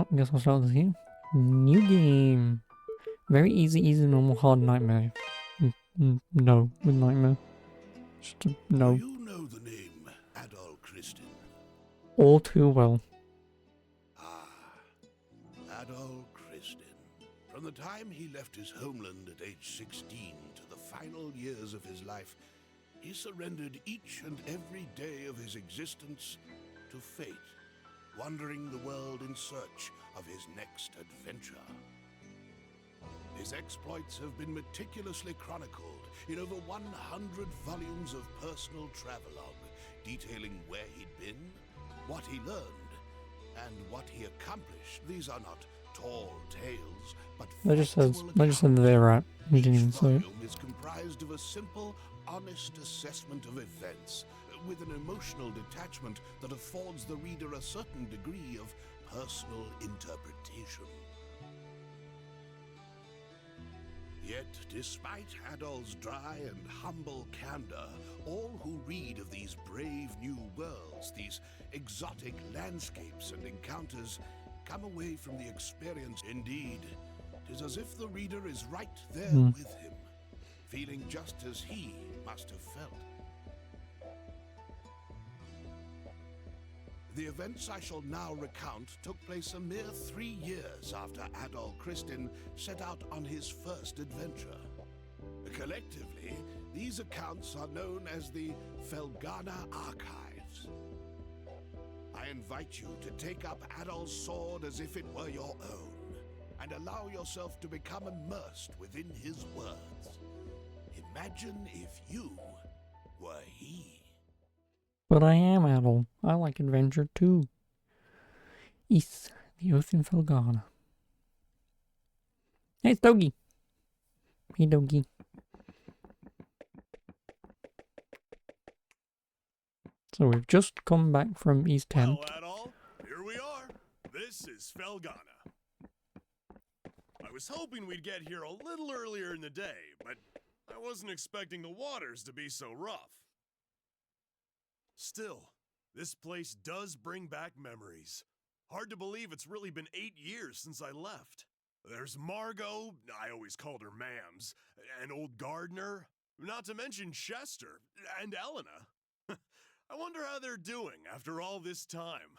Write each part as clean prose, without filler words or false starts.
Oh, I guess I'll start this here. New game. Very easy, normal, hard, nightmare. No, with nightmare. Just no. Do you know the name Adol Christin? All too well. Ah, Adol Christin. From the time he left his homeland at age 16 to the final years of his life, he surrendered each and every day of his existence to fate, wandering the world in search of his next adventure. His exploits have been meticulously chronicled in over 100 volumes of personal travelogue, detailing where he'd been, what he learned, and what he accomplished. These are not tall tales, but I just said they're right. You didn't even say it. Each volume is comprised of a simple, honest assessment of events, with an emotional detachment that affords the reader a certain degree of personal interpretation. Yet, despite Adol's dry and humble candor, all who read of these brave new worlds, these exotic landscapes and encounters, come away from the experience. Indeed, 'tis as if the reader is right there with him, feeling just as he must have felt. The events I shall now recount took place a mere 3 years after Adol Christin set out on his first adventure. Collectively, these accounts are known as the Felghana Archives. I invite you to take up Adol's sword as if it were your own, and allow yourself to become immersed within his words. Imagine if you were he. But I am Adol. I like adventure too. East, the Oath in Felghana. Hey, it's Dogi. Hey, Dogi. So we've just come back from East Tent. Well, Adol, here we are. This is Felghana. I was hoping we'd get here a little earlier in the day, but I wasn't expecting the waters to be so rough. Still, this place does bring back memories. Hard to believe it's really been 8 years since I left. There's Margot, I always called her Mams, and old Gardner, not to mention Chester, and Elena. I wonder how they're doing after all this time.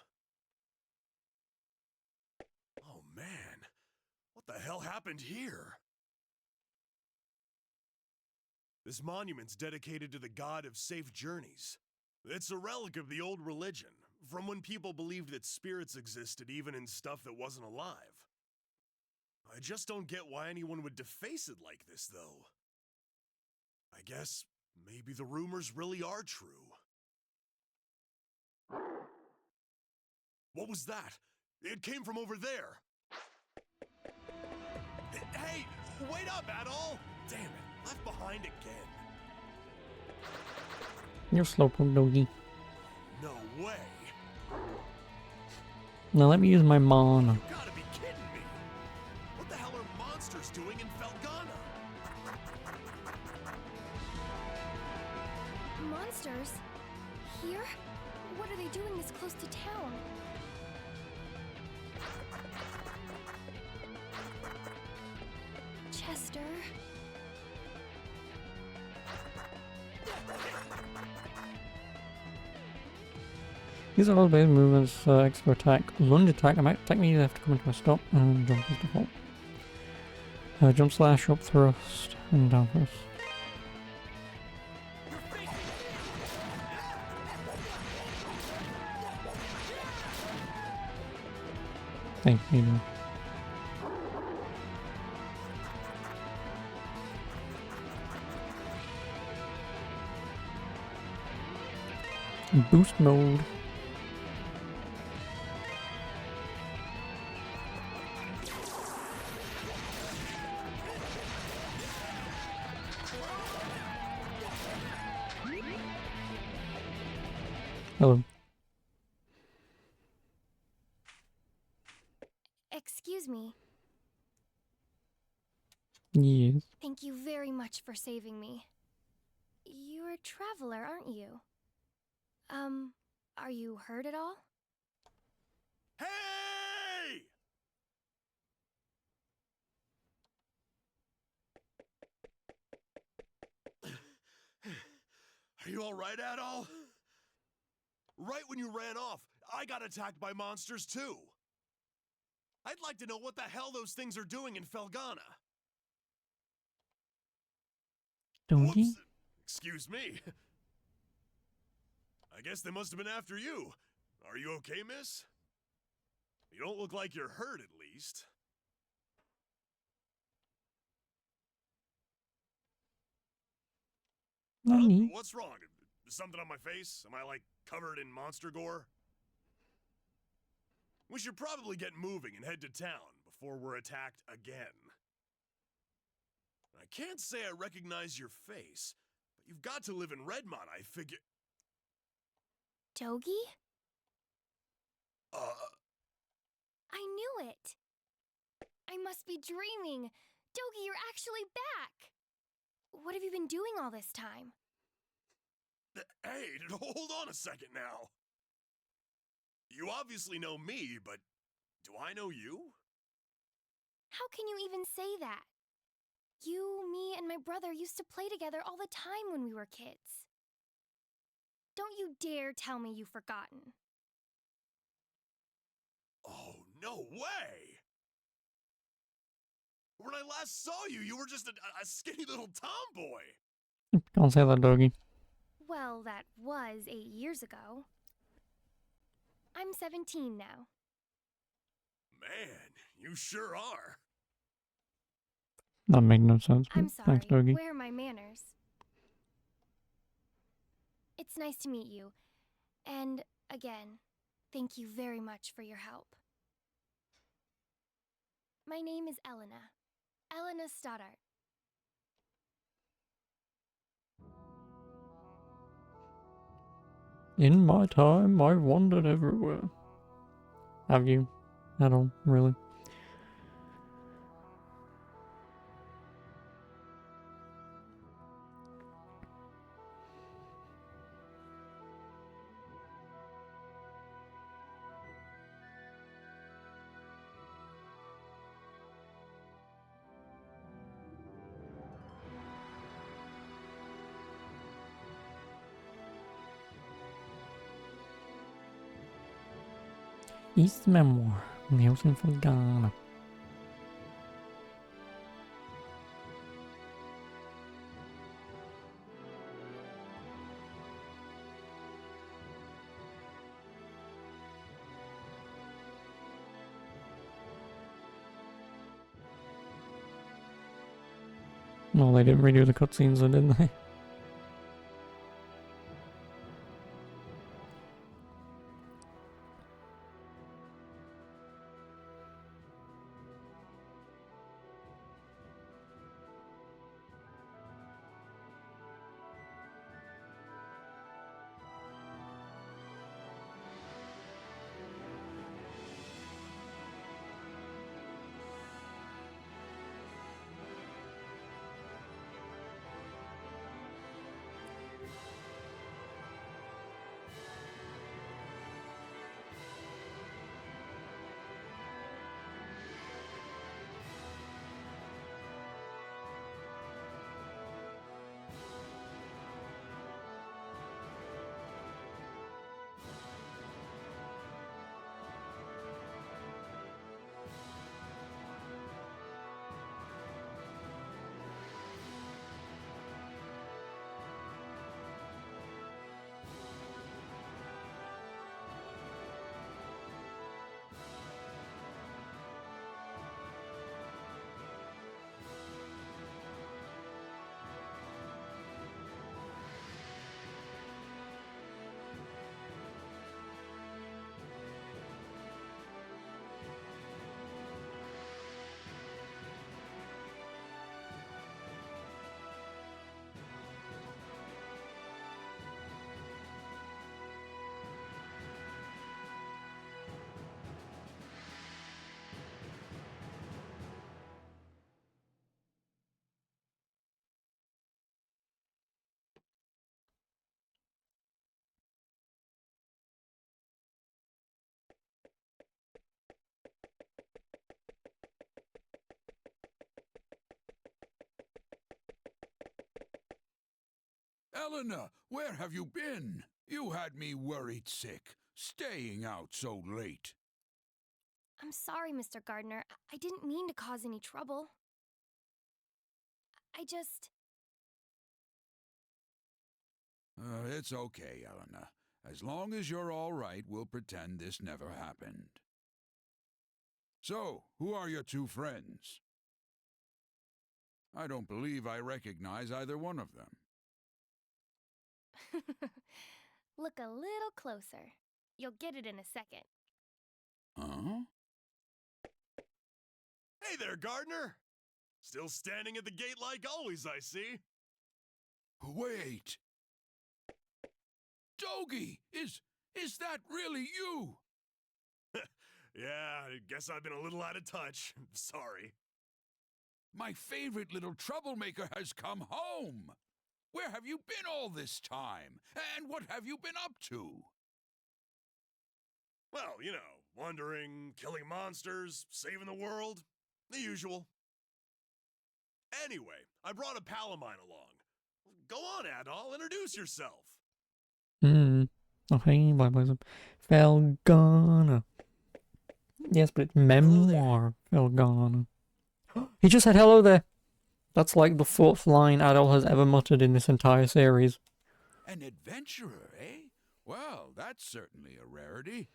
Oh man, what the hell happened here? This monument's dedicated to the god of safe journeys. It's a relic of the old religion, from when people believed that spirits existed even in stuff that wasn't alive. I just don't get why anyone would deface it like this, though. I guess maybe the rumors really are true. What was that? It came from over there. Hey, wait up, Adol! Damn it, left behind again. You're slowpoke, Dogi. No way. Now let me use my mana. You gotta be kidding me. What the hell are monsters doing in Felghana? Monsters? Here? What are they doing this close to town? Chester? These are all base movements, extra attack, lunge attack. I might attack me, you have to come into a stop, and jump as default. Jump slash, up thrust, and down thrust. Thank you. Boost mode. Hello. Excuse me. Yes. Thank you very much for saving me. You're a traveler, aren't you? Are you hurt at all? Hey! you alright, Adol? Right when you ran off, I got attacked by monsters too. I'd like to know what the hell those things are doing in Felghana. Doggy? Whoops. Excuse me. I guess they must have been after you. Are you okay, miss? You don't look like you're hurt, at least. Nani? What's wrong? Something on my face? Am I, like, covered in monster gore? We should probably get moving and head to town before we're attacked again. I can't say I recognize your face, but you've got to live in Redmont, I figure. Dogi? I knew it! I must be dreaming! Dogi, you're actually back! What have you been doing all this time? Hey, hold on a second now. You obviously know me, but do I know you? How can you even say that? You, me, and my brother used to play together all the time when we were kids. Don't you dare tell me you've forgotten. Oh, no way! When I last saw you, you were just a skinny little tomboy. Can't say that, Doggy. Well, that was 8 years ago. I'm 17 now. Man, you sure are. That made no sense, but I'm sorry. thanks, Doggy. Where are my manners? It's nice to meet you. And, again, thank you very much for your help. My name is Elena. Elena Stoddart. In my time, I've wandered everywhere. Have you? At all, really? East Memoire, in the house in Felghana. Well, they didn't redo the cutscenes, though, didn't they? Eleanor, where have you been? You had me worried sick, staying out so late. I'm sorry, Mr. Gardner. I didn't mean to cause any trouble. I just... It's okay, Eleanor. As long as you're all right, we'll pretend this never happened. So, who are your two friends? I don't believe I recognize either one of them. Look a little closer. You'll get it in a second. Huh? Hey there, Gardner! Still standing at the gate like always, I see. Wait! Dogie! Is that really you? Yeah, I guess I've been a little out of touch. Sorry. My favorite little troublemaker has come home! Where have you been all this time? And what have you been up to? Well, you know, wandering, killing monsters, saving the world. The usual. Anyway, I brought a pal of mine along. Go on, Adol, introduce yourself. Okay, bye bye. Felghana. Yes, but it's Memoire. Felghana. He just said hello there. That's like the 4th line Adol has ever muttered in this entire series. An adventurer, eh? Well, that's certainly a rarity.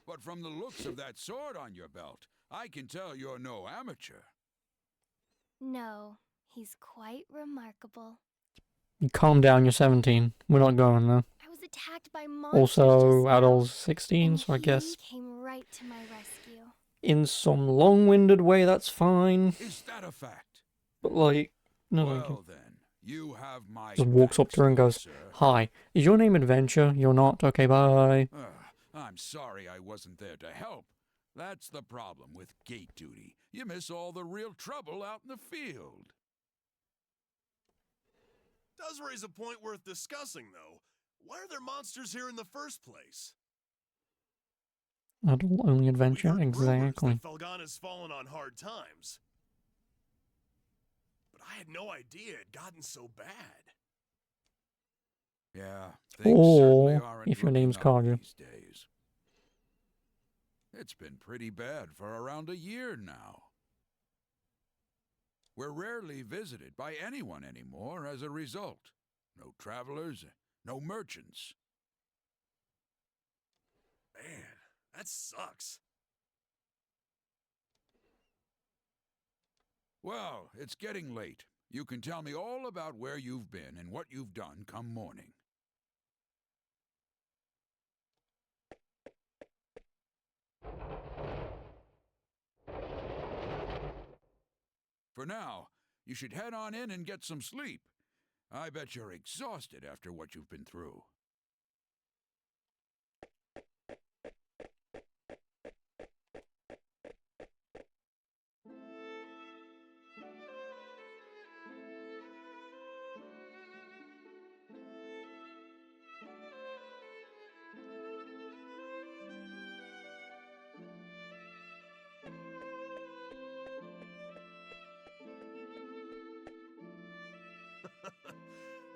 But from the looks of that sword on your belt, I can tell you're no amateur. No, he's quite remarkable. Calm down, you're 17. We're not going there. I was attacked by monsters Also, just now, Adol's 16, and so I guess he came right to my rescue. in some long-winded way, that's fine. Is that a fact? But like, no thank you. Well then, you have my Just walks up to her and goes, sir. "Hi, is your name Adventure? You're not? Okay, bye." I'm sorry I wasn't there to help. That's the problem with gate duty. You miss all the real trouble out in the field. Does raise a point worth discussing, though. Why are there monsters here in the first place? Adult only adventure, We've heard rumors exactly. that Felghana's fallen on hard times. But I had no idea it had gotten so bad. Yeah, things certainly Or aren't if your looking name's up Cargill. these days. It's been pretty bad for around a year now. We're rarely visited by anyone anymore as a result. No travelers, no merchants. Man, that sucks. Well, it's getting late. You can tell me all about where you've been and what you've done come morning. For now, you should head on in and get some sleep. I bet you're exhausted after what you've been through.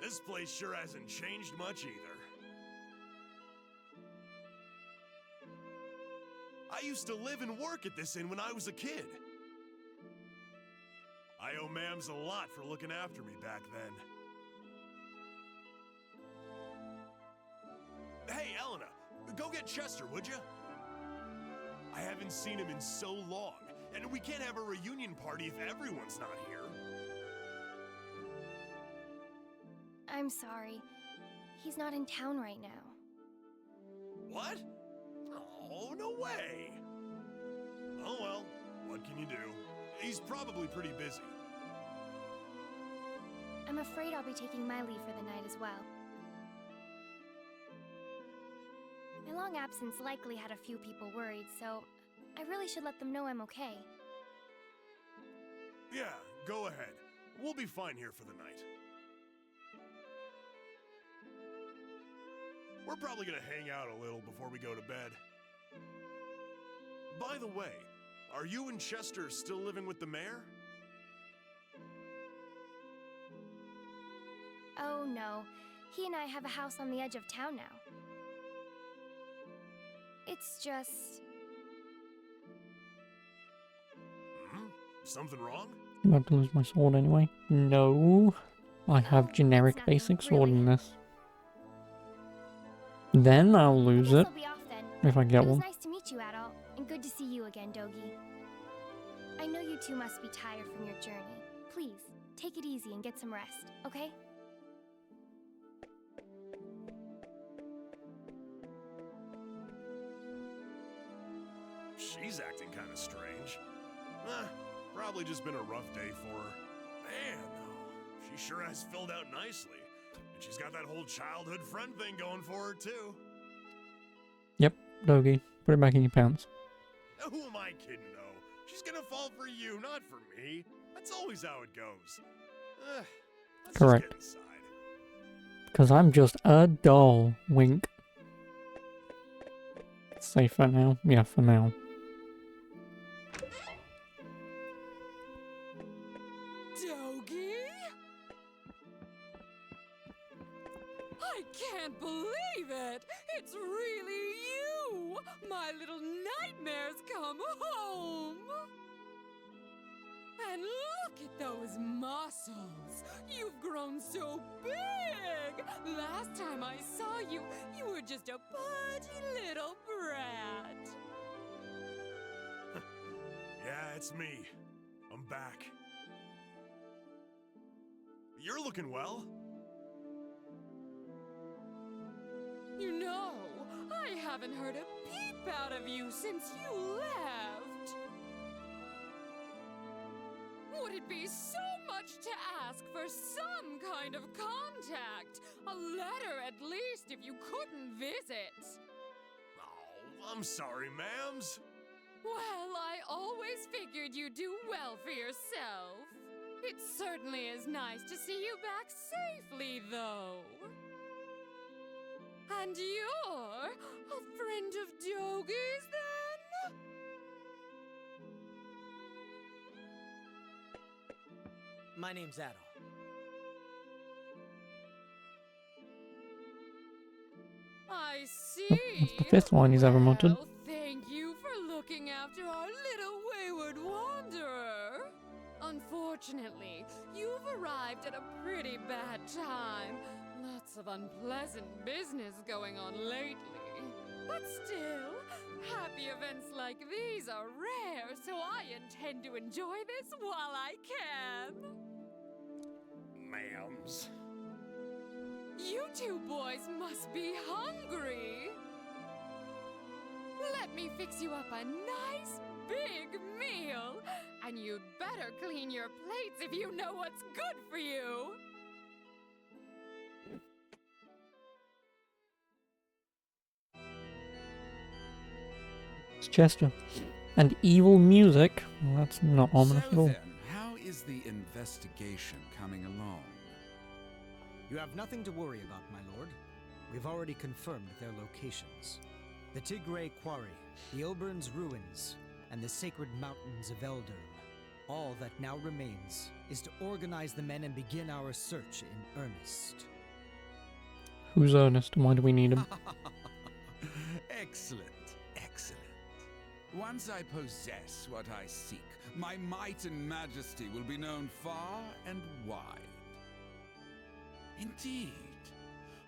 This place sure hasn't changed much either. I used to live and work at this inn when I was a kid. I owe Mams a lot for looking after me back then. Hey, Elena, go get Chester, would you? I haven't seen him in so long, and we can't have a reunion party if everyone's not here. I'm sorry. He's not in town right now. What? Oh, no way! Oh well, what can you do? He's probably pretty busy. I'm afraid I'll be taking my leave for the night as well. My long absence likely had a few people worried, so I really should let them know I'm okay. Yeah, go ahead. We'll be fine here for the night. We're probably gonna hang out a little before we go to bed. By the way, are you and Chester still living with the mayor? Oh no, he and I have a house on the edge of town now. It's just... Something wrong? I'm about to lose my sword anyway. No. I have generic nothing, basic sword really. in this. Then I'll lose Guess it I'll be off then. if I get It was one. nice to meet you, Adol, and good to see you again, Dogi. I know you two must be tired from your journey. Please, take it easy and get some rest, okay? She's acting kind of strange. Probably just been a rough day for her. Man, though, she sure has filled out nicely. And she's got that whole childhood friend thing going for her, too. Yep, Dogi. Put it back in your pants. Who am I kidding, though? She's gonna fall for you, not for me. That's always how it goes. Let's Correct. Just get inside. Because I'm just a doll. Wink. Safe for now? Yeah, for now. Dogi? I can't believe it! It's really you! My little nightmares come home! And look at those muscles! You've grown so big! Last time I saw you, you were just a pudgy little brat. Yeah, it's me. I'm back. You're looking well. You know, I haven't heard a peep out of you since you left. Would it be so much to ask for some kind of contact? A letter at least if you couldn't visit. Oh, I'm sorry, ma'ams. Well, I always figured you'd do well for yourself. It certainly is nice to see you back safely, though. And you're a friend of Dogi's, then? My name's Adol. I see. That's the fifth line he's ever muttered. Well, thank you for looking after our little wayward wanderer. Unfortunately, you've arrived at a pretty bad time. Lots of unpleasant business going on lately. But still, happy events like these are rare, so I intend to enjoy this while I can. Ma'ams. You two boys must be hungry. Let me fix you up a nice big meal. And you'd better clean your plates if you know what's good for you. It's Chester. And evil music. Well, that's not ominous at So all. then, how is the investigation coming along? You have nothing to worry about, my lord. We've already confirmed their locations. The Tigray Quarry, the Ilburn's ruins, and the sacred mountains of Eldurm. All that now remains is to organize the men and begin our search in earnest. Who's Ernest and why do we need him? Excellent, excellent. Once I possess what I seek, my might and majesty will be known far and wide. Indeed,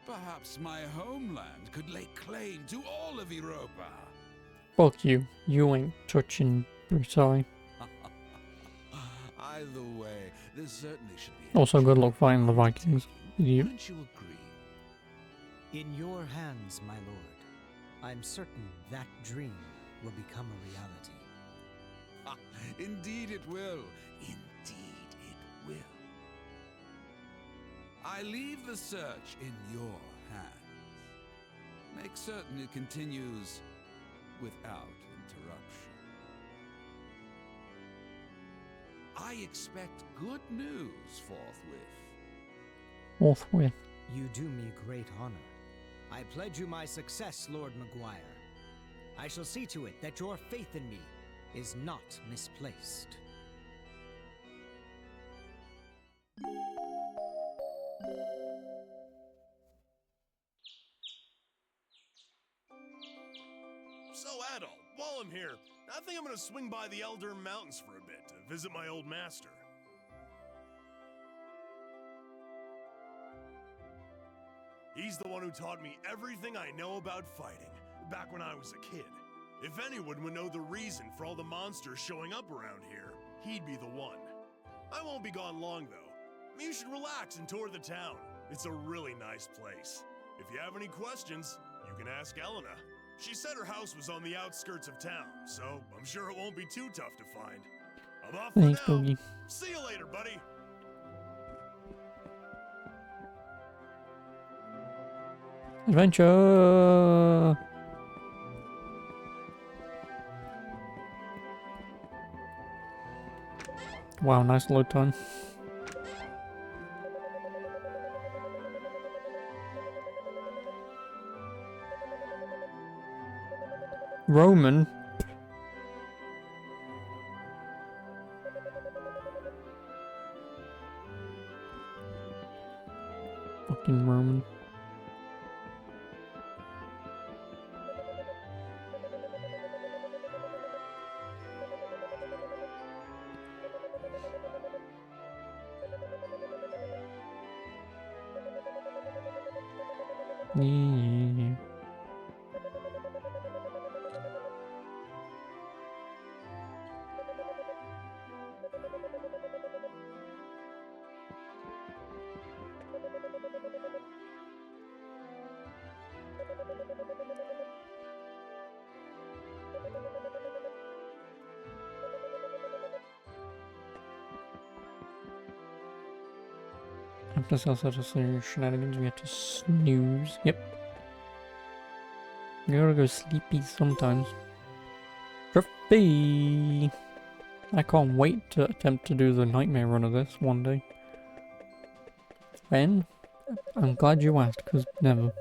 perhaps my homeland could lay claim to all of Europa. Fuck you. You ain't touching Brutai. Either way, there certainly should be. Also, good luck fighting the Vikings. Idiot. Wouldn't you agree? In your hands, my lord. I'm certain that dream will become a reality. Indeed it will. Indeed it will. I leave the search in your hands. Make certain it continues without interruption. I expect good news forthwith. Forthwith. You do me great honor. I pledge you my success, Lord Maguire. I shall see to it that your faith in me is not misplaced. while I'm here, I think I'm gonna swing by the Elder Mountains for a bit to visit my old master. He's the one who taught me everything I know about fighting, back when I was a kid. If anyone would know the reason for all the monsters showing up around here, he'd be the one. I won't be gone long, though. You should relax and tour the town. It's a really nice place. If you have any questions, you can ask Elena. She said her house was on the outskirts of town, so I'm sure it won't be too tough to find. I'm off for Thanks, now. Boogie. See you later, buddy. Adventure! Wow, nice load time. Roman? Fucking Roman. Yeah. After self-satisfying shenanigans, we have to snooze. Yep. You gotta go sleepy sometimes. Trophy! I can't wait to attempt to do the nightmare run of this one day. Ben, I'm glad you asked, because never.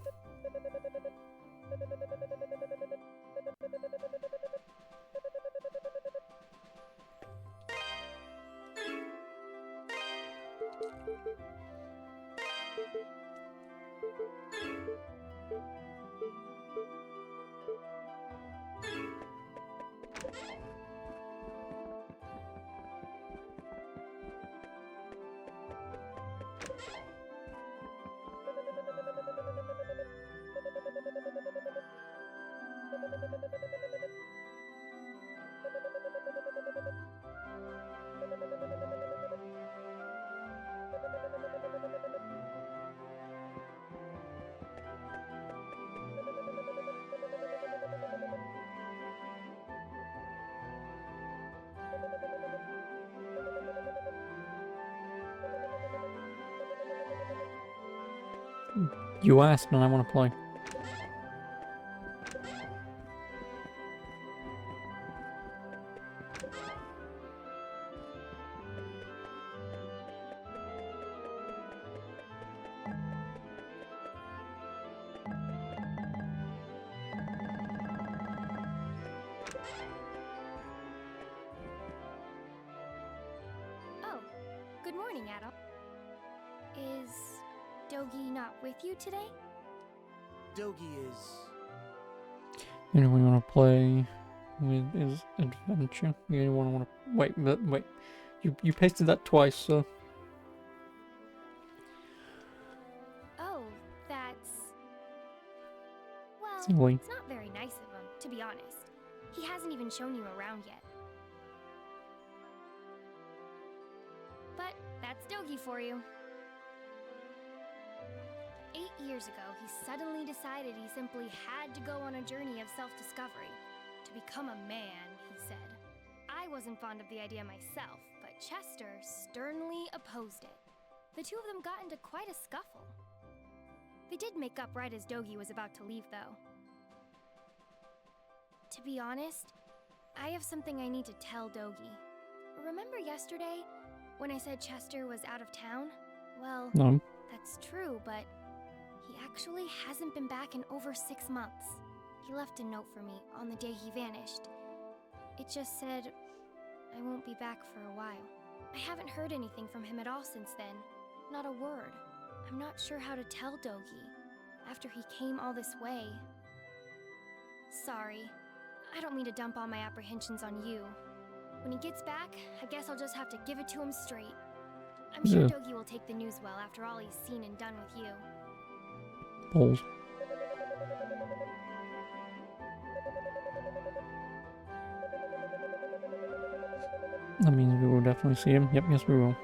You asked and I want to play. Oh, good morning, Adol. Is Dogi not with you today? Dogi is... Anyone want to play with his adventure? Anyone want to... Wait. You pasted that twice, so... Oh, that's... Well, Silly. it's not very nice of him, to be honest. He hasn't even shown you around yet. But that's Dogi for you. 8 years ago, he suddenly decided he simply had to go on a journey of self-discovery. To become a man, he said. I wasn't fond of the idea myself, but Chester sternly opposed it. The two of them got into quite a scuffle. They did make up right as Dogi was about to leave, though. To be honest, I have something I need to tell Dogi. Remember yesterday, when I said Chester was out of town? Well, No. that's true, but he actually hasn't been back in over 6 months. He left a note for me on the day he vanished. It just said, I won't be back for a while. I haven't heard anything from him at all since then. Not a word. I'm not sure how to tell Dogi, after he came all this way. Sorry. I don't mean to dump all my apprehensions on you. When he gets back, I guess I'll just have to give it to him straight. I'm sure Yeah. Dogi will take the news well after all he's seen and done with you. Balls. That means we will definitely see him. Yep, yes we will.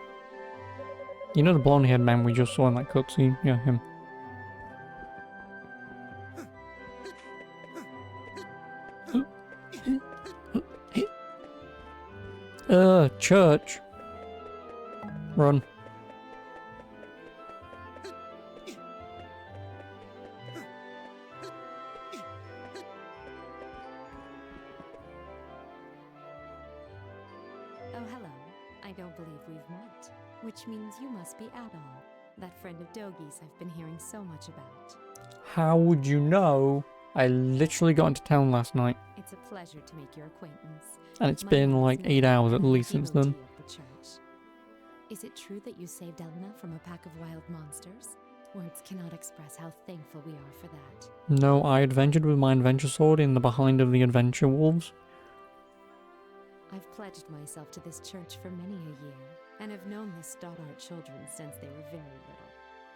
You know the blonde-haired man we just saw in that cutscene? Yeah, him. Church. Run. Oh, hello. I don't believe we've met. Which means you must be Adol, that friend of Dogi's I've been hearing so much about. How would you know? I literally got into town last night, It's a pleasure to make your acquaintance. and it's My been name is like 8 Memoire, hours at and I'm a least since then. devotee of the church. Is it true that you saved Elena from a pack of wild monsters? Words cannot express how thankful we are for that. No, I adventured with my adventure sword in the behind of the adventure wolves. I've pledged myself to this church for many a year, and have known the Stoddart children since they were very little.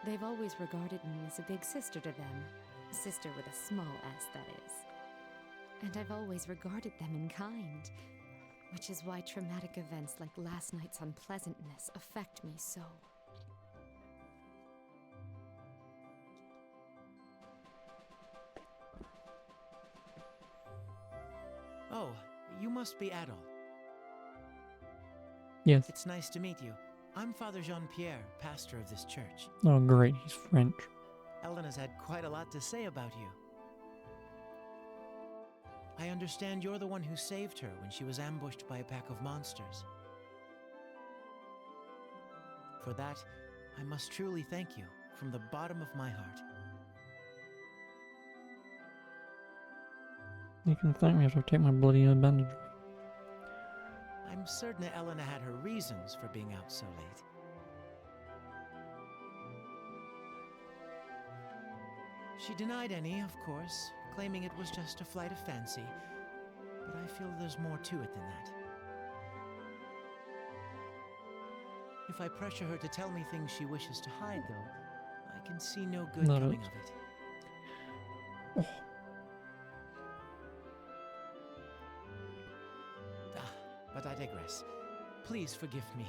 They've always regarded me as a big sister to them. Sister with a small s, that is. And I've always regarded them in kind, which is why traumatic events like last night's unpleasantness affect me so. Oh, you must be Adol. Yes. It's nice to meet you. I'm Father Jean-Pierre, pastor of this church. Oh great, he's French. Elena's had quite a lot to say about you. I understand you're the one who saved her when she was ambushed by a pack of monsters. For that, I must truly thank you from the bottom of my heart. You can thank me after I take my bloody bandage. I'm certain that Elena had her reasons for being out so late. She denied any, of course, claiming it was just a flight of fancy, but I feel there's more to it than that. If I pressure her to tell me things she wishes to hide, though, I can see no good No, coming it's- of it. But I digress. Please forgive me.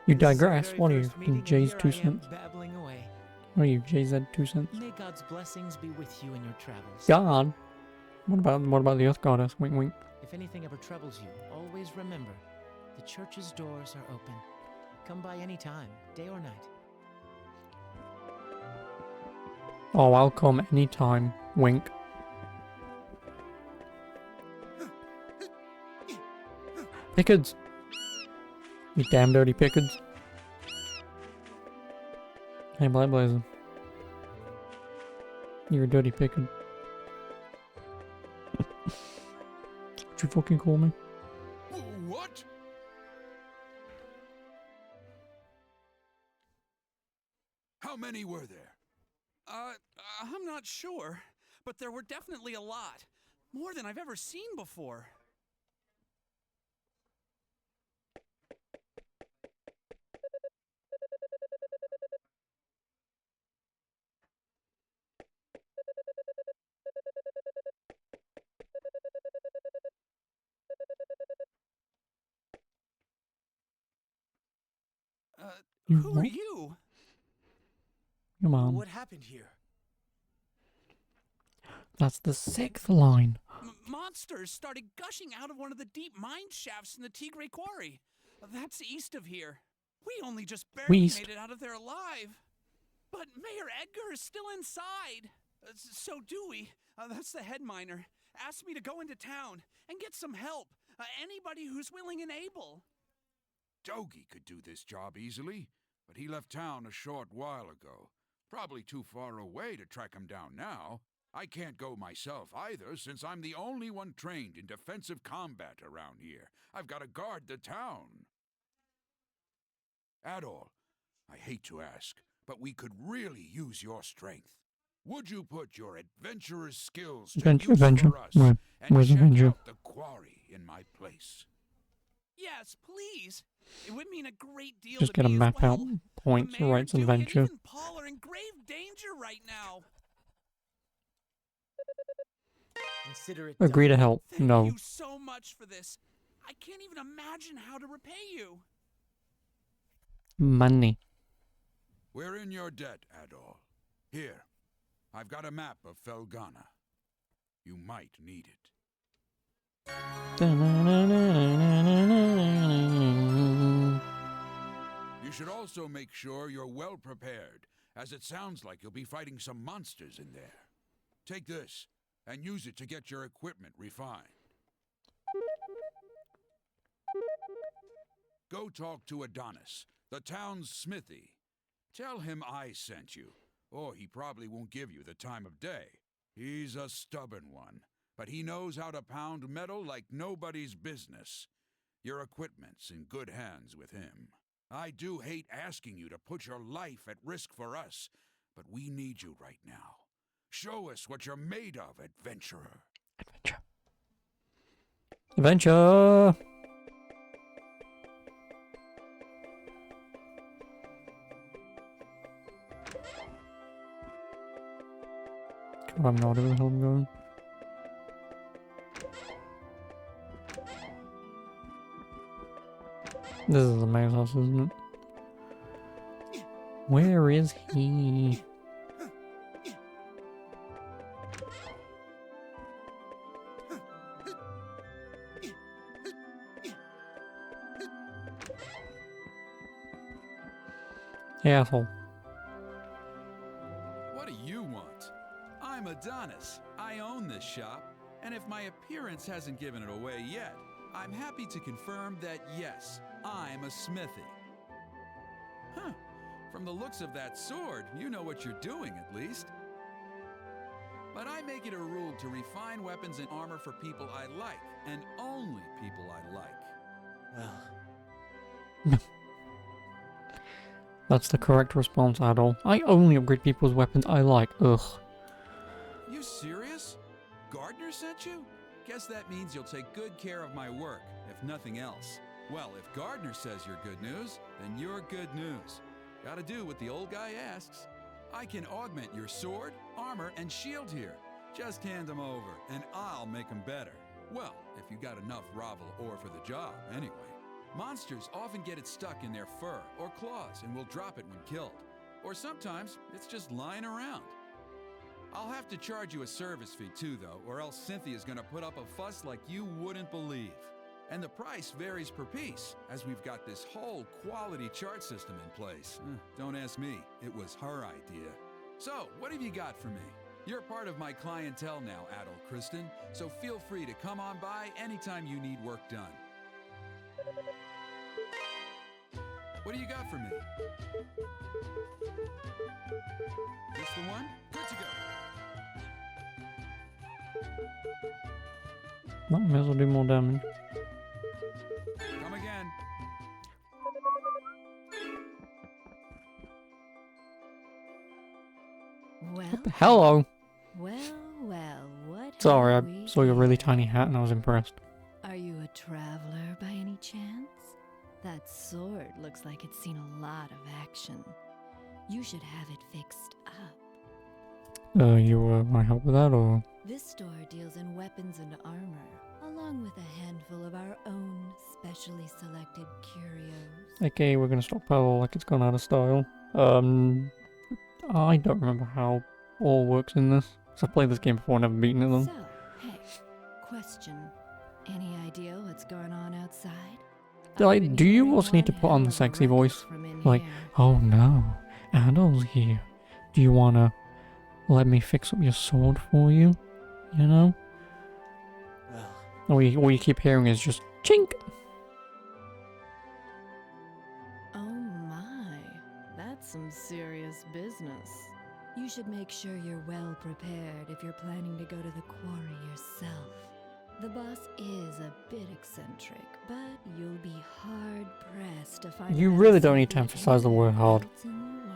You This is our digress? very What are you, first fucking meeting, and Jay's here 2 I am, cents? babbling away. What are you, JZ 2 cents? May God's blessings be with you in your travels. God? What about the Earth Goddess? Wink wink. If anything ever troubles you, always remember, the church's doors are open. Come by any time, day or night. Oh, I'll come anytime. Wink. Pickards! You damn dirty Pickards. Hey, Black Blazer. You're a dirty Pickard. What you fucking call me? What? How many were there? I'm not sure, but there were definitely a lot. More than I've ever seen before. Who are what? you? Come on. What happened here? That's the 6th line. Monsters started gushing out of one of the deep mine shafts in the Tigre Quarry. That's east of here. We only just barely West. made it out of there alive. But Mayor Edgar is still inside. So Dewey, that's the head miner, asked me to go into town and get some help. Anybody who's willing and able. Dogi could do this job easily, but he left town a short while ago. Probably too far away to track him down now. I can't go myself either, since I'm the only one trained in defensive combat around here. I've got to guard the town. Adol, I hate to ask, but we could really use your strength. Would you put your adventurer's skills to Adventure, use adventure. for us Where? and Where's check adventure? out the quarry in my place? Yes, please. It would mean a great deal Just to get a me as map out. well. Points, The mayor, rights, and Dewey, and adventure. even Paul are in grave danger right now. Consider it Agree to done. help. Thank No. you so much for this. I can't even imagine how to repay you. Money. We're in your debt, Adol. Here, I've got a map of Felghana. You might need it. You should also make sure you're well prepared, as it sounds like you'll be fighting some monsters in there. Take this, and use it to get your equipment refined. Go talk to Adonis, the town's smithy. Tell him I sent you, or he probably won't give you the time of day. He's a stubborn one, but he knows how to pound metal like nobody's business. Your equipment's in good hands with him. I do hate asking you to put your life at risk for us, but we need you right now. Show us what you're made of, adventurer. Adventure. Adventure! God, I'm not where the hell I'm going. This is the main house, isn't it? Where is he? Hey, asshole. What do you want? I'm Adonis. I own this shop, and if my appearance hasn't given it away yet, I'm happy to confirm that yes, I'm a smithy. Huh. From the looks of that sword, you know what you're doing at least. But I make it a rule to refine weapons and armor for people I like, and only people I like. Well, That's the correct response, Adol. I only upgrade people's weapons I like. Ugh. You serious? Gardner sent you? Guess that means you'll take good care of my work, if nothing else. Well, if Gardner says you're good news, then you're good news. Gotta do what the old guy asks. I can augment your sword, armor, and shield here. Just hand them over, and I'll make them better. Well, if you got enough Ravel ore for the job, anyway. Monsters often get it stuck in their fur or claws and will drop it when killed. Or sometimes it's just lying around. I'll have to charge you a service fee too, though, or else Cynthia's gonna put up a fuss like you wouldn't believe. And the price varies per piece, as we've got this whole quality chart system in place. Don't ask me, it was her idea. So, what have you got for me? You're part of my clientele now, Adol Kristen, so feel free to come on by anytime you need work done. What do you got for me? This the one? Good to go. That may as well do more damage. Come again. Well, Hello! well, what Sorry, have I we saw your really here? tiny hat and I was impressed. Are you a traveler by any chance? That sword looks like it's seen a lot of action. You should have it fixed up. You want to help with that, or? This store deals in weapons and armor, along with a handful of our own specially selected curios. Okay, we're gonna stockpile like it's gone out of style. I don't remember how all works in this. So I've played this game before, never beaten it though. So, hey, question. Any idea what's going on outside? Like, do you also need to put on the sexy voice? Like, oh no, Adol's here. Do you wanna let me fix up your sword for you? You know? well, All you keep hearing is just chink. Oh my, that's some serious business. You should make sure you're well prepared if you're planning to go to the quarry yourself. The boss is a bit eccentric, but you'll be hard pressed to find. You a really better don't need to suit emphasize the word anywhere hard. else in the world.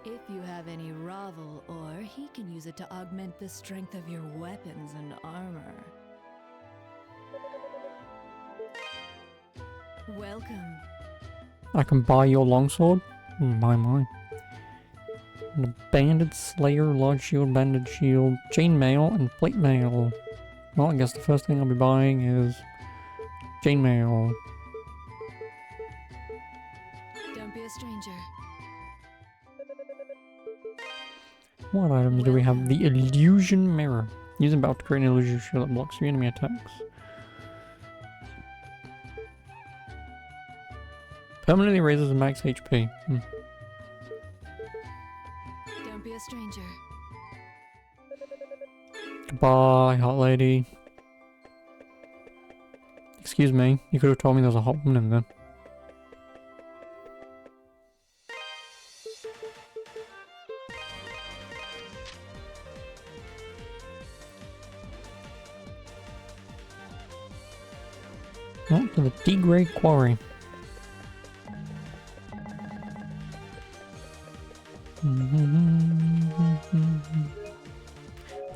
If you have any Ravel he can use it to augment the strength of your weapons and armor. Welcome. I can buy your longsword? My. The banded slayer, large shield, banded shield, chainmail, and plate mail. Well, I guess the first thing I'll be buying is chainmail. Don't be a stranger. What items do we have? The illusion mirror. Using about to create an illusion shield that blocks your enemy attacks. Permanently raises max HP. Don't be a stranger. Goodbye, hot lady. Excuse me, you could have told me there was a hot woman in there. Oh, to the Tigray Quarry.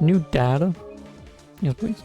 New data? Yes, please.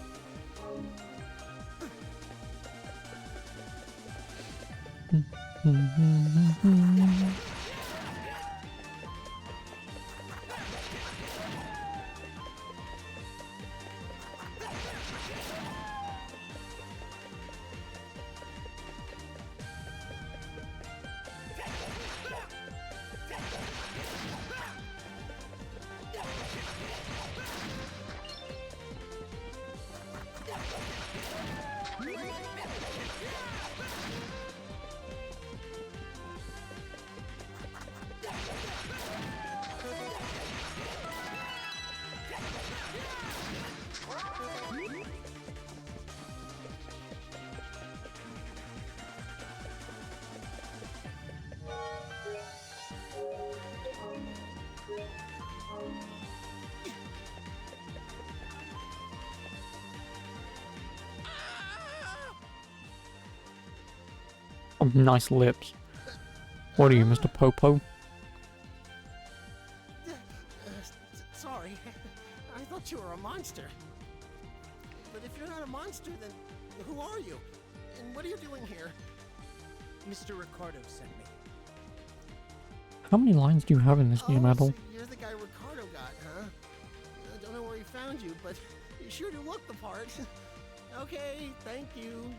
Oh, nice lips. What are you, Mr. Popo? Sorry. I thought you were a monster. But if you're not a monster, then who are you? And what are you doing here? Mr. Ricardo sent me. How many lines do you have in this game, Adol? So you're the guy Ricardo got, huh? I don't know where he found you, but you sure do look the part. Okay, thank you.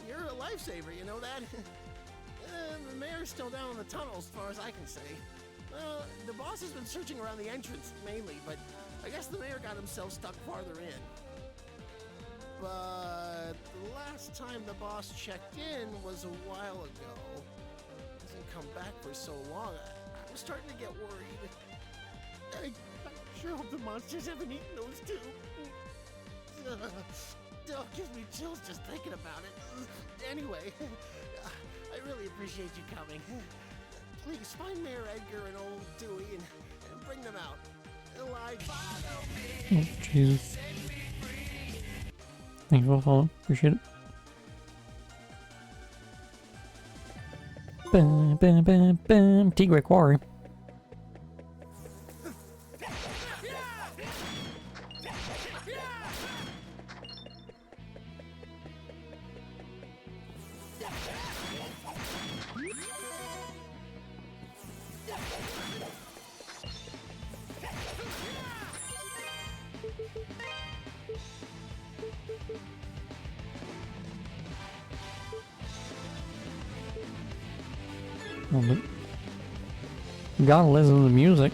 You're a lifesaver, you know that? The mayor's still down in the tunnel as far as I can see. Well, the boss has been searching around the entrance mainly, but I guess the mayor got himself stuck farther in. But the last time the boss checked in was a while ago. Hasn't come back for so long. I'm starting to get worried. I sure hope the monsters haven't eaten those two. Still gives me chills just thinking about it. Anyway, I really appreciate you coming. Please find Mayor Edgar and old Dewey and bring them out. Alive. Oh, Jesus. Thanks for the follow. Appreciate it. Bam, bam, bam, bam. Tigray Quarry. Oh, but gotta listen to the music.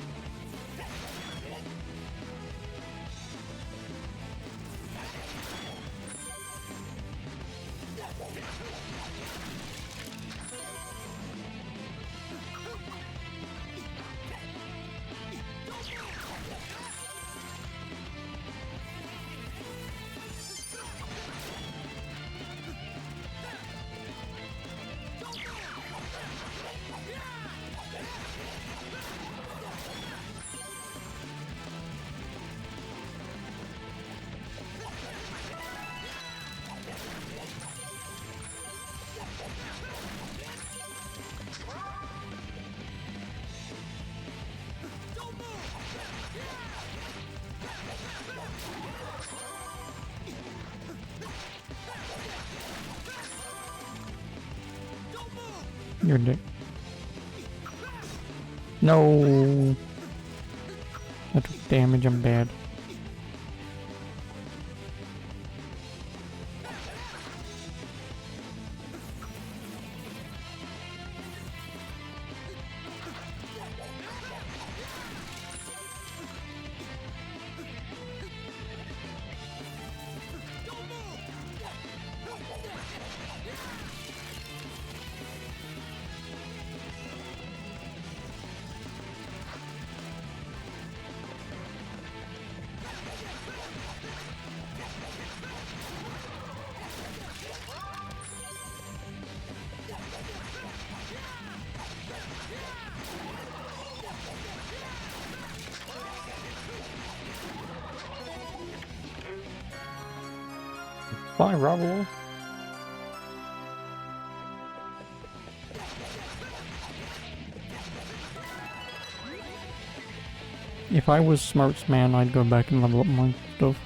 You're a dick. No. I took damage, I'm bad. Bye, Rebel. If I was Smarts Man, I'd go back and level up my stuff.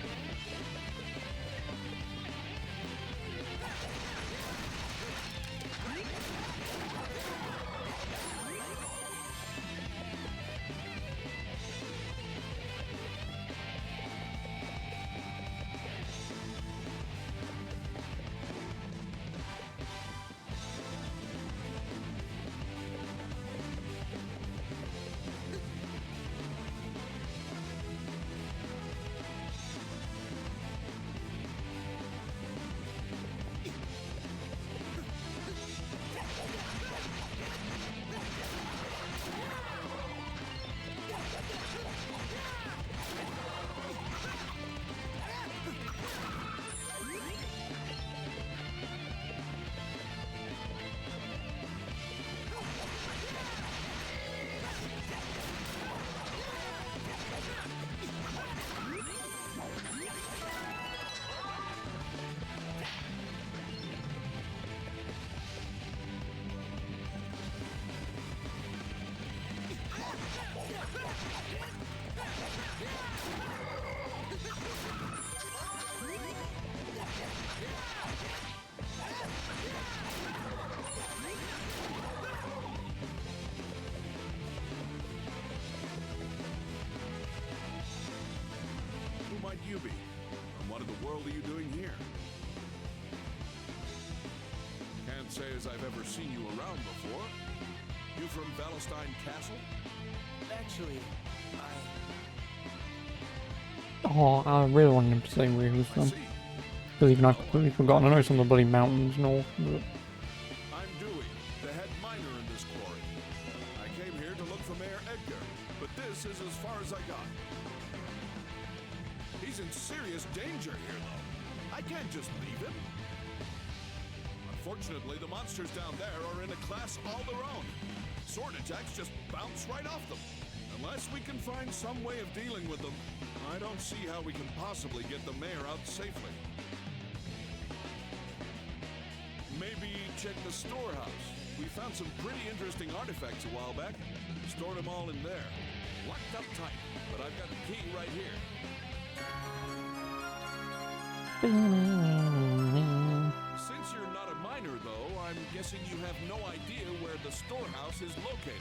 Who might you be? And what in the world are you doing here? Can't say as I've ever seen you around before. You from Valestein Castle? Actually, Oh, I really wanted him to say where he was I from. see. Because even I've completely forgotten. I know some of the bloody mountains north, but... I'm Dewey, the head miner in this quarry. I came here to look for Mayor Edgar, but this is as far as I got. He's in serious danger here, though. I can't just leave him. Unfortunately, the monsters down there are in a class all their own. Sword attacks just bounce right off them. Unless we can find some way of dealing with them, I don't see how we can possibly get the mayor out safely. Maybe check the storehouse. We found some pretty interesting artifacts a while back. Stored them all in there. Locked up tight, but I've got the key right here. Since you're not a miner, though, I'm guessing you have no idea where the storehouse is located.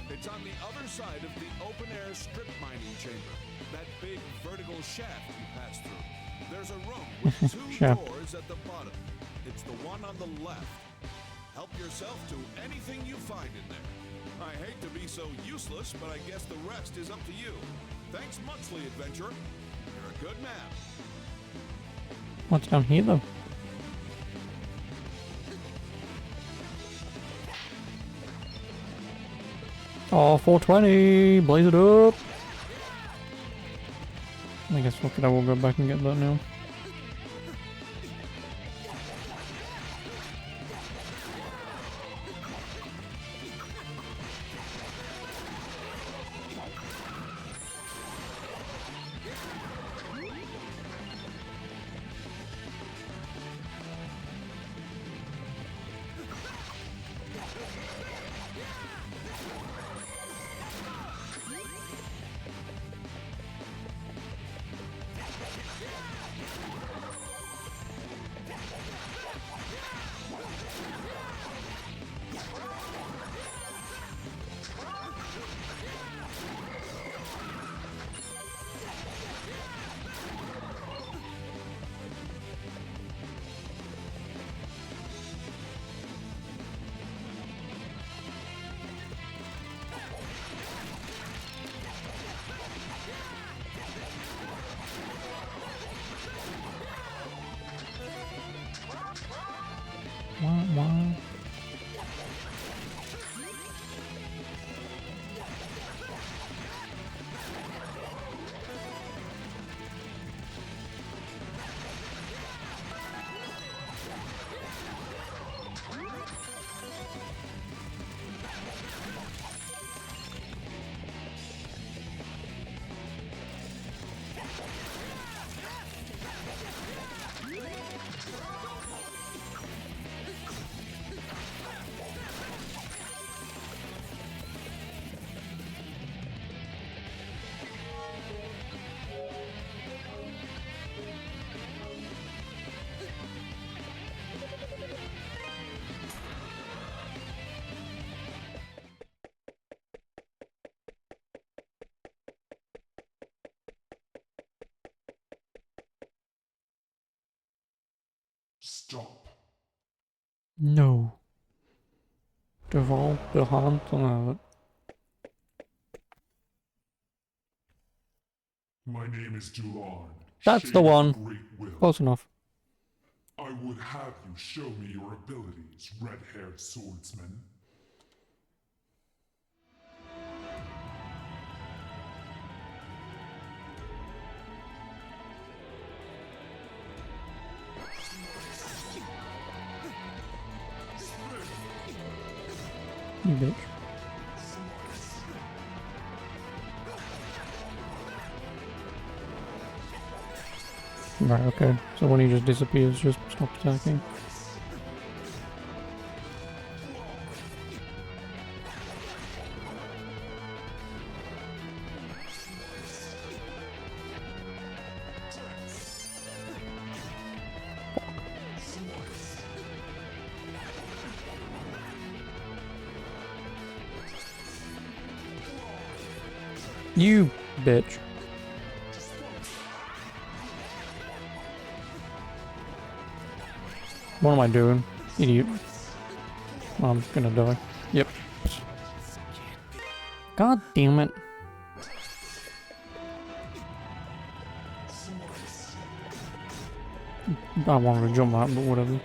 It's on the other side of the open-air strip mining chamber. That big vertical shaft you pass through. There's a room with two Shaft. doors at the bottom. It's the one on the left. Help yourself to anything you find in there. I hate to be so useless, but I guess the rest is up to you. Thanks muchly, adventurer. You're a good man. What's down here, though? Oh, 420! Blaze it up! I guess fuck it, I will go back and get that now. Wah. Stop. No. Devolve the hand on it. My name is Dulan. That's Shade the of one. Great Will. Close enough. I would have you show me your abilities, red-haired swordsman. You bitch. Right, okay. So when he just disappears, just stop attacking. You bitch. What am I doing? Idiot. I'm gonna die. Yep. God damn it. I wanted to jump out, but whatever.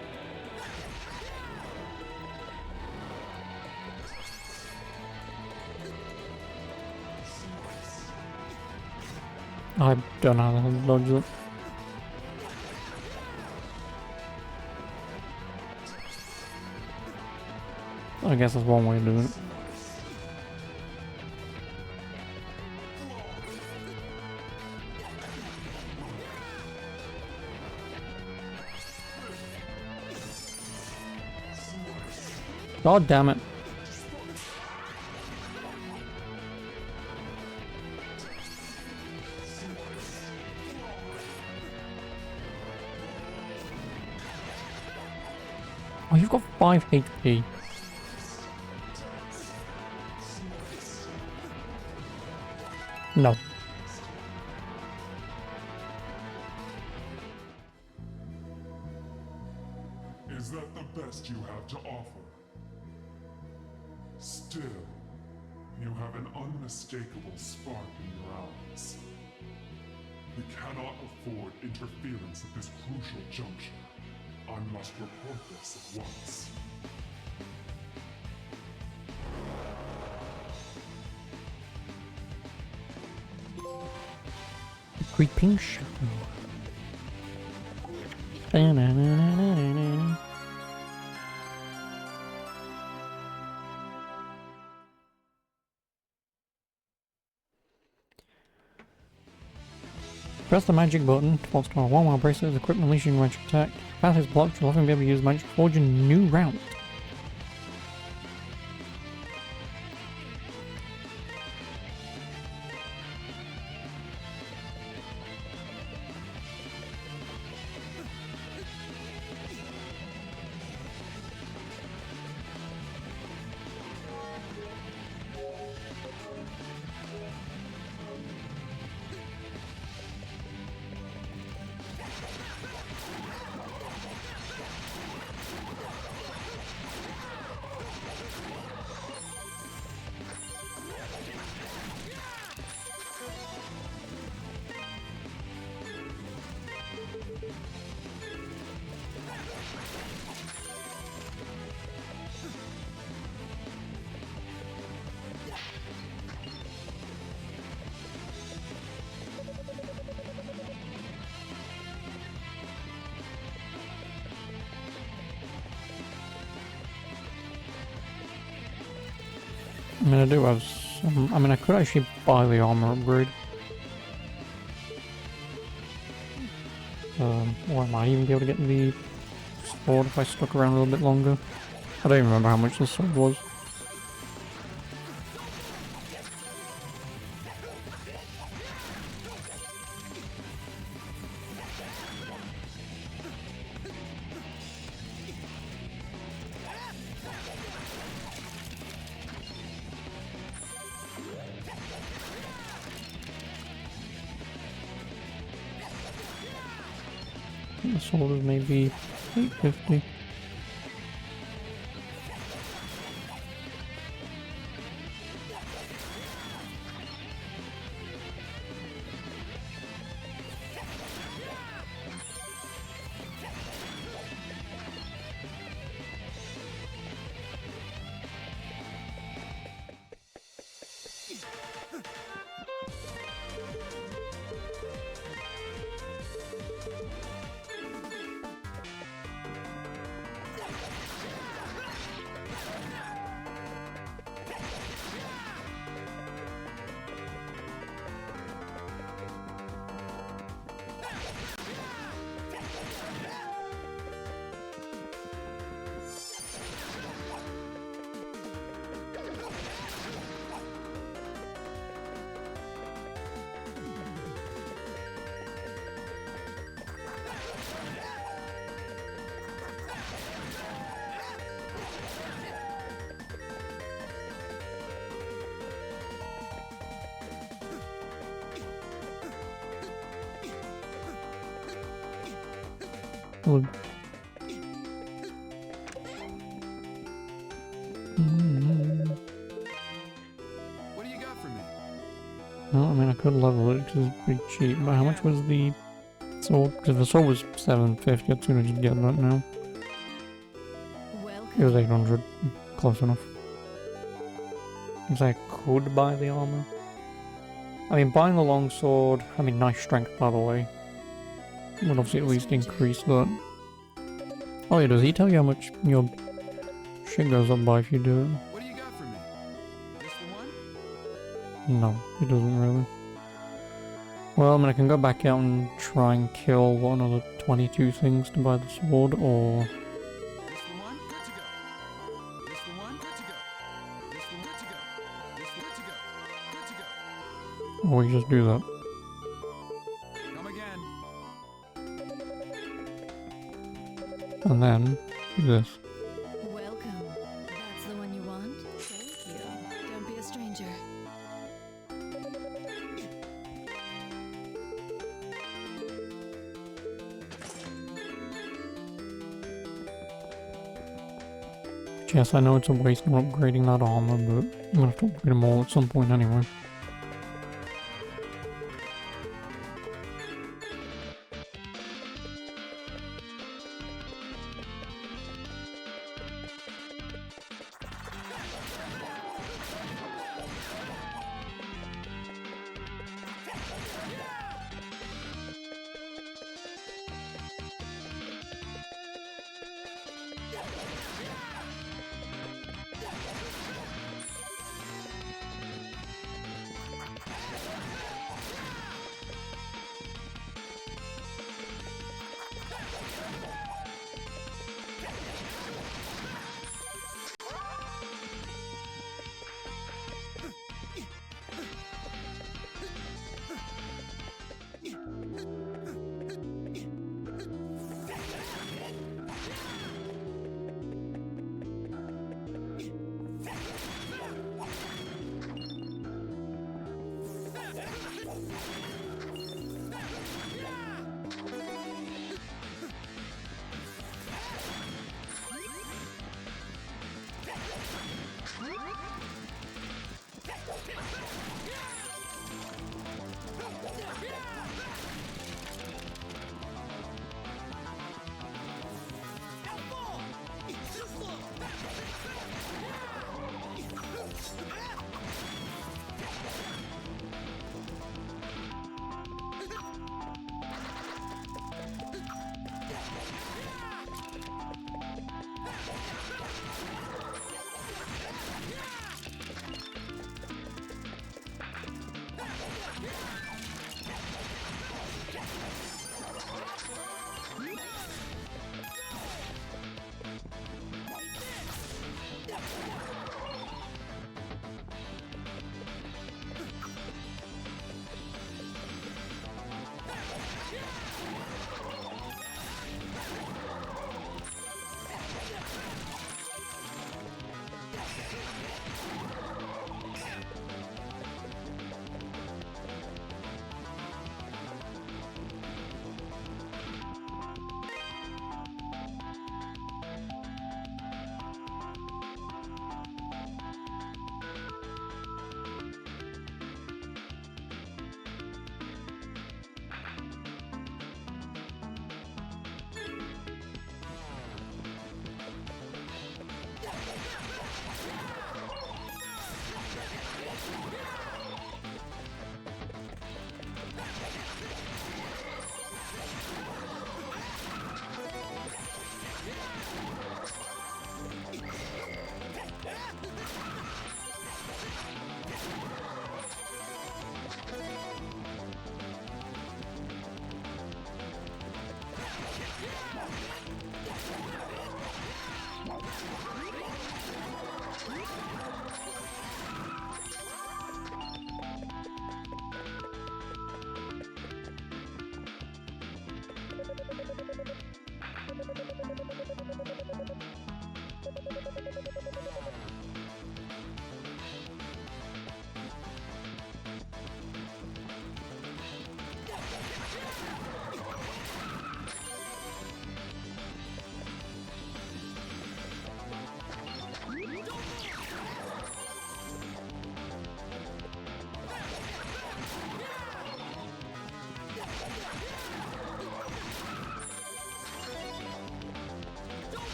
I don't know how to dodge it. I guess that's one way of doing it. God damn it. Oh, you've got 5 HP. No. Is that the best you have to offer? Still, you have an unmistakable spark in your eyes. We cannot afford interference at this crucial juncture. I must report this at once. Creeping shadow. Da-na-na-na-na-na. Press the magic button to vault star 1 while bracelet is equipped and unleashing magic attack. Path is blocked, you'll often be able to use magic to forge a new route. I mean, I do have some... I mean, I could actually buy the armor upgrade. Or I might even be able to get the sword if I stuck around a little bit longer. I don't even remember how much the sword was. The sword is maybe 850. Well, What do you got for me? no, I mean, I could level it because it's pretty cheap, but how much was the sword? Because the sword was 750, I'd sooner just get that now. It was 800, close enough. Because I could buy the armor. I mean, buying the longsword, I mean, nice strength, by the way. Would obviously at least increase that. Oh yeah, does he tell you how much your shit goes up by if you do it? What do you got for me? Just the one? No, he doesn't really. Well, I mean, I can go back out and try and kill, what, another 22 things to buy the sword, or... Just the one? Good to go. Just the one? Good to go. Just the good to go. Just the good to go. Good to go. Or we just do that. Come again. And then, do this. Welcome. That's the one you want? Thank you. Don't be a stranger. Yes, I know it's a waste of upgrading that armor, but I'm gonna have to upgrade them all at some point anyway.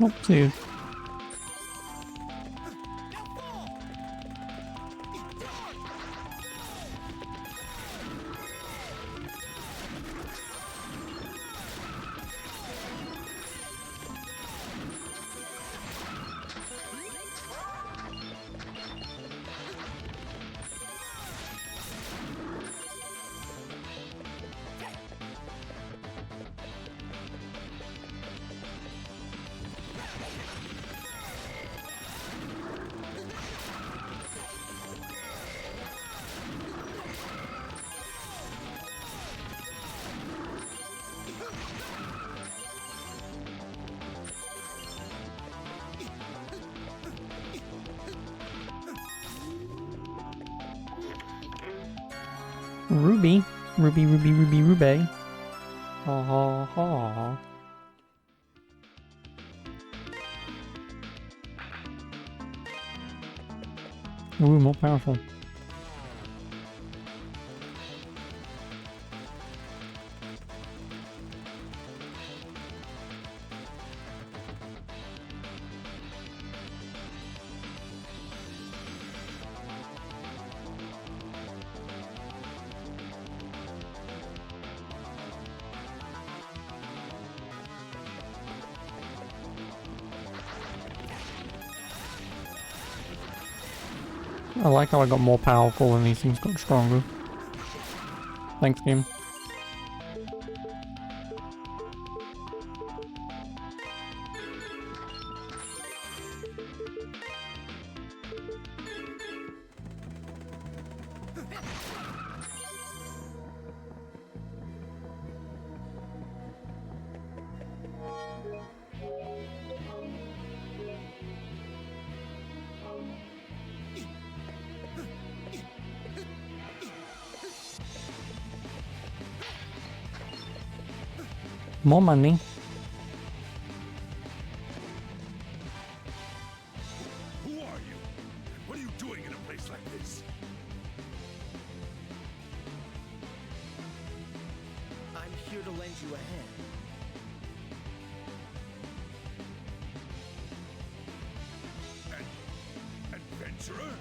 Oh, see you. Ruby. Ruby, Ruby, Ruby, Ruby. Ha ha ha. Ooh, more powerful. I like how I got more powerful and these things got stronger. Thanks, game. More money. Who are you? What are you doing in a place like this? I'm here to lend you a hand. An adventurer?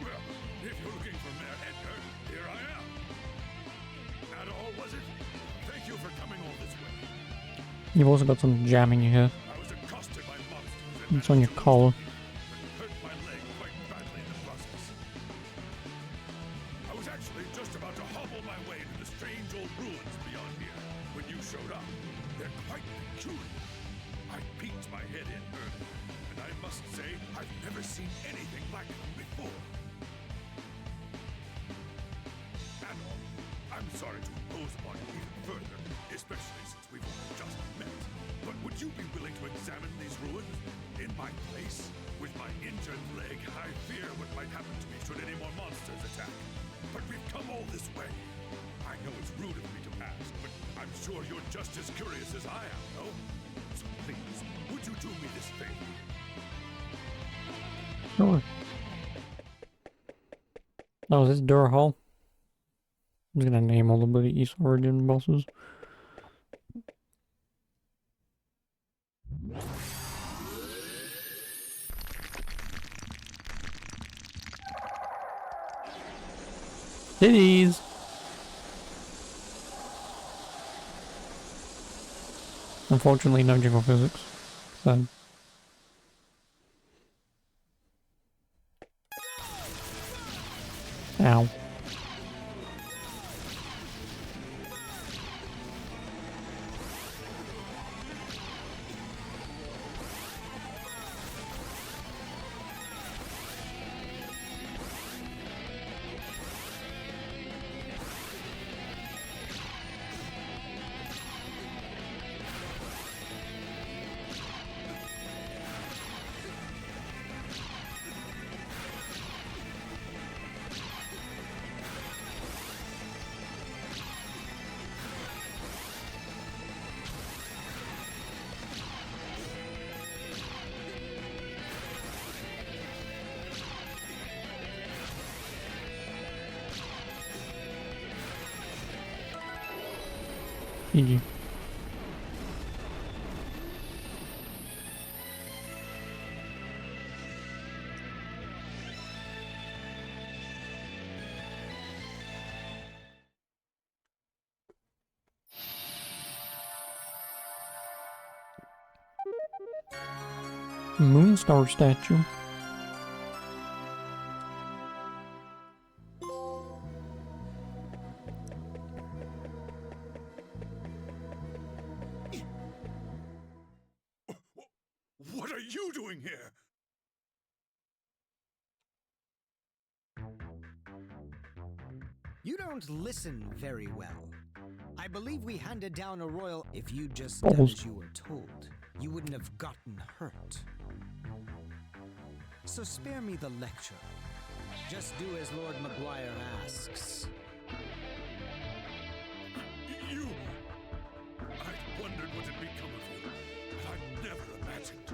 Well, if you're looking for Mayor Edgar, here I am. That all, was it? Thank you for coming all this way. You've also got some jam in your hair. I was accosted by monsters and It's on your collar. hurt my leg quite badly in the process. I was actually just about to hobble my way to the strange old ruins beyond here when you showed up. They're quite peculiar. I peeked my head in early, and I must say I've never seen anything like them before. And I'm sorry to impose upon you even further, especially since we've only just met. But would you be willing to examine these ruins in my place? With my injured leg, I fear what might happen to me should any more monsters attack. But we've come all this way. I know it's rude of me to ask, but I'm sure you're just as curious as I am, no? So please, would you do me this favor? Sure. Oh, is this Durhal? I'm just gonna name all the bloody East Origin bosses. Titties! Unfortunately, no jiggle physics. So. Ow. GG. Moonstar statue. What are you doing here? You don't listen very well. I believe we handed down a royal. If you'd just Balls. done as you were told, you wouldn't have gotten hurt. So spare me the lecture. Just do as Lord Memoire asks. You... I wondered what had become of you, but I'd never imagined.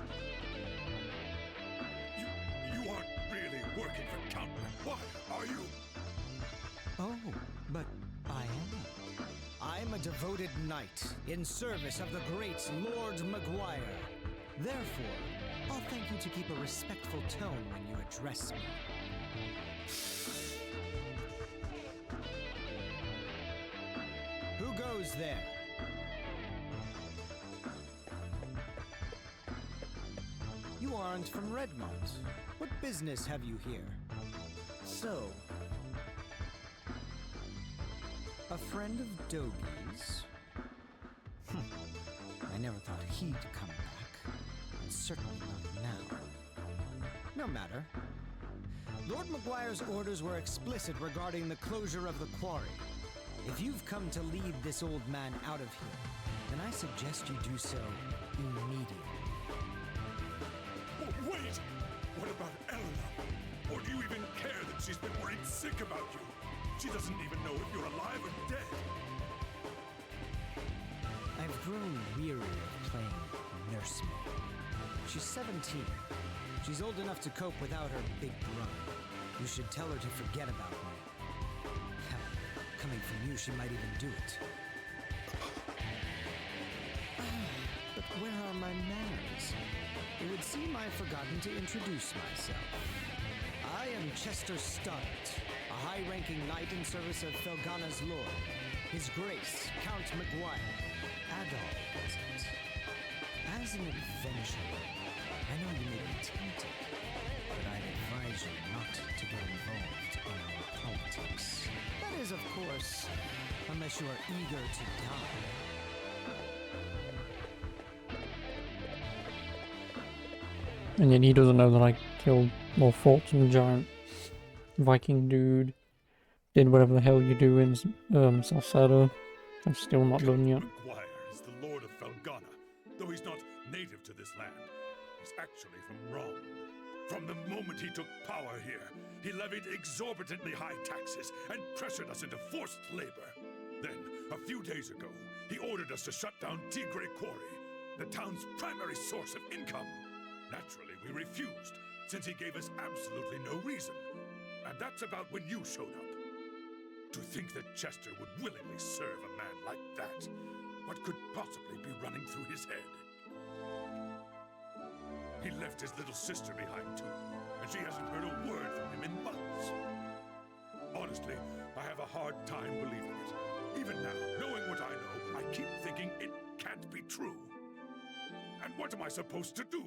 You aren't really working for Count Memoire, are you? Oh, but I am. I'm a devoted knight in service of the great Lord Memoire. Therefore, I'll thank you to keep a respectful tone when you address me. Who goes there? You aren't from Redmont. What business have you here? So, a friend of Dogi's? I never thought he'd come back. And certainly not now. No matter. Lord Memoire's orders were explicit regarding the closure of the quarry. If you've come to lead this old man out of here, then I suggest you do so immediately. Oh, wait! What about Eleanor? Or do you even care that she's been worried sick about you? She doesn't even know if you're alive or dead. I've grown weary of playing nursemaid. She's 17. She's old enough to cope without her big brother. You should tell her to forget about me. Hell, coming from you, she might even do it. But where are my manners? It would seem I've forgotten to introduce myself. I am Chester Starrett, a high-ranking knight in service of Felghana's lord, His Grace, Count Memoire. Adol wasn't. As an adventurer, I know you may be tempted, but I'd advise you not to get involved in our politics. That is, of course, unless you are eager to die. And yet he doesn't know that I killed or fought some giant Viking dude. Did whatever the hell you do in Salcedo. I'm still not done yet. Memoire is the Lord of Felghana, though he's not native to this land. He's actually from Rome. From the moment he took power here, he levied exorbitantly high taxes and pressured us into forced labor. Then, a few days ago, he ordered us to shut down Tigre Quarry, the town's primary source of income. Naturally, we refused, since he gave us absolutely no reason. And that's about when you showed up. To think that Chester would willingly serve a man like that. What could possibly be running through his head? He left his little sister behind too, and she hasn't heard a word from him in months. Honestly, I have a hard time believing it. Even now, knowing what I know, I keep thinking it can't be true. And what am I supposed to do?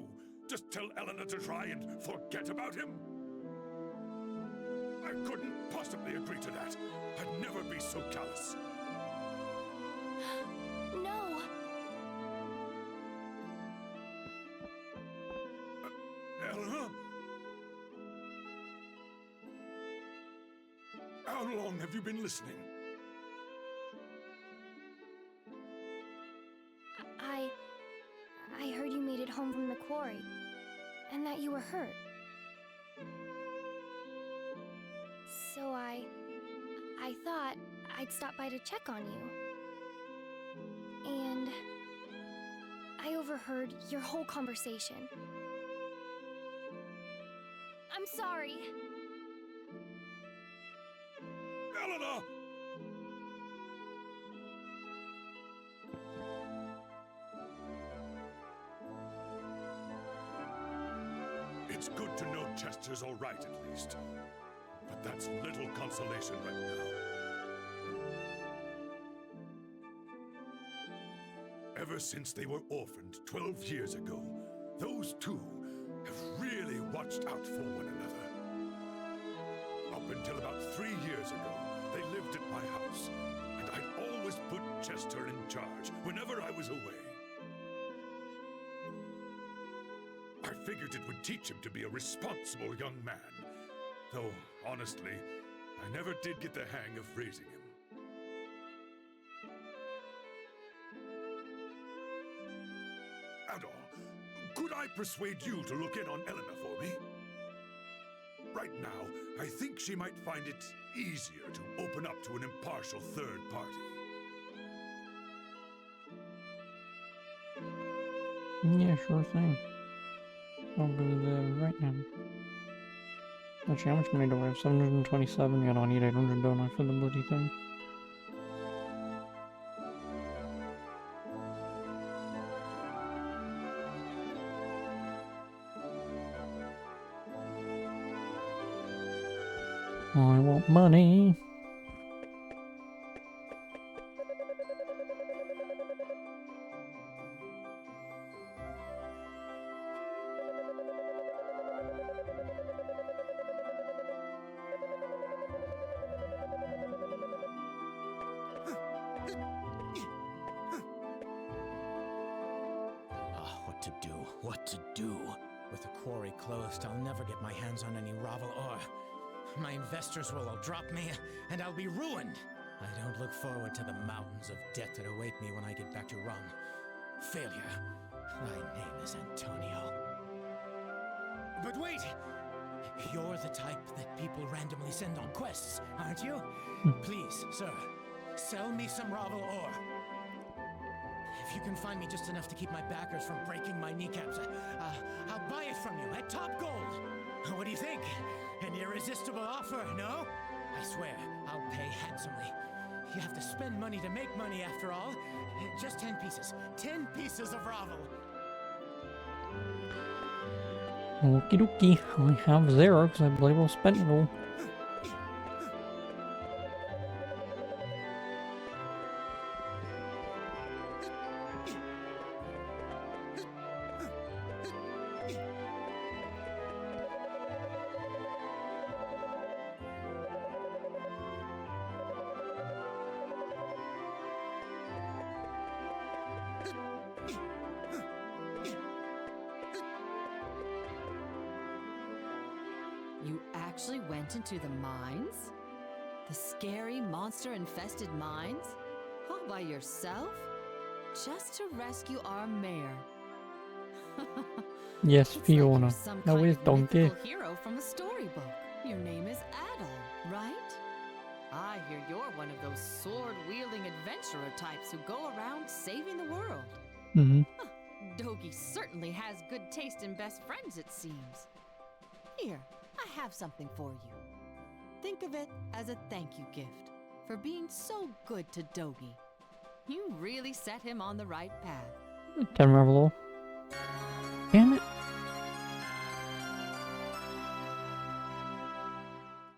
Just tell Eleanor to try and forget about him? I couldn't possibly agree to that. I'd never be so callous. No. Eleanor? How long have you been listening? I heard you made it home from the quarry, and that you were hurt. So I thought I'd stop by to check on you. And I overheard your whole conversation. I'm sorry. Eleanor! It's good to know Chester's all right, at least. But that's little consolation right now. Ever since they were orphaned 12 years ago, those two, have really watched out for one another. Up until about 3 years ago, they lived at my house, and I'd always put Chester in charge whenever I was away. I figured it would teach him to be a responsible young man, though, honestly, I never did get the hang of raising him. Adol, could I persuade you to look in on Elena for me? Right now, I think she might find it easier to open up to an impartial third party. Yeah, sure thing. I'll go there right now. Actually, how much money do I have? 727? Yeah, no, I need 800, don't I, for the bloody thing? I want money. What to do? What to do? With the quarry closed, I'll never get my hands on any Ravel ore. My investors will all drop me, and I'll be ruined. I don't look forward to the mountains of debt that await me when I get back to Rome. Failure. Thy name is Antonio. But wait! You're the type that people randomly send on quests, aren't you? Please, sir, sell me some Ravel ore. If you can find me just enough to keep my backers from breaking my kneecaps, I'll buy it from you at top gold. What do you think? An irresistible offer, no? I swear, I'll pay handsomely. You have to spend money to make money after all. Just 10 pieces. 10 pieces of Ravel. Okie dokie, I have 0 because I bloody well spent it all. You actually went into the mines? The scary, monster-infested mines? All by yourself? Just to rescue our mayor? Yes, It's Fiona. like you're some Now kind where's of Donkey? mythical hero from a storybook. Your name is Adol, right? I hear you're one of those sword-wielding adventurer types who go around saving the world. Mm-hmm. Dogi certainly has good taste in best friends, it seems. Here, I have something for you. Think of it as a thank you gift for being so good to Dogi. You really set him on the right path. 10 Revelor. Damn it.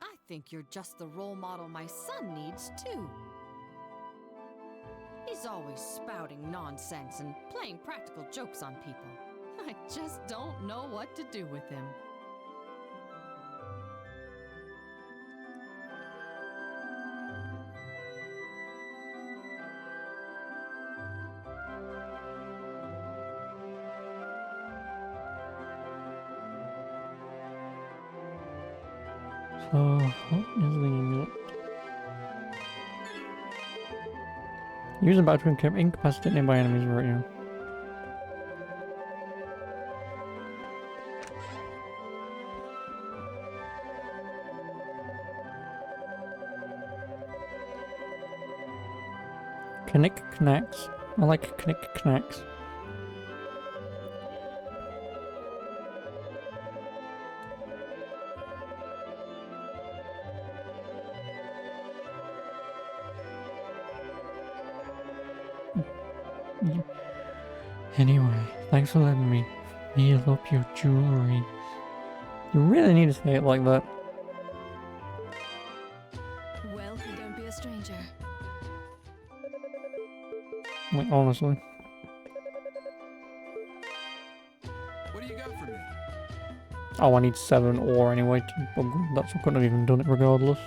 I think you're just the role model my son needs, too. He's always spouting nonsense and playing practical jokes on people. I just don't know what to do with him. So, what is the amulet? Use about to incapacitate nearby enemies right now. Knick knacks. I like knick knacks. Anyway, thanks for letting me feel up your jewelry. You really need to say it like that. Well, don't be a stranger. Like, honestly. What do you got for me? Oh, I need 7 ore anyway to upgrade that, so I couldn't have even done it regardless.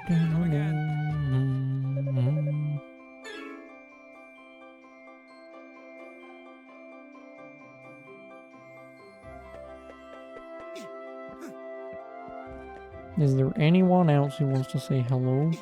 Come again. Is there anyone else who wants to say hello?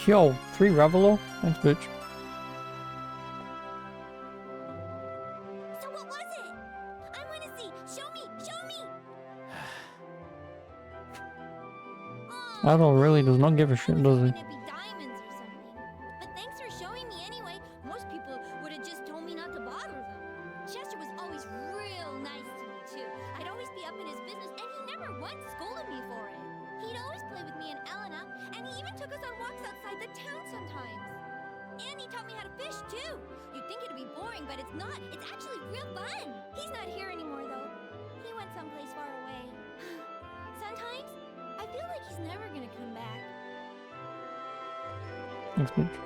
Yo, 3 Ravelo? Thanks, bitch. So what was it? I want to see. Show me. Show me. Adol really does not give a shit, does he? It'd be diamonds or something. But thanks for showing me anyway. Most people would have just told me not to bother them. Chester was always real nice to me too. I'd always be up in his business, and he never once scolded me for it. He'd always play with me and Elena, and he even took us on walks outside the town sometimes. And he taught me how to fish too. You'd think it'd be boring, but it's not. It's actually real fun. He's not here anymore though. He went someplace far away. Sometimes I feel like he's never gonna come back. Thanks, bitch.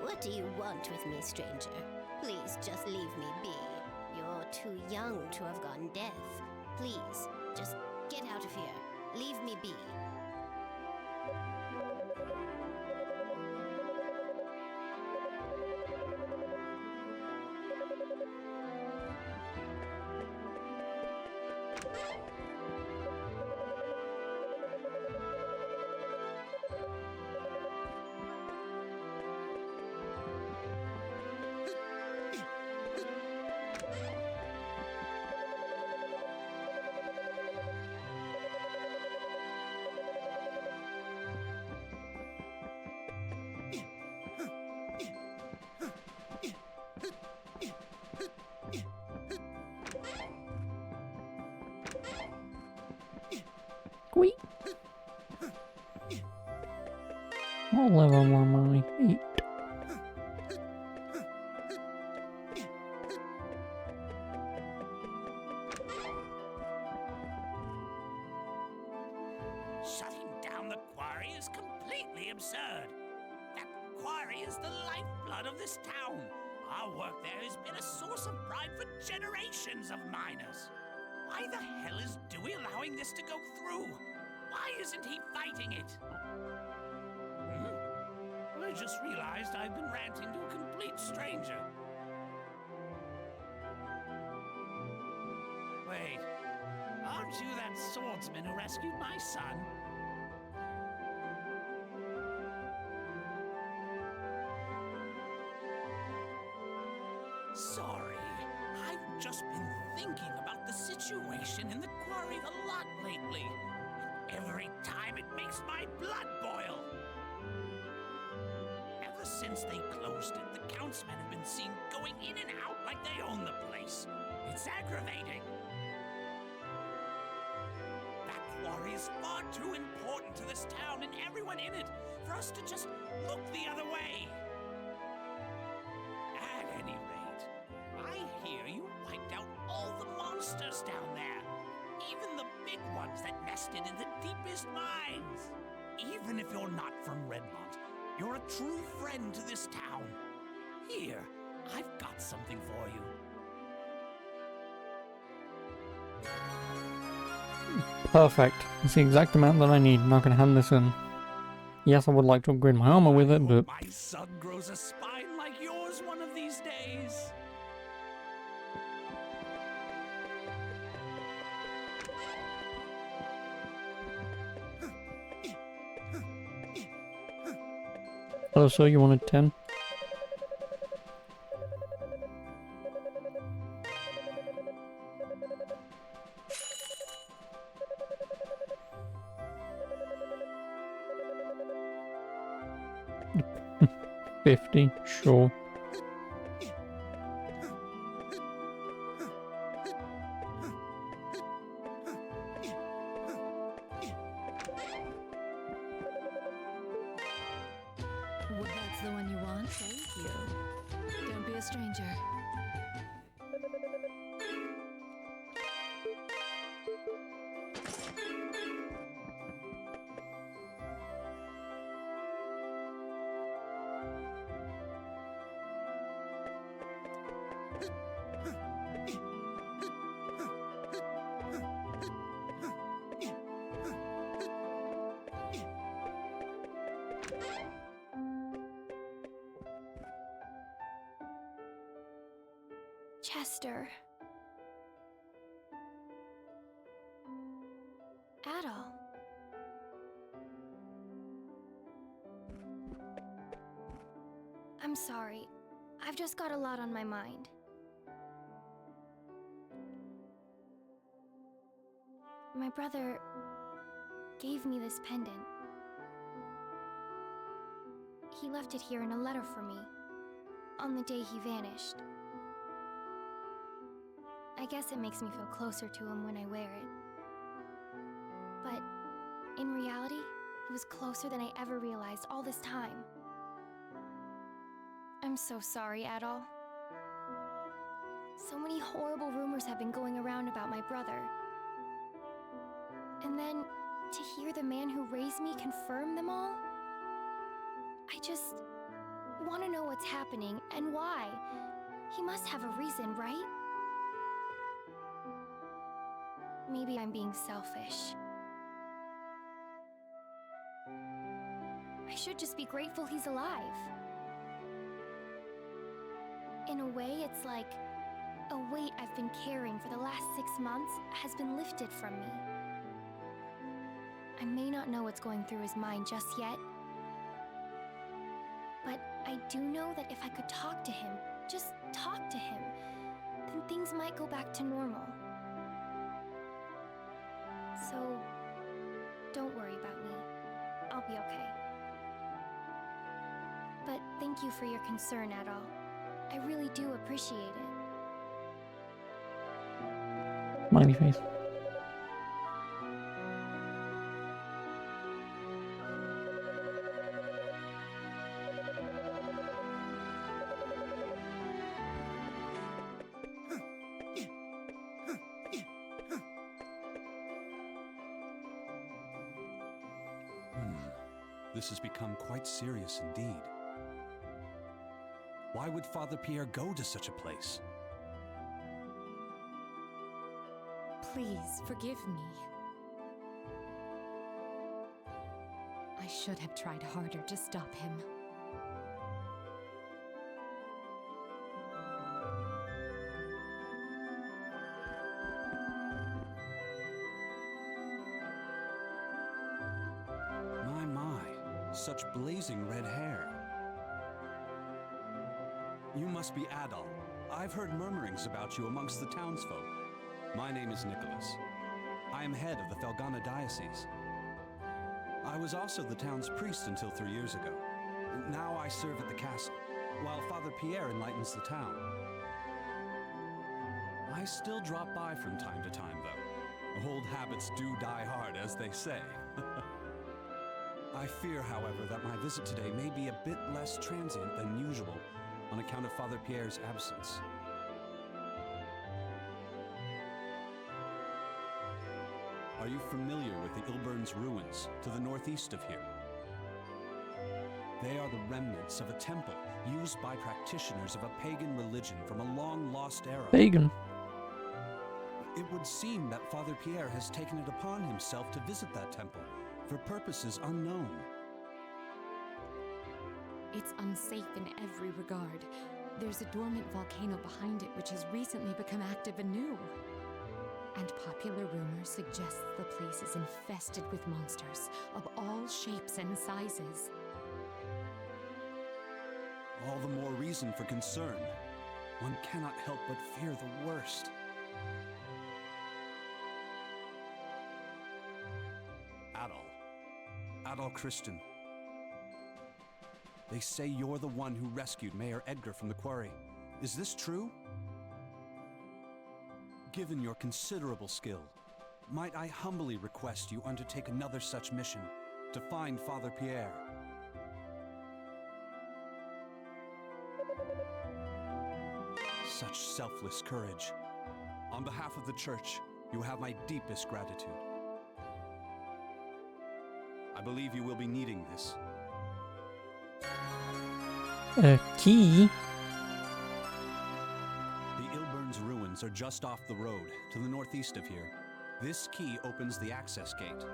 What do you want with me, stranger? Please just leave me be. You're too young to have gone deaf. Please, just get out of here. Leave me be. Squeak. What level am I? 8. Shutting down the quarry is completely absurd. That quarry is the lifeblood of this town. Our work there has been a source of pride for generations of miners. Why the hell is Dewey allowing this to go through? Why isn't he fighting it? I just realized I've been ranting to a complete stranger. Wait, aren't you that swordsman who rescued my son? Sorry, I've just been thinking about the situation in the quarry a lot lately. Every time it makes my blood boil. Ever since they closed it, the countsmen have been seen going in and out like they own the place. It's aggravating. That quarry is far too important to this town and everyone in it for us to just look the other way. At any rate, I hear you wiped out all the monsters down there. Even the big ones that nested in the deepest mines. Even if you're not from Redmont, you're a true friend to this town. Here, I've got something for you. Perfect. It's the exact amount that I need. Now I can hand this in. Yes, I would like to upgrade my armor with it, but... My son grows a spine like yours one of these days. Hello, sir, you wanted 10? $50, sure. the one you want? Thank you. Don't be a stranger. Chester. Adol. I'm sorry. I've just got a lot on my mind. My brother gave me this pendant. He left it here in a letter for me, on the day he vanished. I guess it makes me feel closer to him when I wear it. But in reality, it was closer than I ever realized all this time. I'm so sorry, Adol. So many horrible rumors have been going around about my brother. And then, to hear the man who raised me confirm them all? I just want to know what's happening and why. He must have a reason, right? Maybe I'm being selfish. I should just be grateful he's alive. In a way, it's like a weight I've been carrying for the last 6 months has been lifted from me. I may not know what's going through his mind just yet, but I do know that if I could talk to him, just talk to him, then things might go back to normal. So, don't worry about me. I'll be okay. But thank you for your concern, Adol. I really do appreciate it. Smiley face. This has become quite serious indeed. Why would Father Pierre go to such a place? Please, forgive me. I should have tried harder to stop him. Such blazing red hair. You must be Adol. I've heard murmurings about you amongst the townsfolk. My name is Nicholas. I am head of the Felghana diocese. I was also the town's priest until 3 years ago. Now I serve at the castle, while Father Pierre enlightens the town. I still drop by from time to time, though. Old habits do die hard, as they say. I fear, however, that my visit today may be a bit less transient than usual on account of Father Pierre's absence. Are you familiar with the Ilburn's ruins to the northeast of here? They are the remnants of a temple used by practitioners of a pagan religion from a long-lost era. Pagan? It would seem that Father Pierre has taken it upon himself to visit that temple for purposes unknown. It's unsafe in every regard. There's a dormant volcano behind it which has recently become active anew. And popular rumor suggests the place is infested with monsters of all shapes and sizes. All the more reason for concern. One cannot help but fear the worst. Adol Christian. They say you're the one who rescued Mayor Edgar from the quarry. Is this true? Given your considerable skill, might I humbly request you undertake another such mission to find Father Pierre? such selfless courage. On behalf of the church, you have my deepest gratitude. I believe you will be needing this. A key? The Ilburn's ruins are just off the road, to the northeast of here. This key opens the access gate.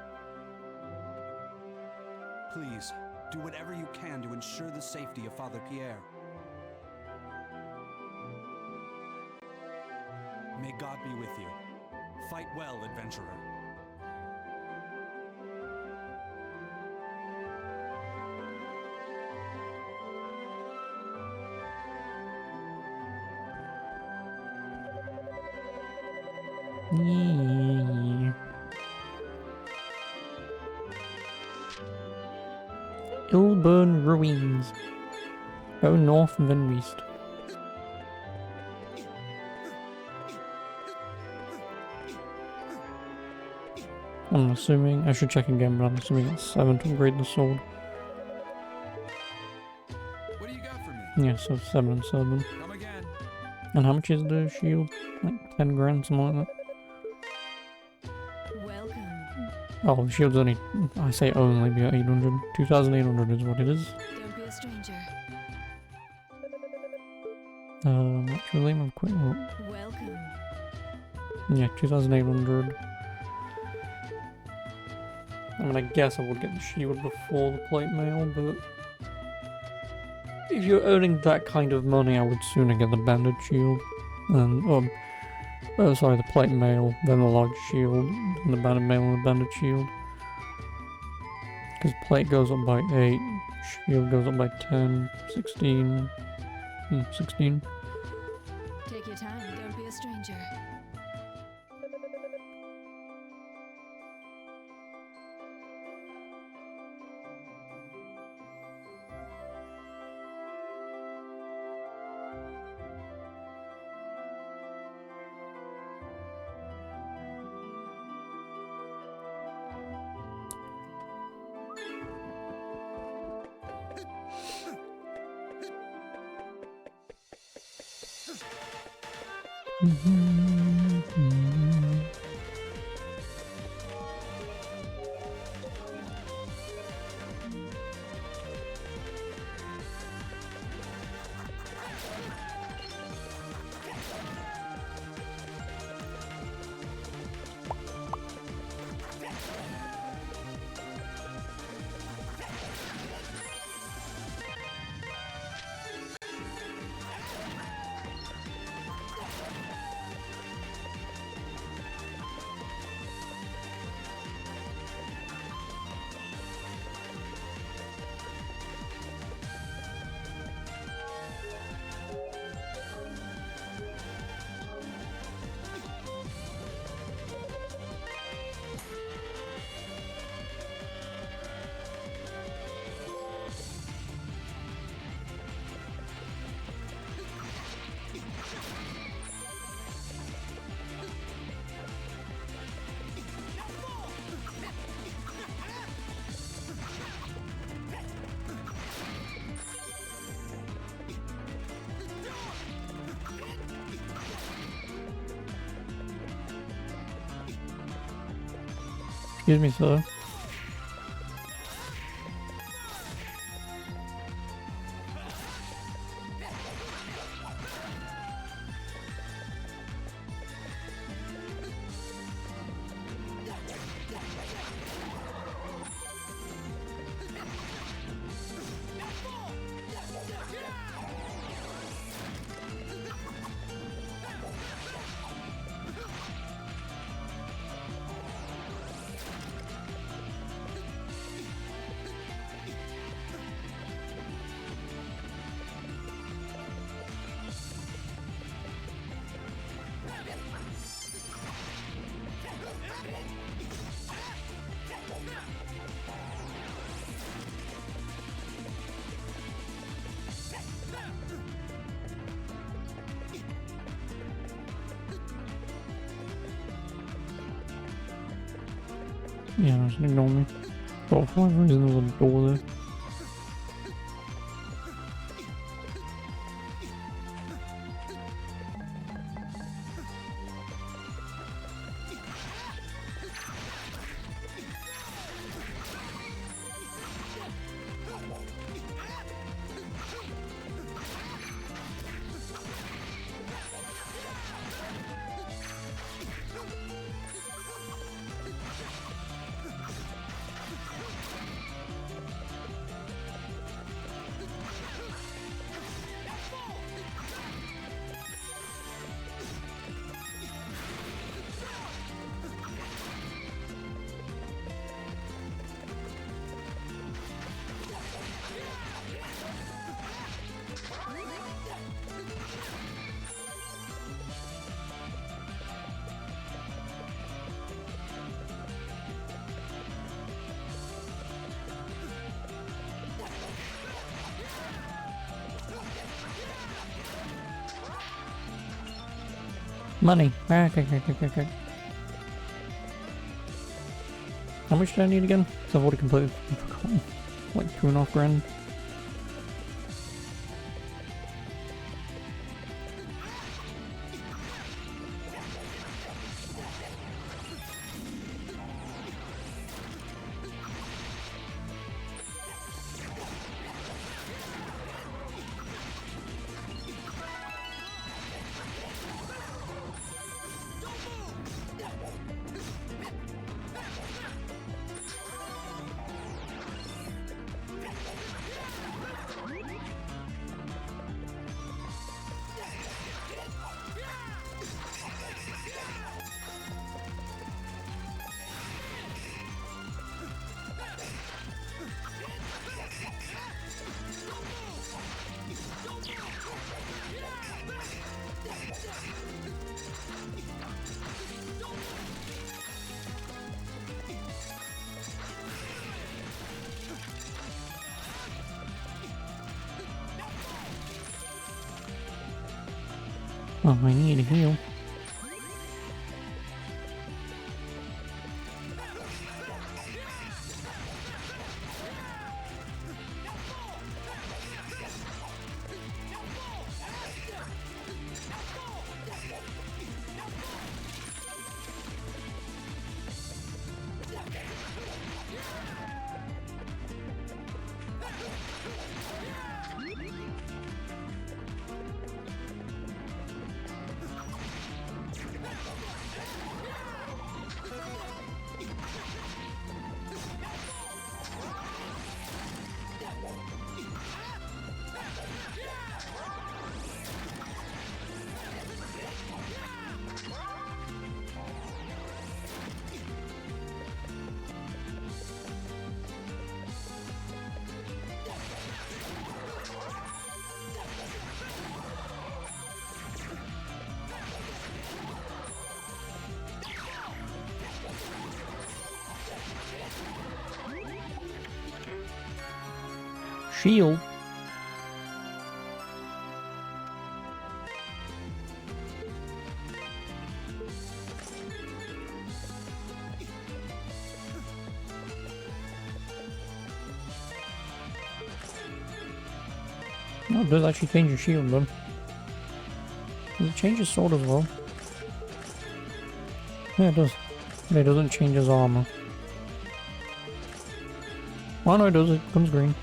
Please, do whatever you can to ensure the safety of Father Pierre. May God be with you. Fight well, adventurer. Yeah. Ilburn Ruins. Go north and then east. I'm assuming, I should check again, but I'm assuming it's 7 to upgrade the sword. What do you got for me? Yeah, so 7 and 7. Come again. And how much is the shield? Like 10 grand, something like that. Welcome. Oh, the shield's only, I say only, be at 800. 2,800 is what it is. Don't be a stranger. Actually, I'm quick look. Welcome. Yeah, 2,800. I mean, I guess I would get the shield before the plate mail, but if you're earning that kind of money, I would sooner get the banded shield. And, sorry, the plate mail, then the large shield, then the banded mail and the banded shield. Because plate goes up by 8, shield goes up by 10, 16, 16. Take your time. Don't be a stranger. Excuse me, sir. Yeah, just ignore me. But for whatever reason there's a door there. Money. Okay. How much do I need again? Because I've already completely forgotten. Like 2.5 grand. Oh, I need a heal. Shield. No, it does actually change your shield, though. Does it change his sword as well? Yeah, it does. But it doesn't change his armor. Oh no, it does. It becomes green.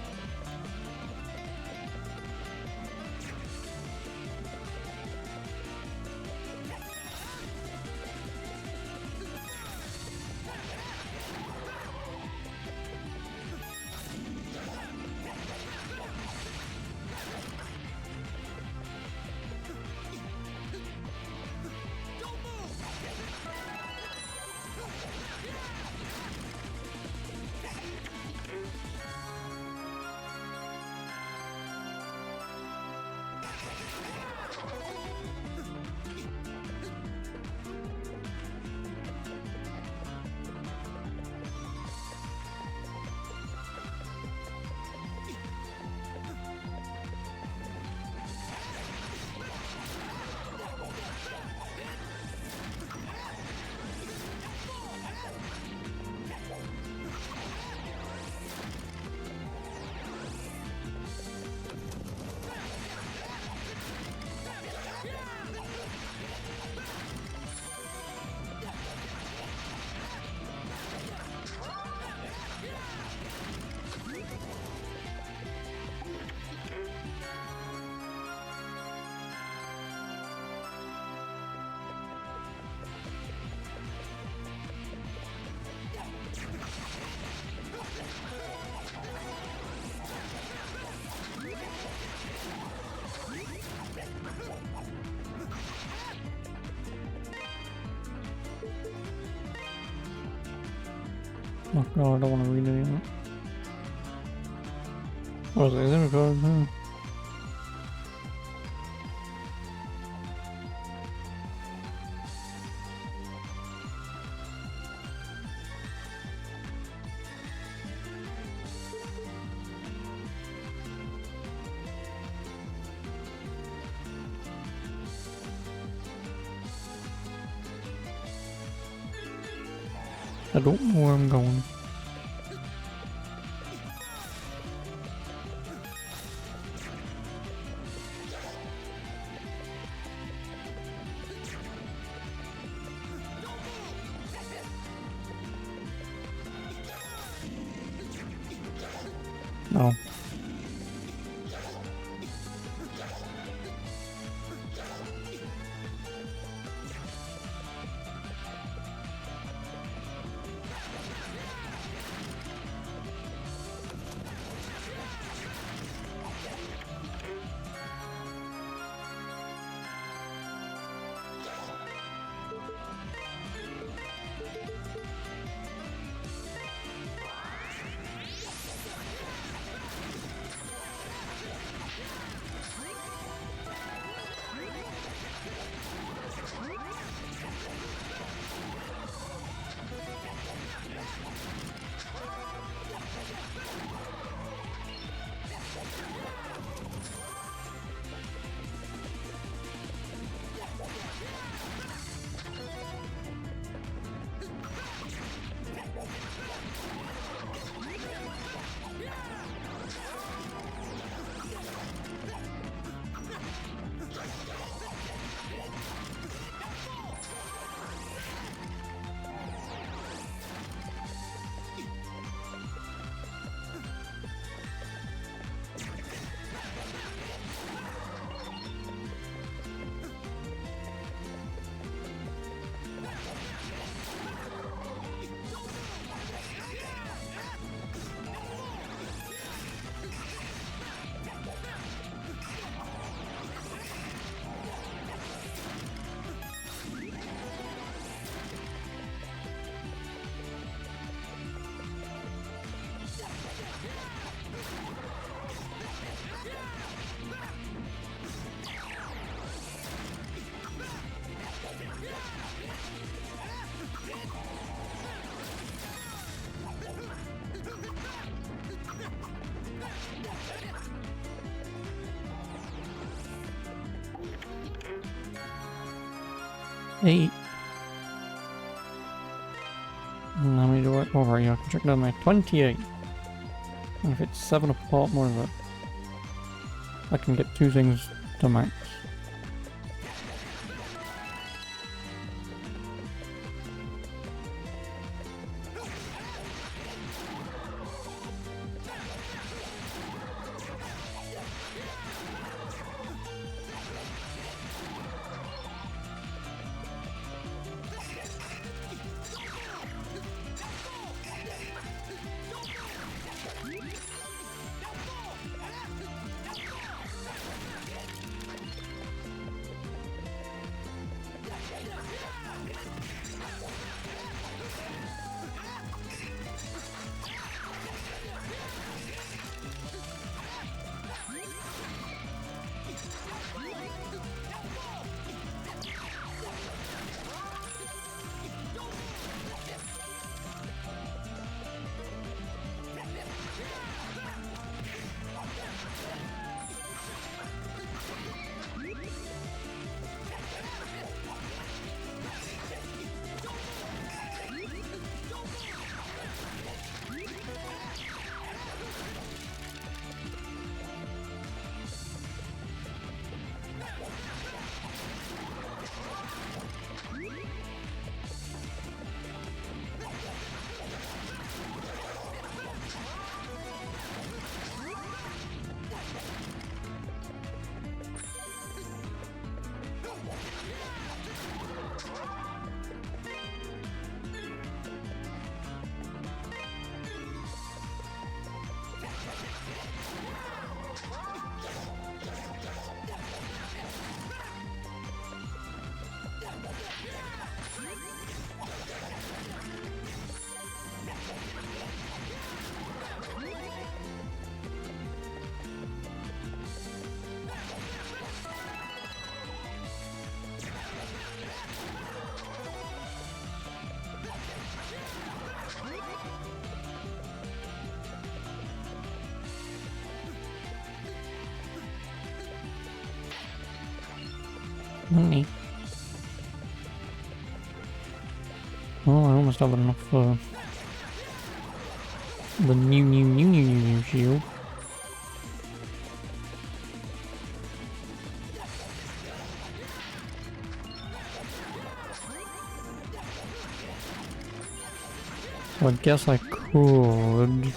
Oh god, I don't want to read any of that. What was it? Is it recorded? I don't know where I'm going. No. Hey. Let me do it over here. I can check down my 28. And if it's 7 apart, more of it. I can get 2 things to max. Money. Oh, I don't must have enough for the new shield. So I guess I could.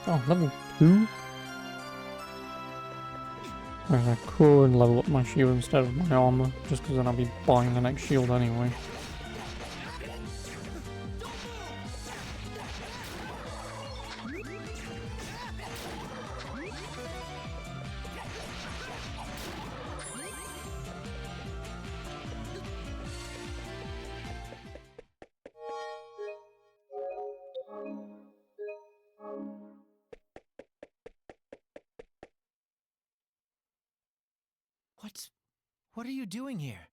Oh, level 2? I could level up my shield instead of my armor, just because then I'll be buying the next shield anyway. What are you doing here?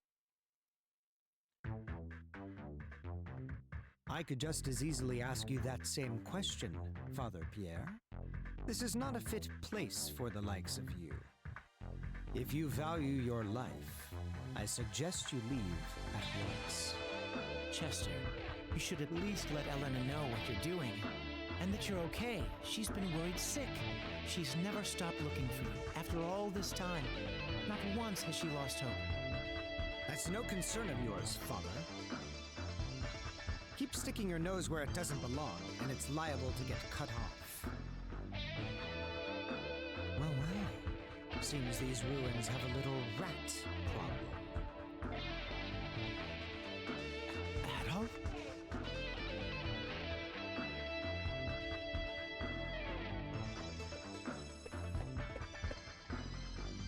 I could just as easily ask you that same question, Father Pierre. This is not a fit place for the likes of you. If you value your life, I suggest you leave at once. Chester, you should at least let Elena know what you're doing. And that you're okay. She's been worried sick. She's never stopped looking for you. After all this time, not once has she lost hope. That's no concern of yours, Father. Keep sticking your nose where it doesn't belong, and it's liable to get cut off. Well, well. Seems these ruins have a little rat problem. Adolf?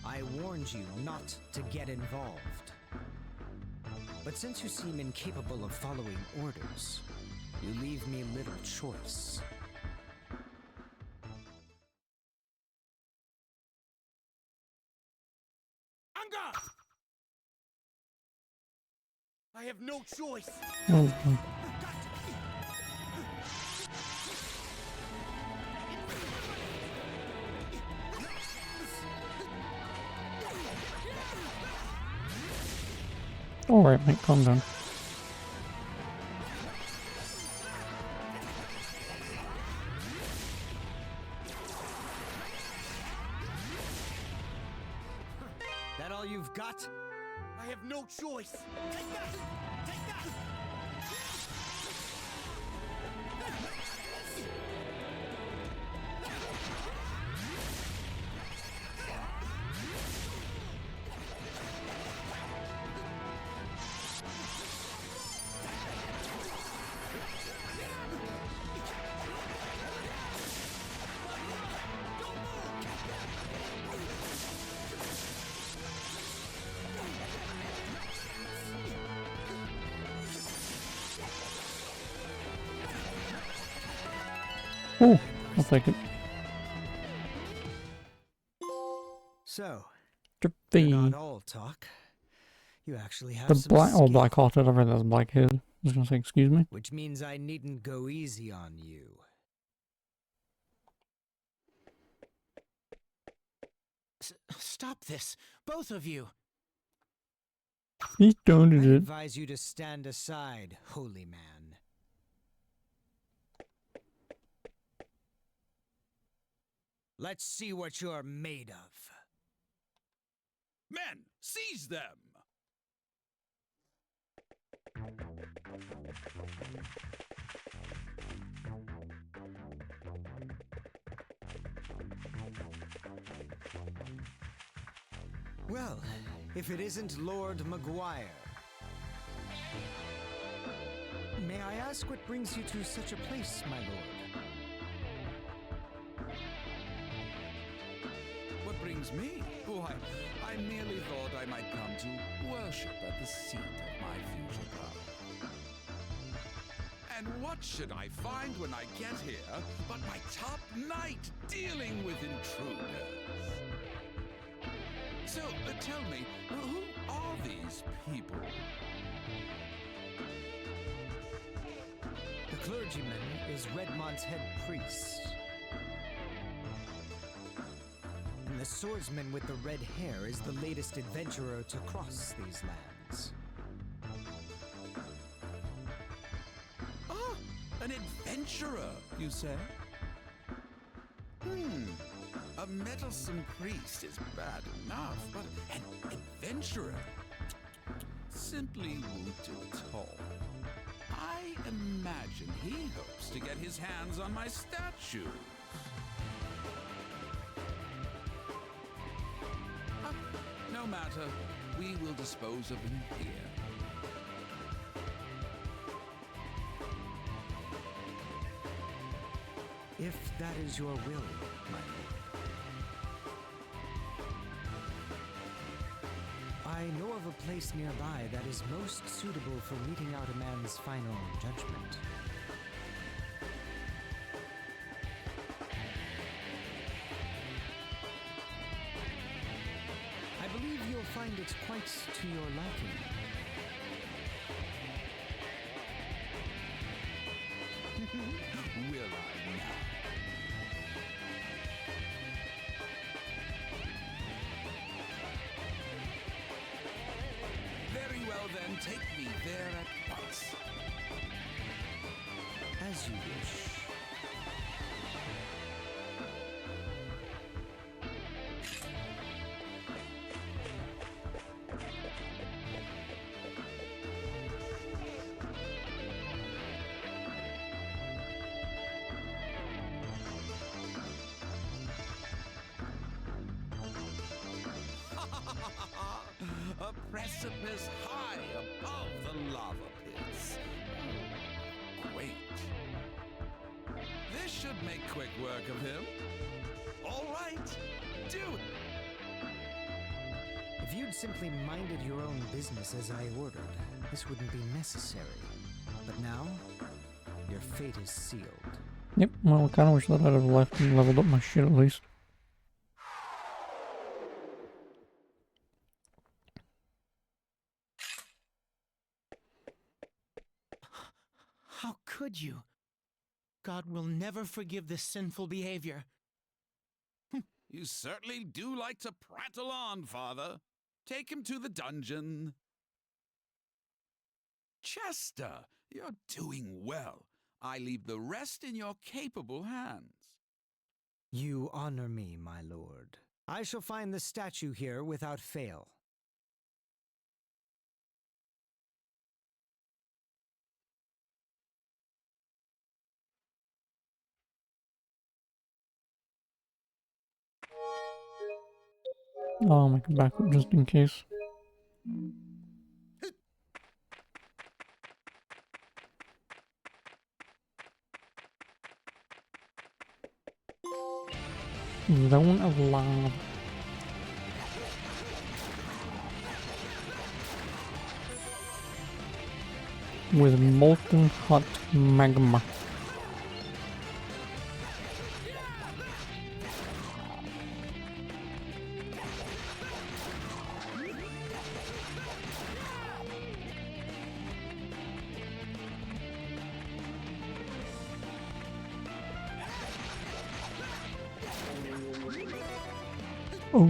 I warned you not to get involved. But since you seem incapable of following orders, you leave me little choice. Anga! I have no choice. Oh. Alright, mate, calm down. That all you've got? I have no choice. Take that! Take that! Oh, I'll take it. So, The not all talk. You actually have the some black skill, black hearted, I read that's black head. I was gonna say excuse me. which means I needn't go easy on you. Stop this, both of you. He started I it. advise you to stand aside, holy man. Let's see what you're made of. Men, seize them! Well, if it isn't Lord Maguire. May I ask what brings you to such a place, my lord? What brings me? Why, I merely thought I might come to worship at the seat of my future brother. And what should I find when I get here but my top knight dealing with intruders? So, tell me, who are these people? clergyman is Redmont's head priest. And the swordsman with the red hair is the latest adventurer to cross these lands. Ah, an adventurer, you say? A meddlesome priest is bad enough, but an adventurer simply won't do at all. I imagine he hopes to get his hands on my statue. No matter, we will dispose of him here. If that is your will, my lord. I know of a place nearby that is most suitable for meting out a man's final judgment. I believe you'll find it quite to your liking. Will I now? Very well then, take me there at once. As you wish. A precipice high above the lava pits. Quaint. This should make quick work of him. All right, do it. If you'd simply minded your own business as I ordered, this wouldn't be necessary. But now, your fate is sealed. Yep, well, I kinda wish that I'd have left and leveled up my shit at least. How could you? God will never forgive this sinful behavior. You certainly do like to prattle on, Father. Take him to the dungeon. Chester, you're doing well. I leave the rest in your capable hands. You honor me, my lord. I shall find the statue here without fail. I'll make a backup just in case. Zone of lava. With molten hot magma. Oh.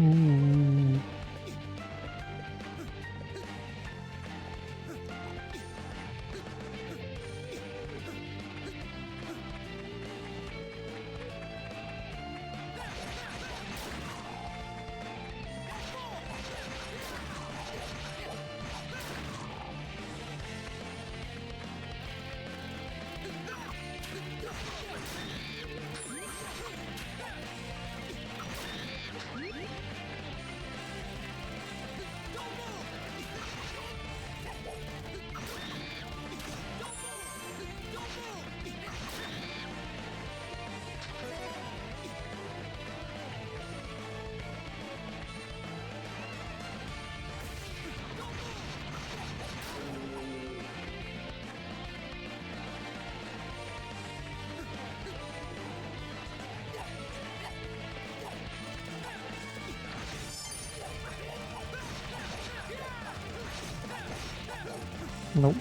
Nope.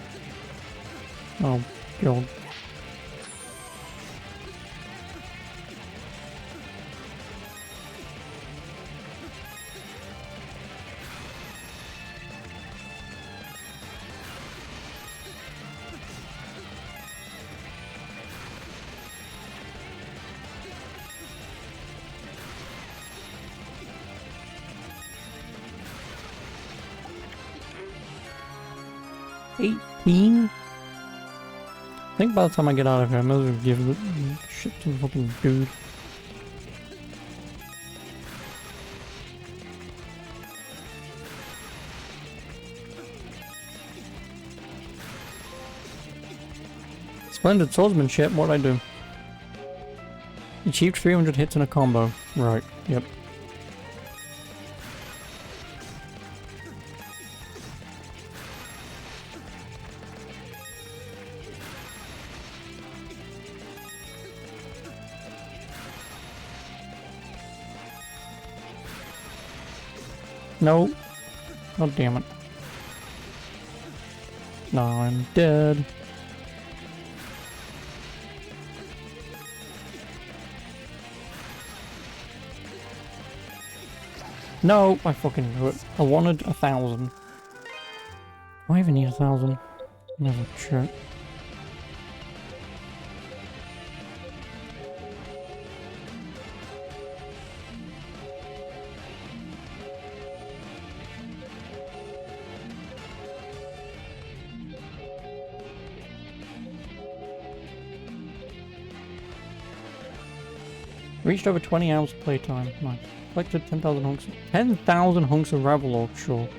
Oh, God. 18? I think by the time I get out of here, I might as well give the shit to the fucking dude. Splendid swordsmanship, what'd I do? Achieved 300 hits in a combo. Right, yep. No. God damn it. No, I'm dead. No, I fucking knew it. I wanted 1,000. Do I even need 1,000? Never check. Reached over 20 hours playtime. Nice. Collected 10,000 hunks. 10,000 hunks of Ravelork, sure.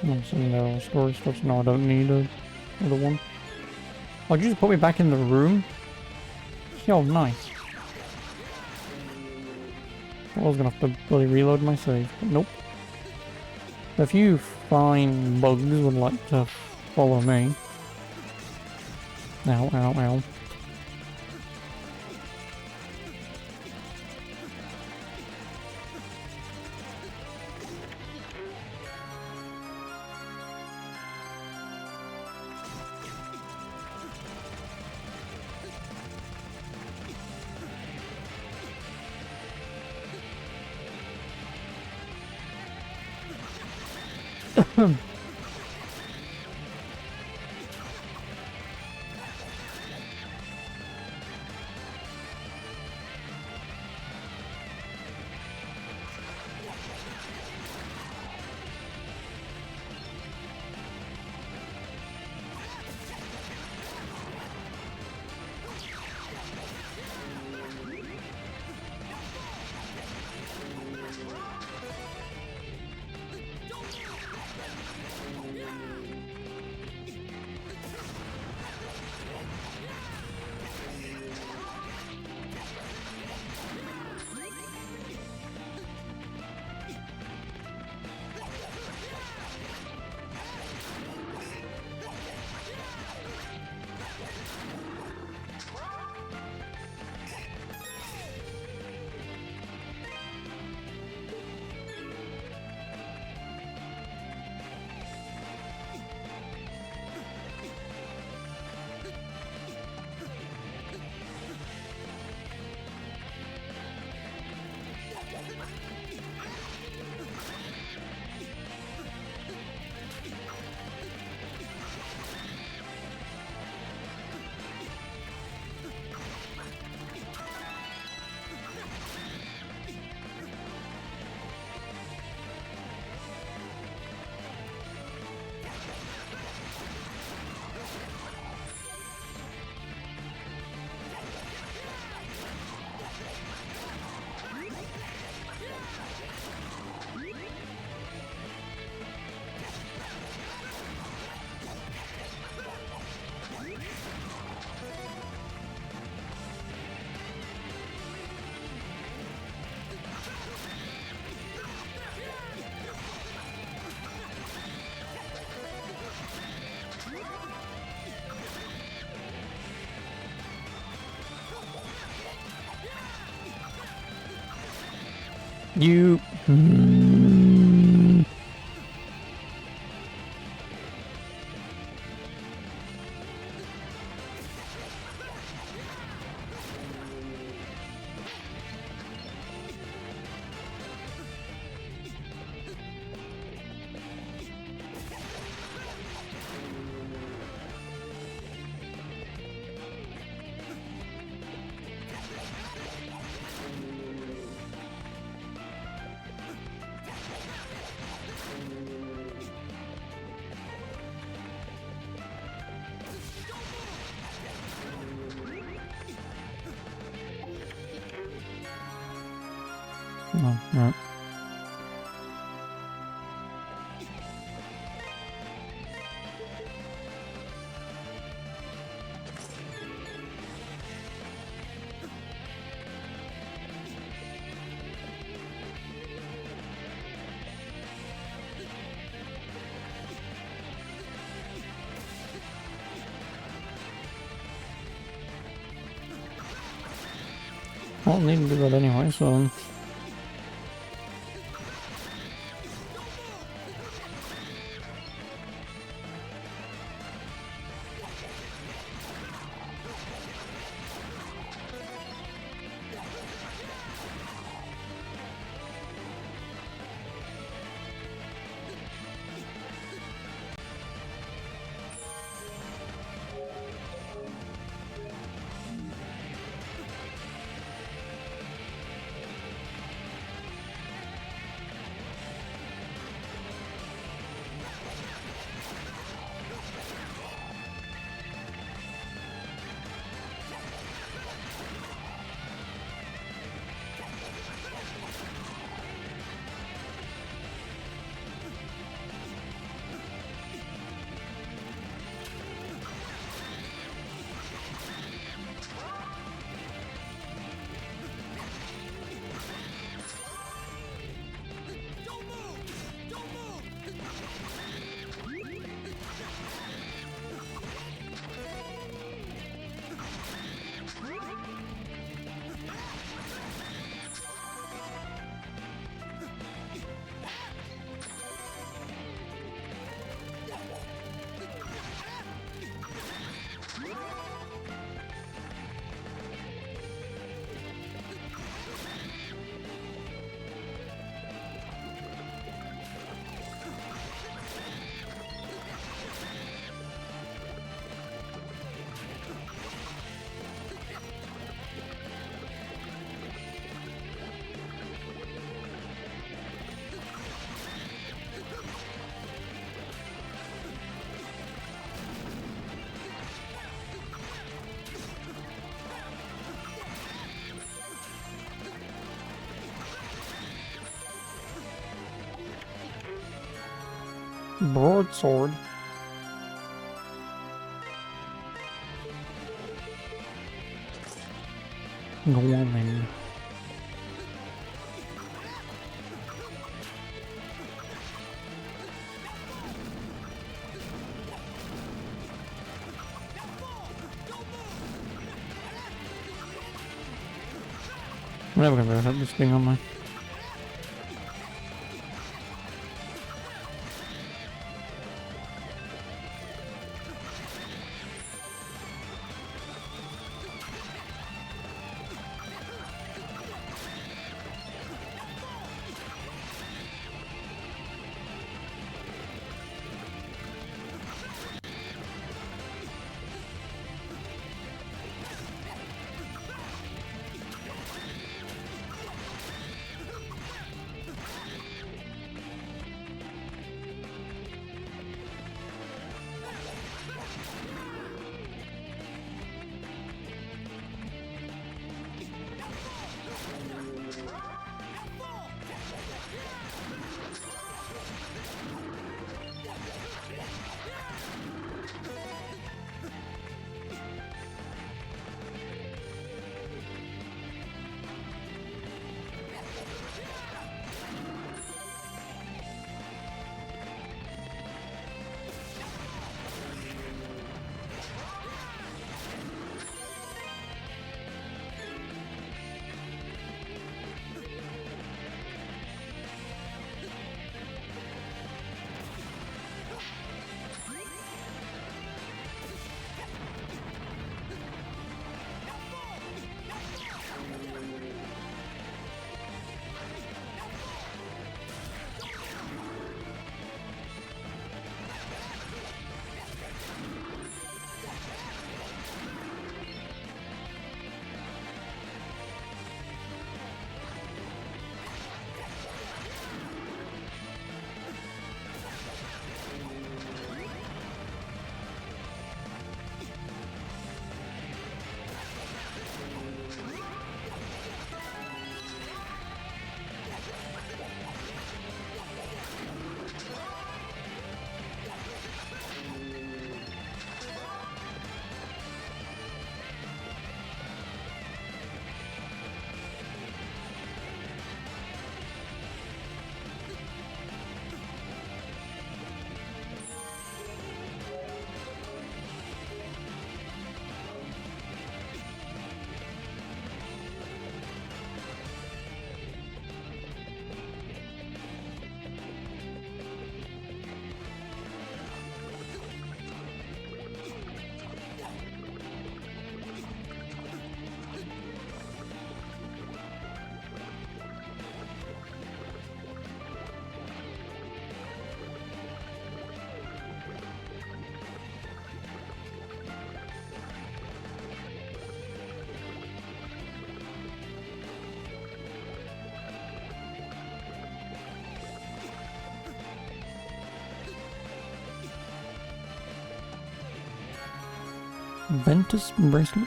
I'm sitting there on story stuff, so no, I don't need another one. Oh, did you just put me back in the room? Yo, nice. I was gonna have to bloody reload my save, but nope. If you fine bugs would like to follow me. Ow, ow, ow. You... Oh, right. Well, I need to do that anyway, so... Broadsword. Go on then. I'm never gonna have this thing on my... Ventus bracelet.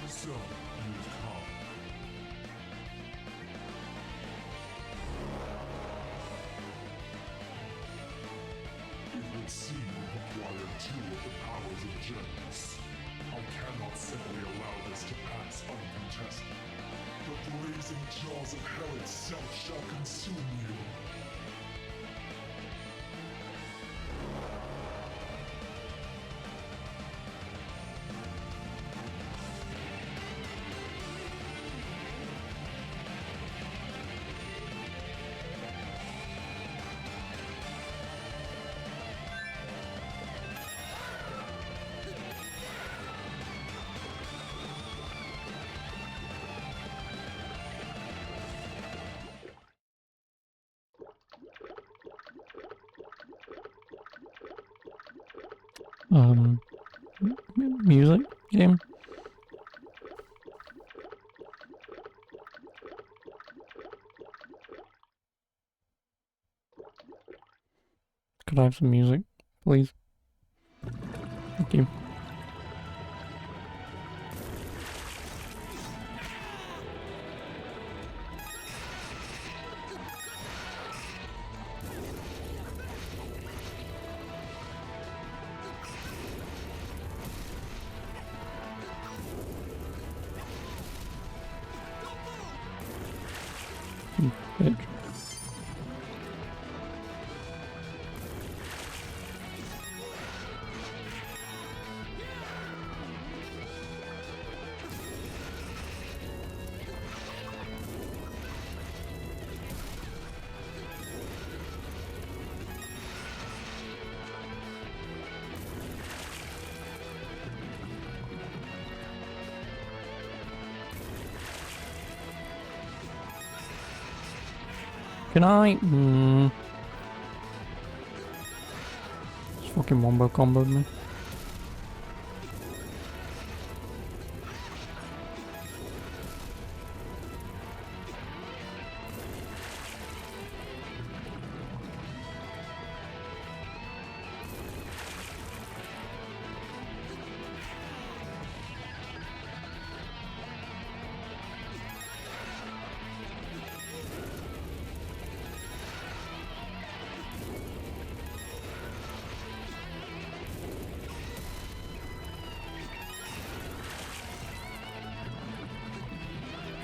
So, you've come. It would seem you've acquired two of the powers of gems. I cannot simply allow this to pass uncontested. The blazing jaws of hell itself shall consume you. Music game. Could I have some music, please? Thank you. Bitch. Can I? Just fucking wombo comboed me.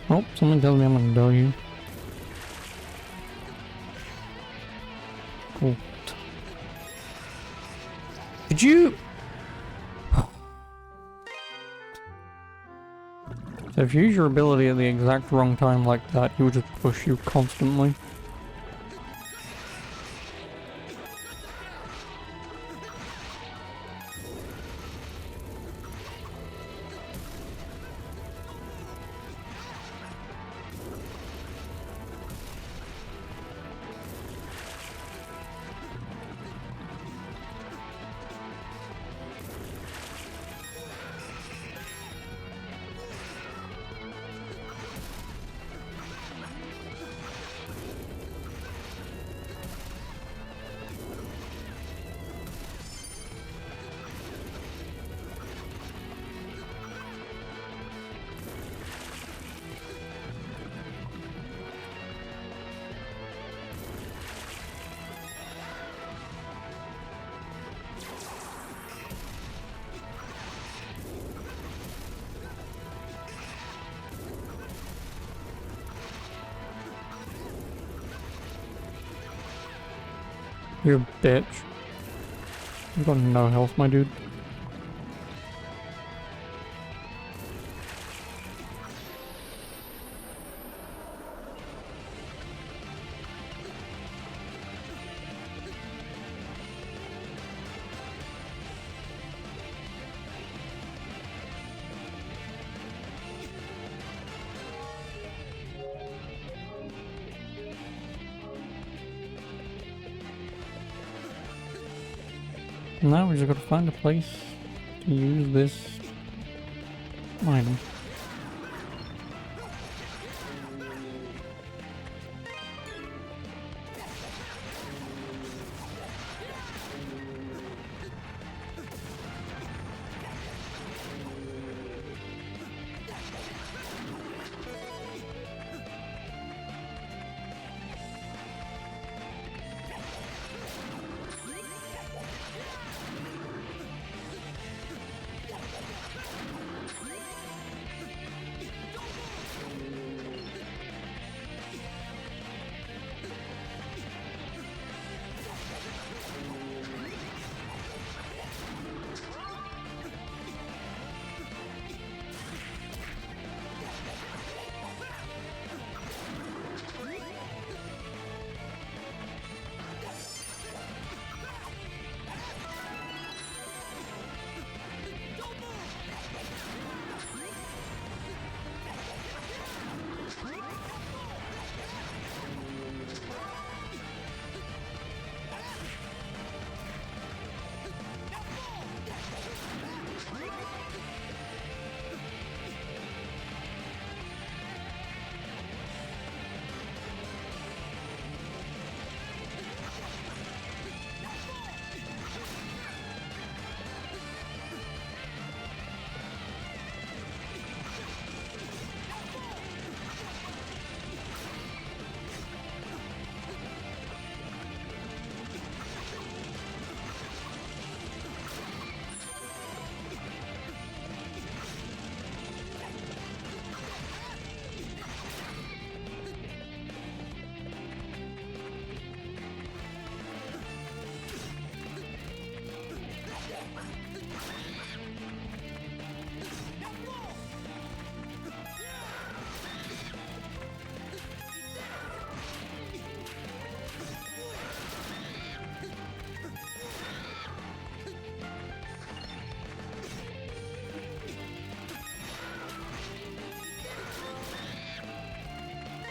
Oh, something tells me I'm gonna die here. Cool. Did you? So if you use your ability at the exact wrong time like that, he would just push you constantly. You're a bitch. You got no health, my dude. Now we just gotta find a place to use this item.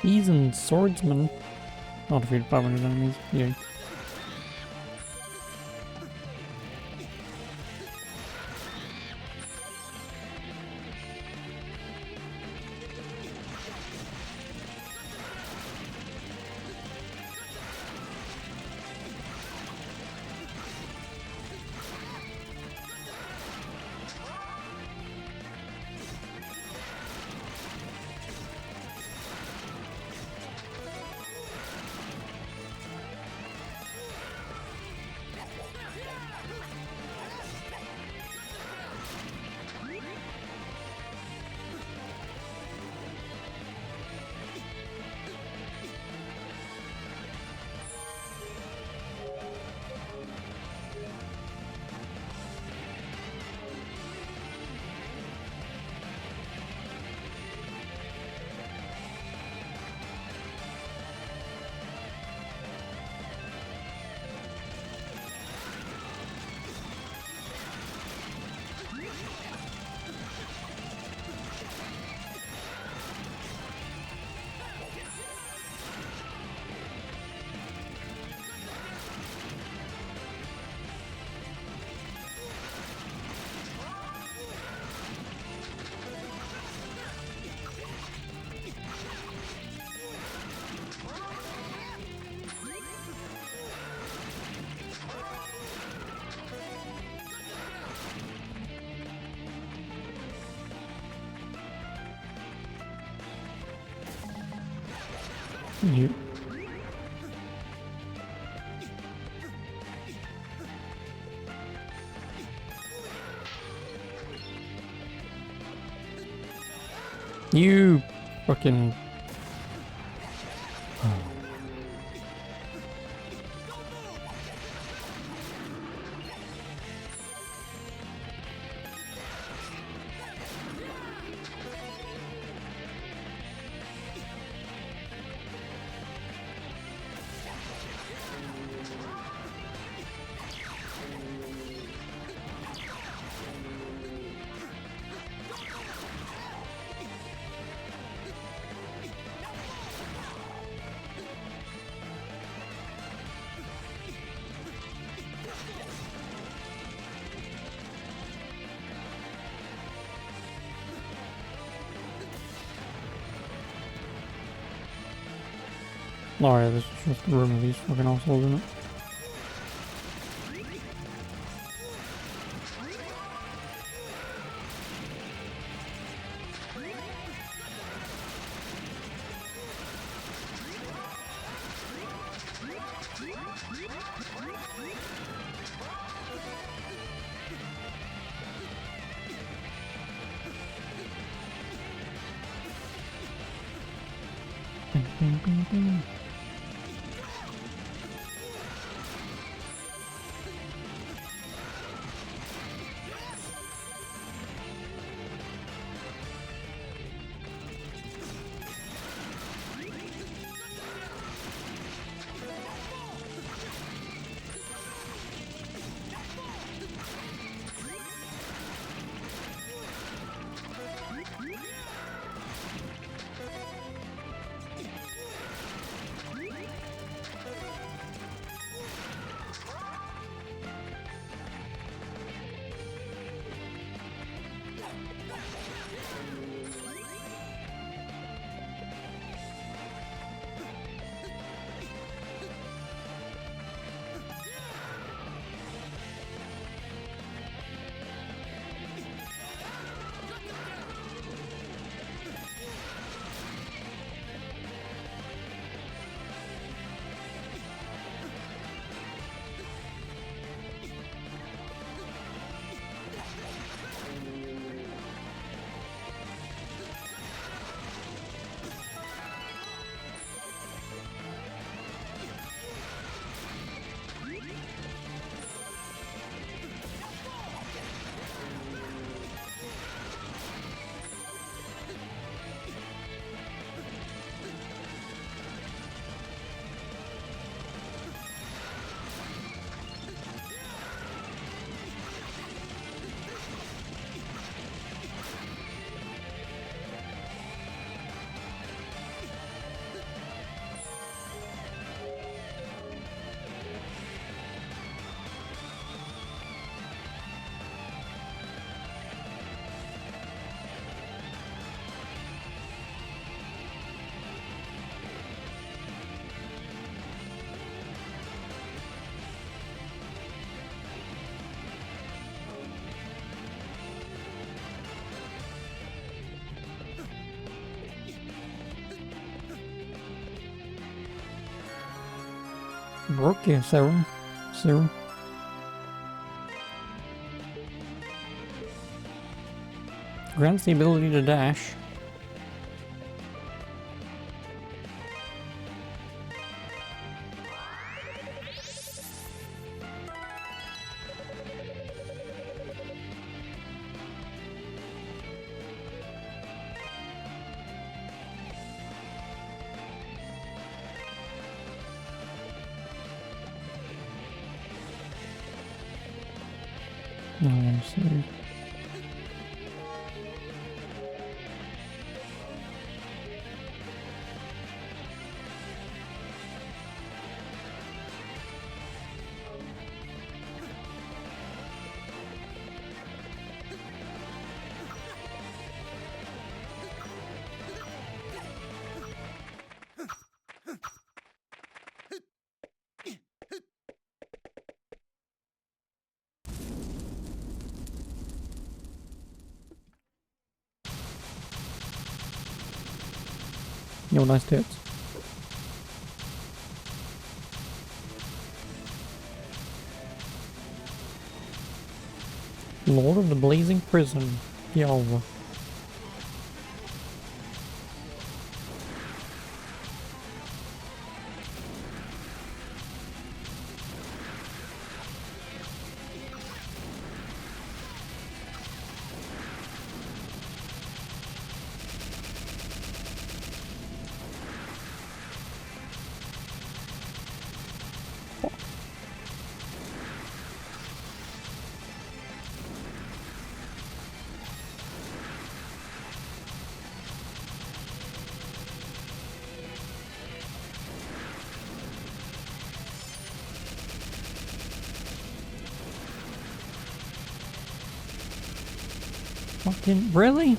Seasoned swordsman. Not defeated 500 enemies. Yay. You. You fucking. Oh yeah, this is just the room of these fucking assholes, isn't it? Bing, bing, bing. Brook, yeah, Sarah. Sarah. Grants the ability to dash. No, I'm sorry. Yo, nice tits. Lord of the Blazing Prison. Yo. Fucking really?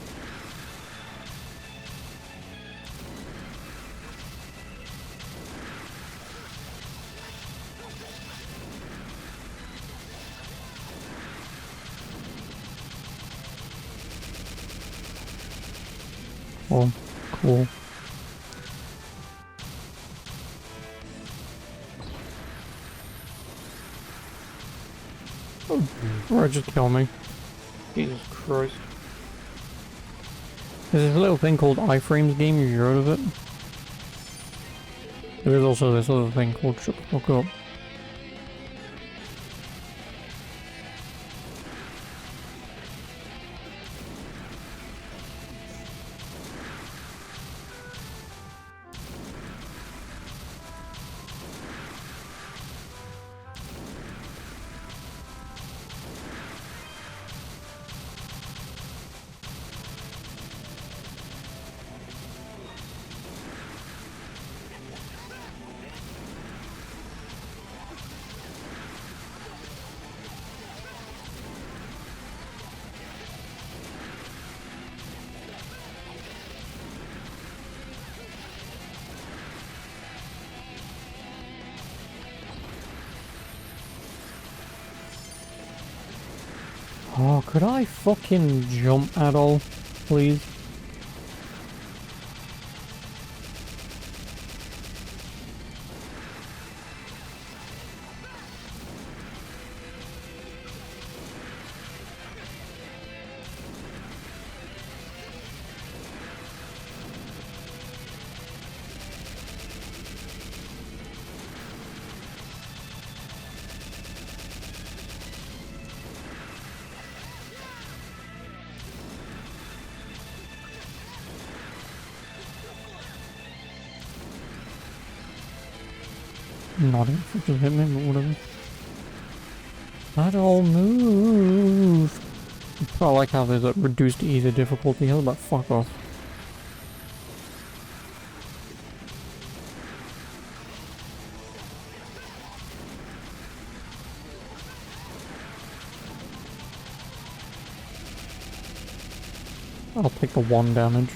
Oh, cool. Or just kill me. Jesus Christ. There's this little thing called iframes game, have you heard of it? There is also this other thing called shut the fuck up. Oh, could I fucking jump at all, please? Not it, if it just hit me, but whatever. That all move! I like how there's a reduced easy difficulty here, but fuck off. I'll take the 1 damage.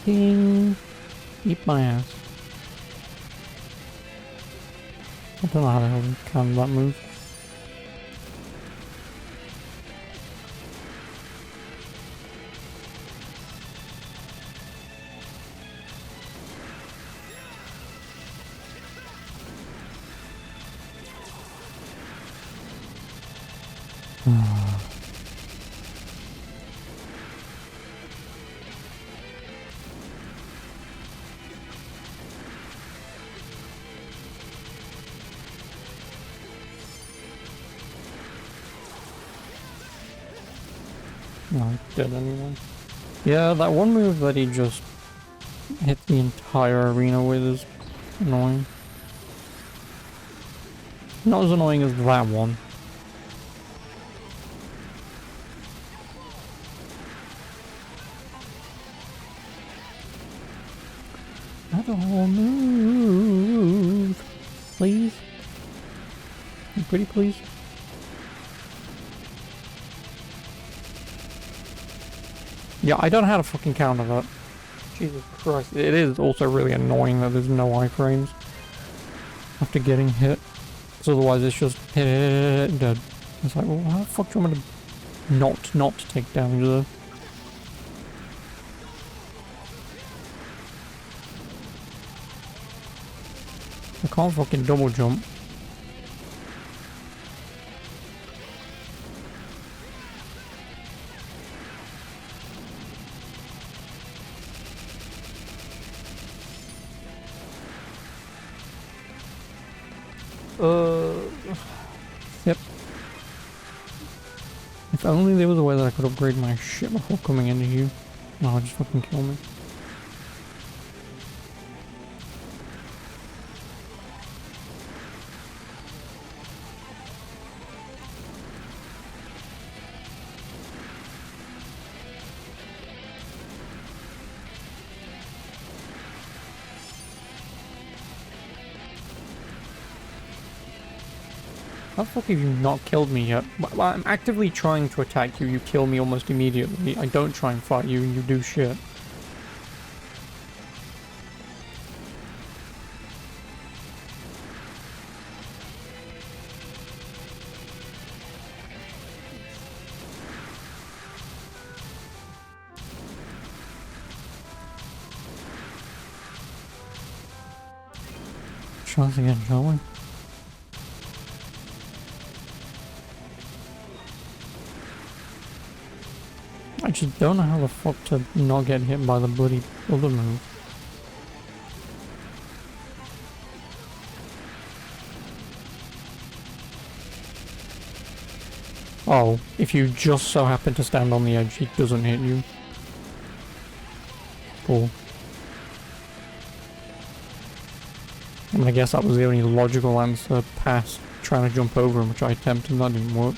fucking eat my ass. I don't know how the hell you can that move. No, he's dead anyway. Yeah, that one move that he just hit the entire arena with is annoying. Not as annoying as that one. I don't move. Please? Pretty please? Yeah, I don't know how to fucking counter that. Jesus Christ. It is also really annoying that there's no iframes after getting hit. Because otherwise it's just hit, dead. It's like, well, how the fuck do you want me to not take damage there? I can't fucking double jump. Yep. If only there was a way that I could upgrade my shit before coming into you. No, just fucking kill me. How the fuck have you not killed me yet? I'm actively trying to attack you, you kill me almost immediately. I don't try and fight you and you do shit. Try this again, shall we? I just don't know how the fuck to not get hit by the bloody other move. Oh, if you just so happen to stand on the edge, he doesn't hit you. Cool. I mean, I guess that was the only logical answer past trying to jump over him, which I attempted and that didn't work.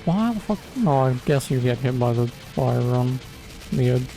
Why the fuck? Oh, I guess you get hit by the fire on the edge.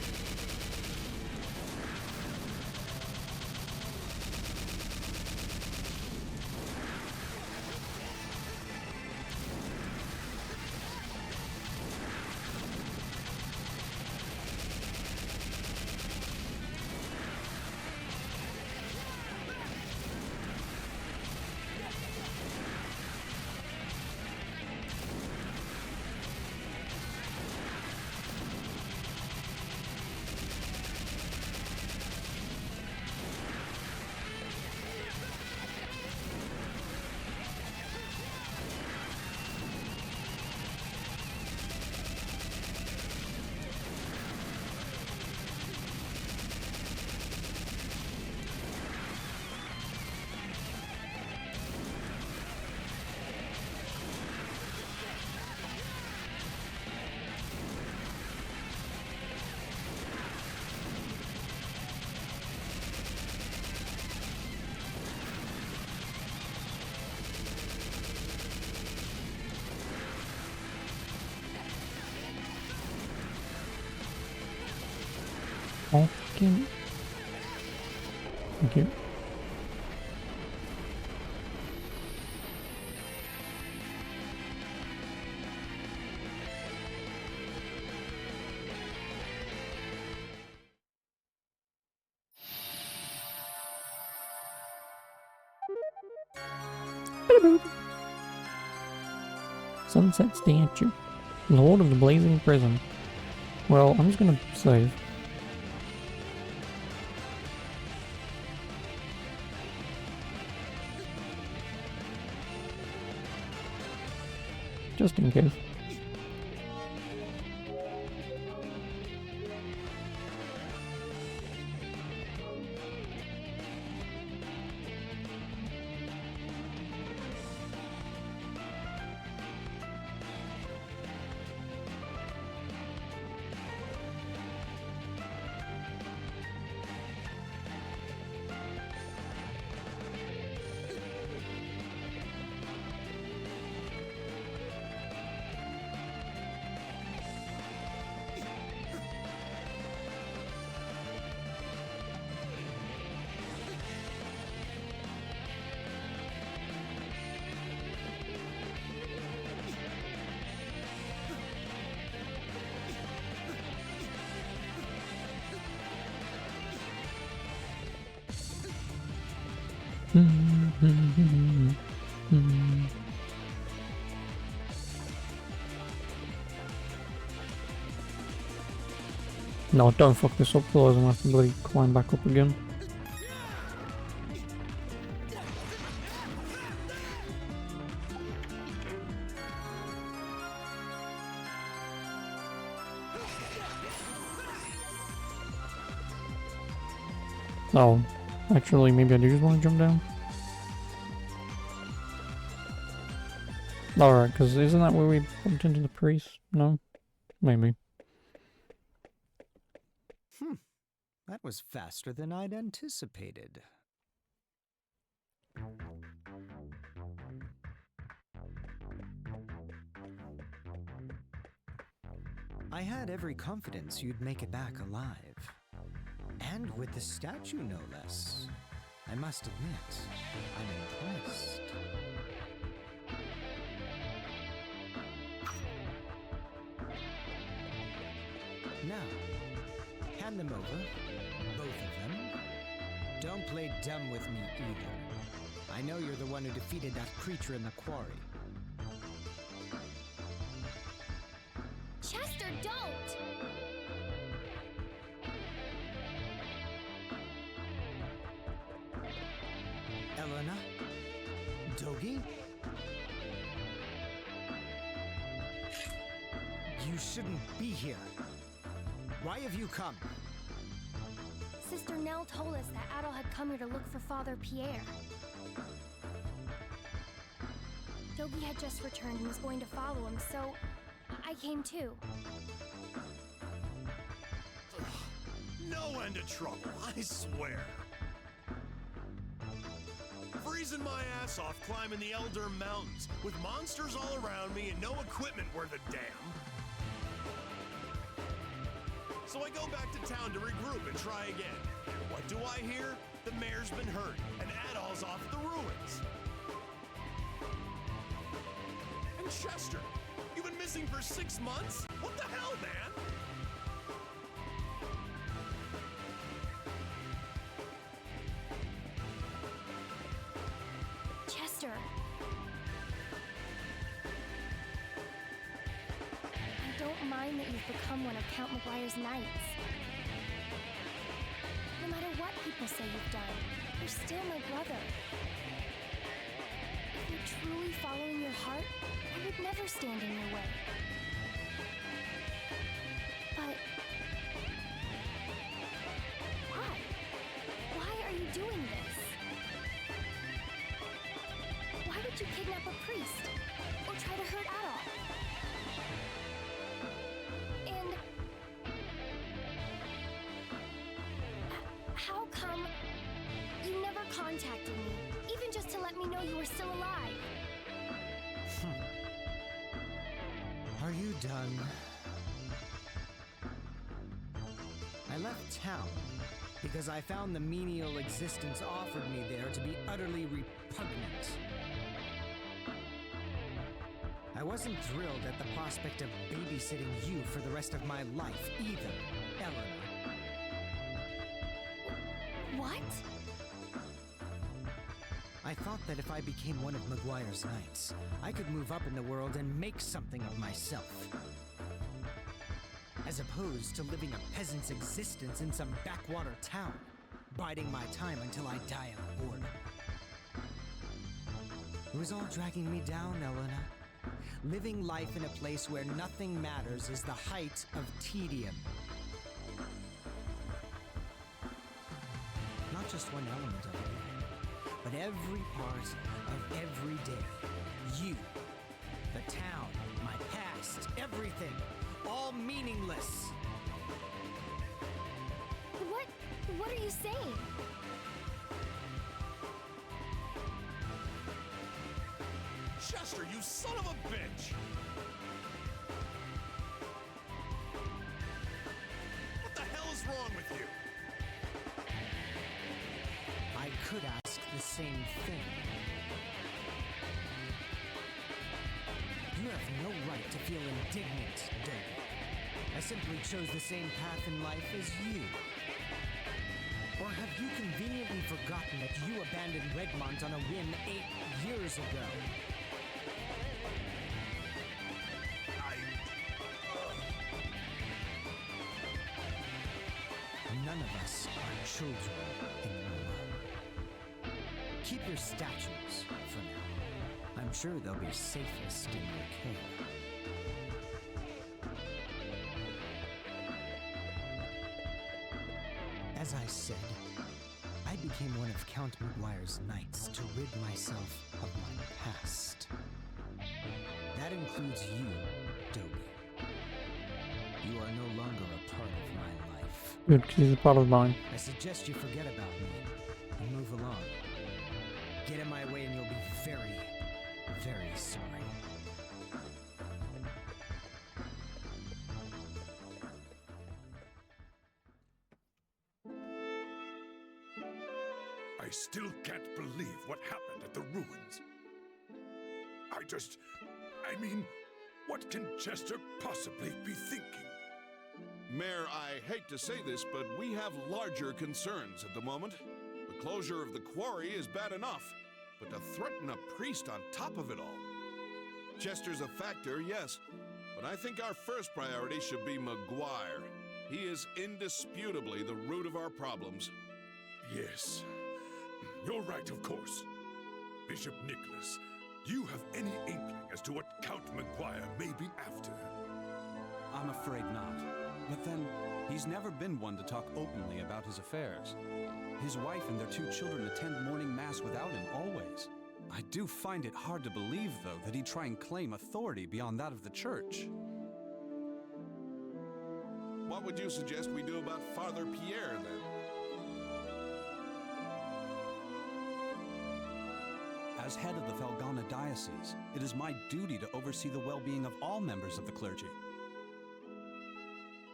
Fucking. Thank you. Sunset statue. Lord of the Blazing Prison. Well, I'm just gonna save. Just in case. No, don't fuck this up, otherwise I'm gonna have to bloody climb back up again. Oh, actually, maybe I do just want to jump down. Alright, because isn't that where we bumped into the priest? No? Maybe. That was faster than I'd anticipated. I had every confidence you'd make it back alive. And with the statue, no less. I must admit, I'm impressed. Now, hand them over. Both of them. Don't play dumb with me either. I know you're the one who defeated that creature in the quarry. Chester, don't! Elena? Dogi? You shouldn't be here. Why have you come? Sister Nell told us that Adol had come here to look for Father Pierre. Dogi had just returned and was going to follow him, so I came too. No end of trouble, I swear. Freezing my ass off climbing the Elder Mountains, with monsters all around me and no equipment worth a damn. So I go back to town to regroup and try again. And what do I hear? The mayor's been hurt, and Adol's off at the ruins. And Chester, you've been missing for 6 months? What the hell, man? Chester. I don't mind that you've become one of Count McGuire's knights. No matter what people say you've done, you're still my brother. If you're truly following your heart, I would never stand in your way. But why? Why are you doing this? Why would you kidnap a priest? Or try to hurt Adol? And how come you never contacted me, even just to let me know you were still alive? Are you done? I left town because I found the menial existence offered me there to be utterly repugnant. I wasn't thrilled at the prospect of babysitting you for the rest of my life either, Eleanor. What? I thought that if I became one of Memoire's knights, I could move up in the world and make something of myself. As opposed to living a peasant's existence in some backwater town, biding my time until I die of boredom. It was all dragging me down, Elena. Living life in a place where nothing matters is the height of tedium. Not just one element of it, but every part of every day. You, the town, my past, everything, all meaningless. What are you saying? Chester, you son of a bitch! What the hell is wrong with you? I could ask the same thing. You have no right to feel indignant, David. I simply chose the same path in life as you. Or have you conveniently forgotten that you abandoned Redmont on a whim 8 years ago? None of us are children anymore. Keep your statues for now. I'm sure they'll be safest in your care. As I said, I became one of Count Memoire's knights to rid myself of my past. That includes you, Dobie. You are no longer a part of my life. Good, 'cause he's a part of mine. I suggest you forget about me and move along. Get in my way and you'll be very, very sorry. I still can't believe what happened at the ruins. I mean, what can Chester possibly be thinking? Mayor, I hate to say this, but we have larger concerns at the moment. The closure of the quarry is bad enough, but to threaten a priest on top of it all. Chester's a factor, yes, but I think our first priority should be Memoire. He is indisputably the root of our problems. Yes, you're right, of course. Bishop Nicholas, do you have any inkling as to what Count Memoire may be after? I'm afraid not. But then, he's never been one to talk openly about his affairs. His wife and their 2 children attend morning mass without him always. I do find it hard to believe, though, that he'd try and claim authority beyond that of the church. What would you suggest we do about Father Pierre, then? As head of the Felghana diocese, it is my duty to oversee the well-being of all members of the clergy.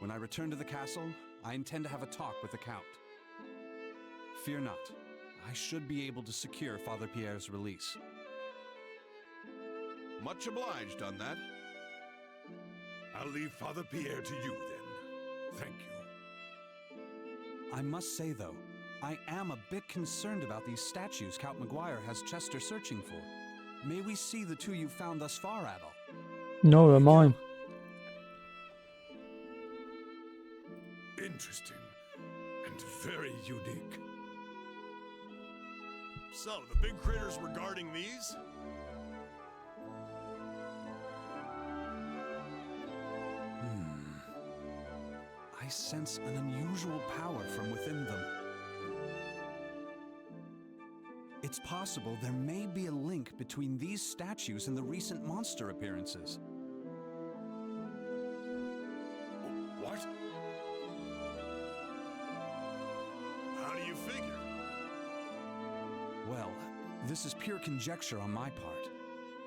When I return to the castle, I intend to have a talk with the Count. Fear not, I should be able to secure Father Pierre's release. Much obliged on that. I'll leave Father Pierre to you, then. Thank you. I must say, though, I am a bit concerned about these statues Count Memoire has Chester searching for. May we see the 2 you've found thus far, Adol? No, they're mine. Interesting and very unique. So, the big critters were guarding these? I sense an unusual power from within them. It's possible there may be a link between these statues and the recent monster appearances. What? How do you figure? Well, this is pure conjecture on my part.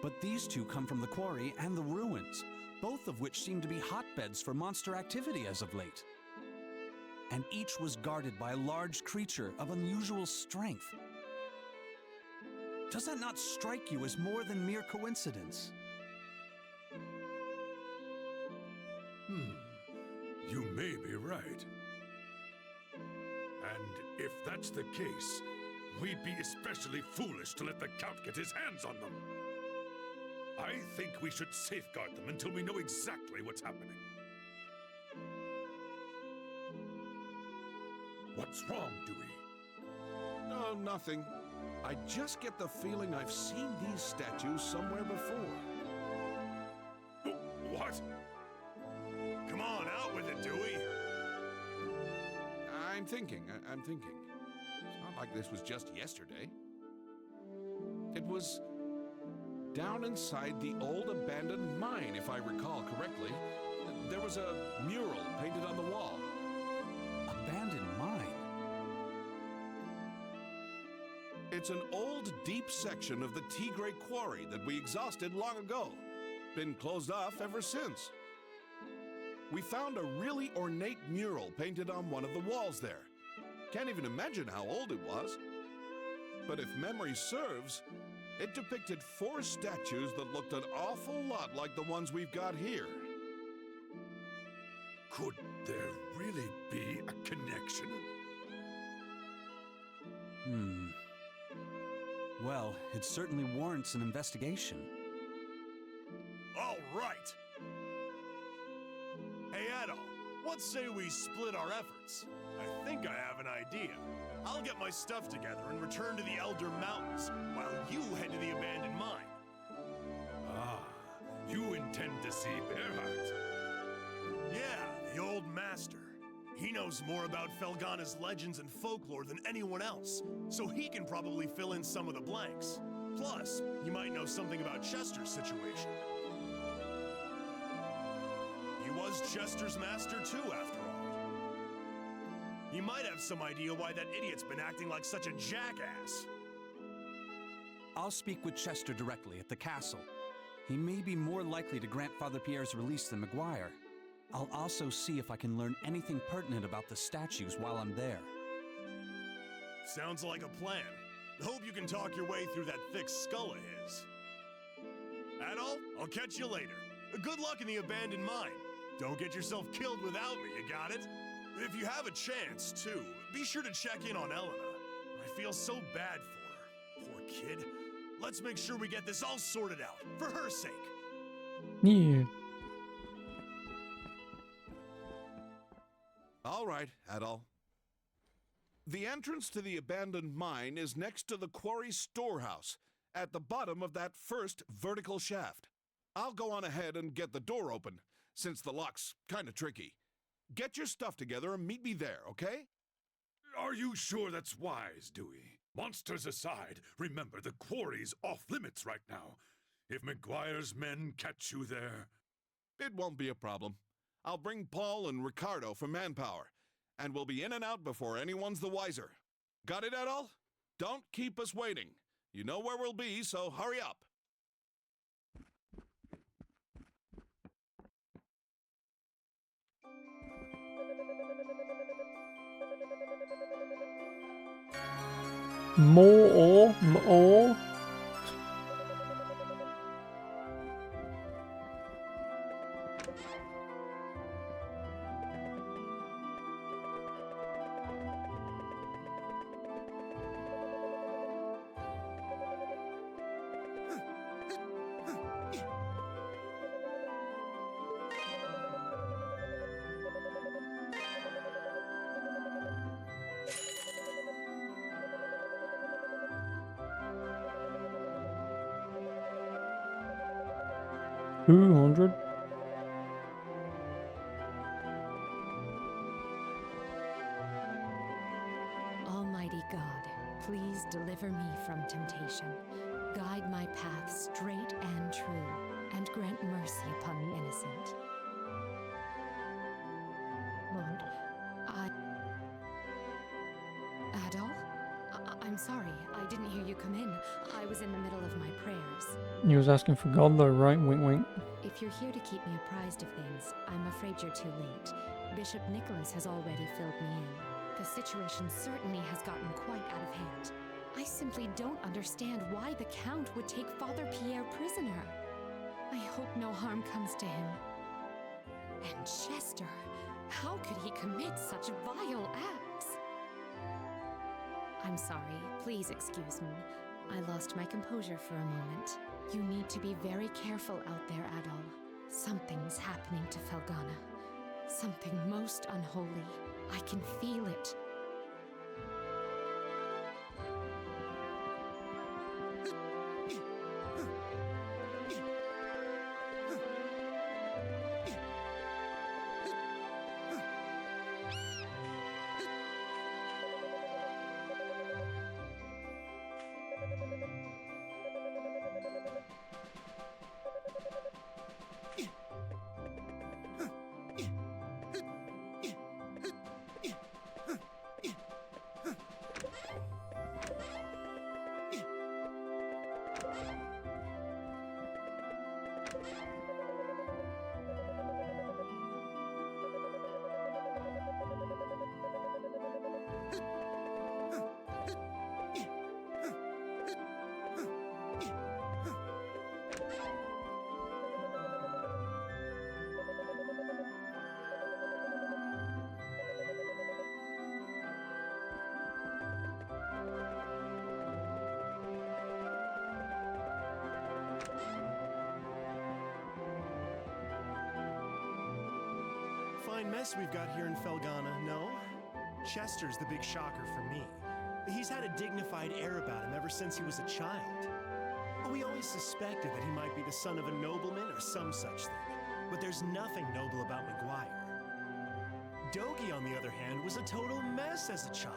But these 2 come from the quarry and the ruins, both of which seem to be hotbeds for monster activity as of late. and each was guarded by a large creature of unusual strength. Does that not strike you as more than mere coincidence? You may be right. And if that's the case, we'd be especially foolish to let the Count get his hands on them. I think we should safeguard them until we know exactly what's happening. What's wrong, Dewey? No, nothing. I just get the feeling I've seen these statues somewhere before. What? Come on, out with it, Dewey! I'm thinking. It's not like this was just yesterday. It was down inside the old abandoned mine, if I recall correctly. There was a mural painted on the wall. Abandoned mine? It's an old, deep section of the Tigre Quarry that we exhausted long ago. Been closed off ever since. We found a really ornate mural painted on one of the walls there. Can't even imagine how old it was. But if memory serves, it depicted 4 statues that looked an awful lot like the ones we've got here. Could there really be a connection? Well, it certainly warrants an investigation. All right! Hey, Adol, what say we split our efforts? I think I have an idea. I'll get my stuff together and return to the Elder Mountains, while you head to the abandoned mine. Ah, you intend to see Bearheart? Yeah, the old master. He knows more about Felghana's legends and folklore than anyone else, so he can probably fill in some of the blanks. Plus, he might know something about Chester's situation. He was Chester's master too, after all. He might have some idea why that idiot's been acting like such a jackass. I'll speak with Chester directly at the castle. He may be more likely to grant Father Pierre's release than Memoire. I'll also see if I can learn anything pertinent about the statues while I'm there. Sounds like a plan. Hope you can talk your way through that thick skull of his. Adol, I'll catch you later. Good luck in the abandoned mine. Don't get yourself killed without me, you got it? If you have a chance, too, be sure to check in on Elena. I feel so bad for her. Poor kid. Let's make sure we get this all sorted out, for her sake. Yeah. All right, Adol. The entrance to the abandoned mine is next to the quarry storehouse, at the bottom of that first vertical shaft. I'll go on ahead and get the door open, since the lock's kind of tricky. Get your stuff together and meet me there, okay? Are you sure that's wise, Dewey? Monsters aside, remember the quarry's off limits right now. If Memoire's men catch you there... It won't be a problem. I'll bring Paul and Ricardo for manpower, and we'll be in and out before anyone's the wiser. Got it, Adol? Don't keep us waiting. You know where we'll be, so hurry up. More. 200. Almighty God, please deliver me from temptation. Guide my path straight and true, and grant mercy upon the innocent. Lord, Adol? I'm sorry, I didn't hear you come in. I was in the middle of my prayers. He was asking for God though, right? Wink wink. If you're here to keep me apprised of things, I'm afraid you're too late. Bishop Nicholas has already filled me in. The situation certainly has gotten quite out of hand. I simply don't understand why the Count would take Father Pierre prisoner. I hope no harm comes to him. And Chester, how could he commit such vile acts? I'm sorry, please excuse me. I lost my composure for a moment. You need to be very careful out there, Adol. Something's happening to Felghana. Something most unholy. I can feel it. Fine mess we've got here in Felghana, no? Chester's the big shocker for me. He's had a dignified air about him ever since he was a child. We always suspected that he might be the son of a nobleman or some such thing, but there's nothing noble about Memoire. Dogi, on the other hand, was a total mess as a child,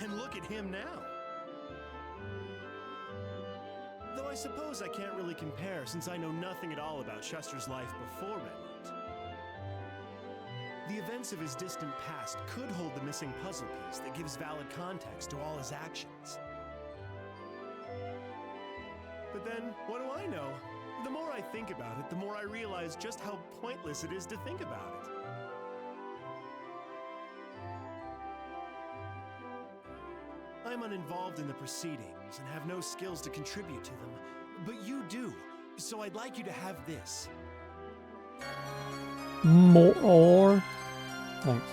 and look at him now. Though I suppose I can't really compare since I know nothing at all about Chester's life before Redmond. The events of his distant past could hold the missing puzzle piece that gives valid context to all his actions. But then, what do I know? The more I think about it, the more I realize just how pointless it is to think about it. I'm uninvolved in the proceedings and have no skills to contribute to them, but you do, so I'd like you to have this. More. Thanks.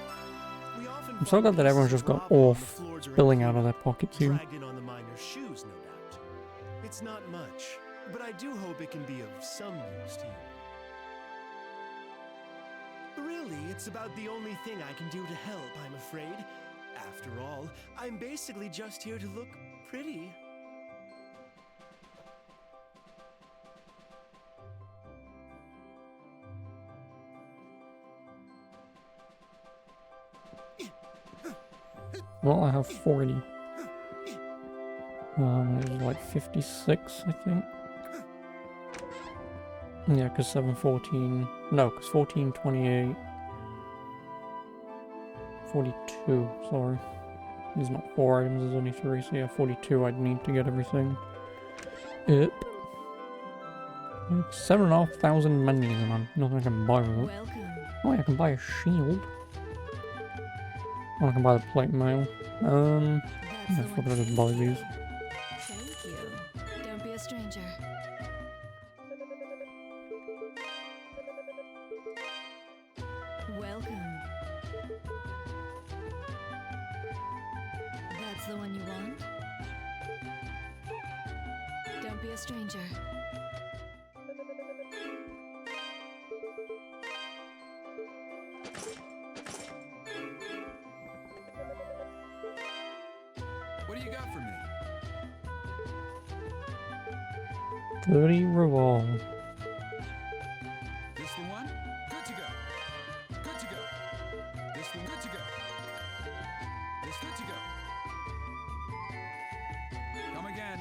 I'm so glad that everyone's just got off spilling out of their pockets here. Dragged in on the miner's shoes, no doubt. It's not much, but I do hope it can be of some use to you. Really, it's about the only thing I can do to help, I'm afraid. After all, I'm basically just here to look pretty. Well, I have 40. It was like 56, I think. Yeah, because 714. No, because 1428. 42, sorry. There's not 4 items, there's only 3, so yeah, 42 I'd need to get everything. Yep. 7,500 money, and I'm nothing I can buy with it. Oh, yeah, I can buy a shield. Oh, I can buy the plate mail. Yeah, fuck it, I'll just buy these. Thank you. Don't be a stranger. Welcome. That's the one you want? Don't be a stranger. What do you got for me? 30 revolve. This the one? Good to go. Good to go. This the good to go. This good to go. Come again.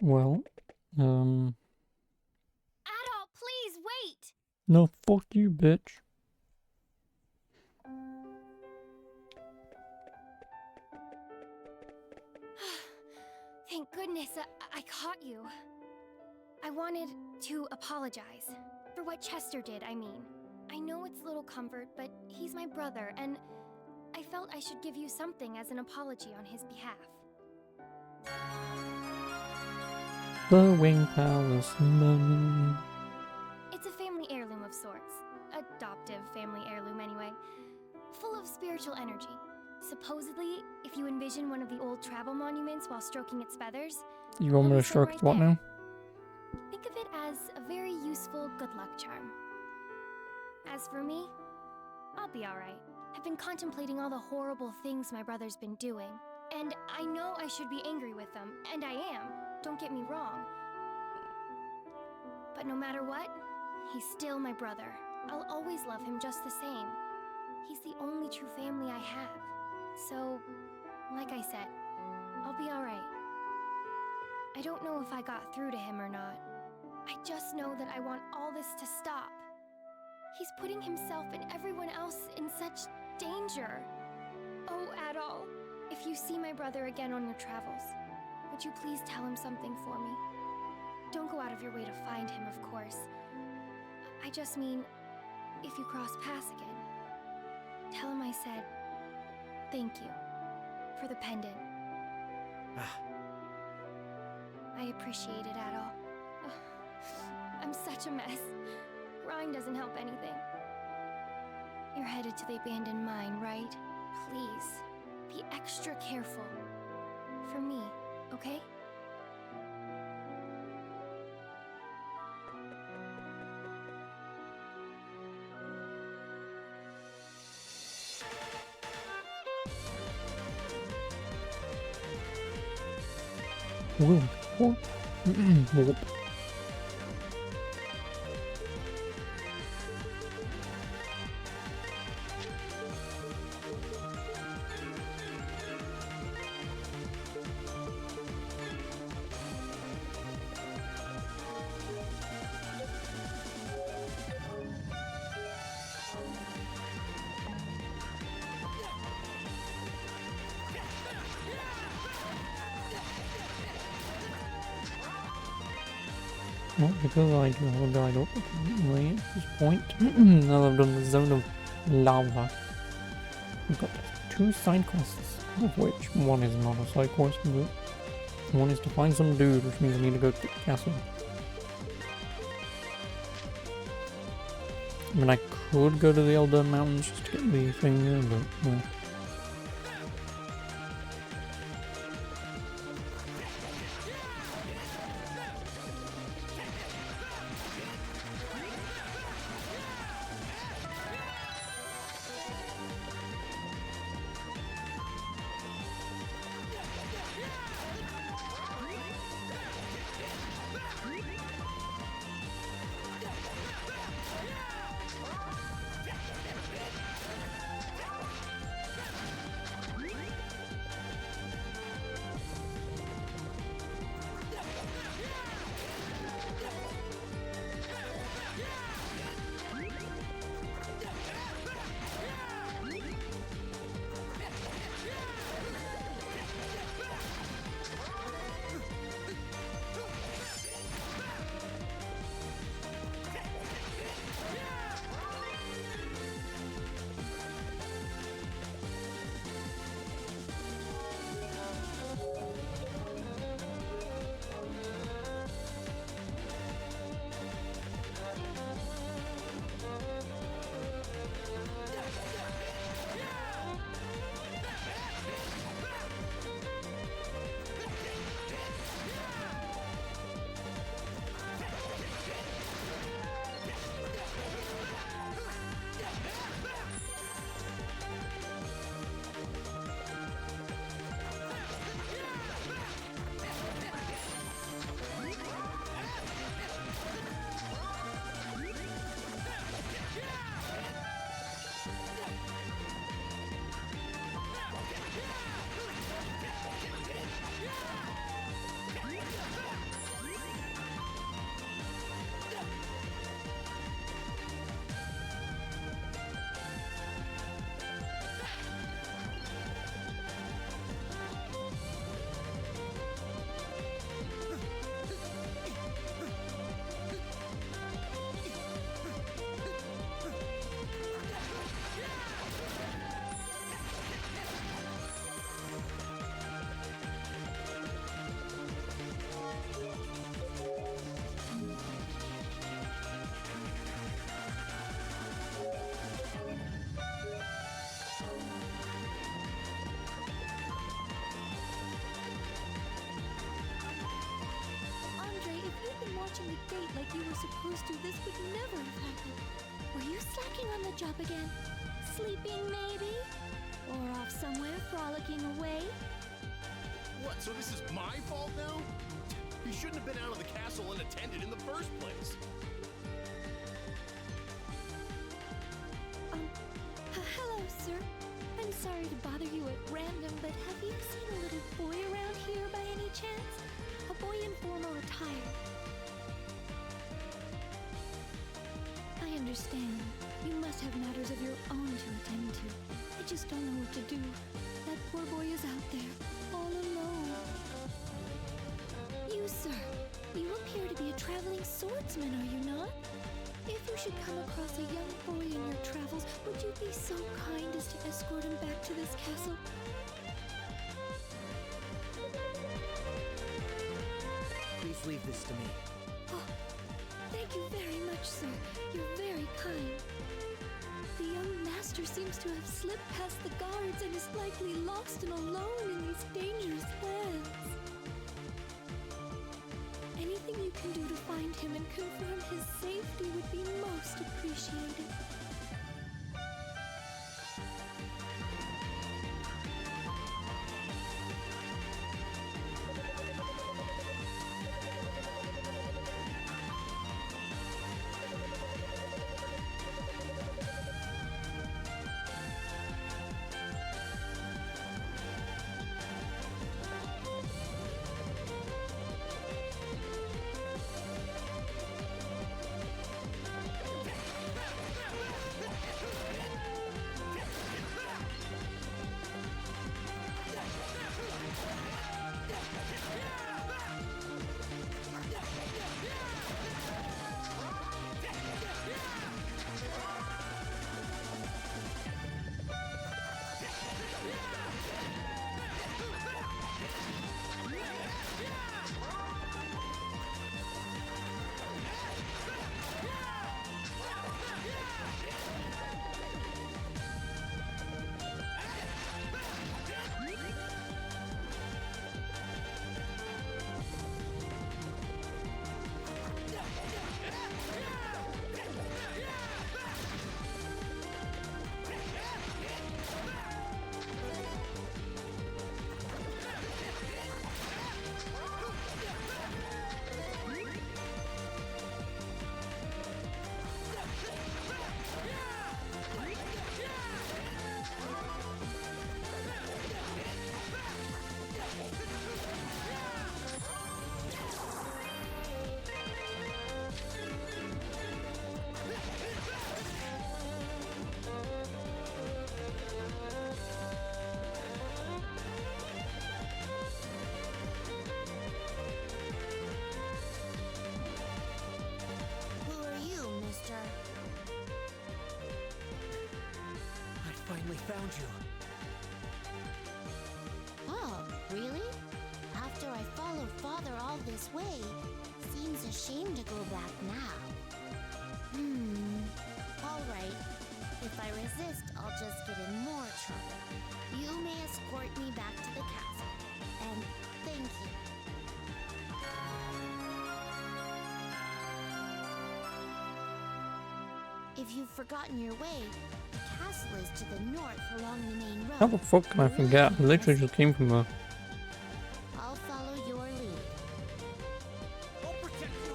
Well, Adol, please wait! no, fuck you, bitch. Thank goodness I caught you. I wanted to apologize. For what Chester did, I mean. I know it's little comfort, but he's my brother, and I felt I should give you something as an apology on his behalf. The Wing Palace money. It's a family heirloom of sorts. Adoptive family heirloom, anyway. Full of spiritual energy. Supposedly, if you envision one of the old travel monuments while stroking its feathers, You want me to it'll be stroke right what there. now? Think of it as a very useful good luck charm. As for me, I'll be alright. I've been contemplating all the horrible things my brother's been doing, and I know I should be angry with them, and I am, don't get me wrong. But no matter what, he's still my brother. I'll always love him just the same. He's the only true family I have. So, like I said, I'll be alright. I don't know if I got through to him or not. I just know that I want all this to stop. He's putting himself and everyone else in such danger. Oh, Adol, if you see my brother again on your travels, would you please tell him something for me? Don't go out of your way to find him, of course. I just mean, if you cross paths again, tell him I said thank you for the pendant. I appreciate it, Adol. I'm such a mess. Rhyme doesn't help anything. You're headed to the abandoned mine, right? Please, be extra careful. For me, okay? Whoa, what? Nope. Well, because I do have a guide up at this point, now that I've done the zone of lava, we've got 2 side quests, of which one is not a side quest, but one is to find some dude, which means I need to go to the castle. I mean, I could go to the Elder Mountains just to get the thing there, but well. the gate like you were supposed to, this would never have happened. Were you slacking on the job again? Sleeping, maybe? Or off somewhere frolicking away? What, so this is my fault now? You shouldn't have been out of the castle unattended in the first place. Hello, sir. I'm sorry to bother you at random, but have you seen a little boy around here by any chance? A boy in formal attire. I understand. You must have matters of your own to attend to. I just don't know what to do. That poor boy is out there, all alone. You, sir, you appear to be a traveling swordsman, are you not? If you should come across a young boy in your travels, would you be so kind as to escort him back to this castle? Please leave this to me. Oh, thank you very much, sir. You're very kind. The young master seems to have slipped past the guards and is likely lost and alone in these dangerous lands. Anything you can do to find him and confirm his safety would be most appreciated. Finally found you. Oh, really? After I followed Father all this way, seems a shame to go back now. All right. If I resist, I'll just get in more trouble. You may escort me back to the castle. And thank you. If you've forgotten your way, the castle is to the north along the main road. How the fuck can I forget? I literally just came from there. I'll follow your lead. I'll protect you.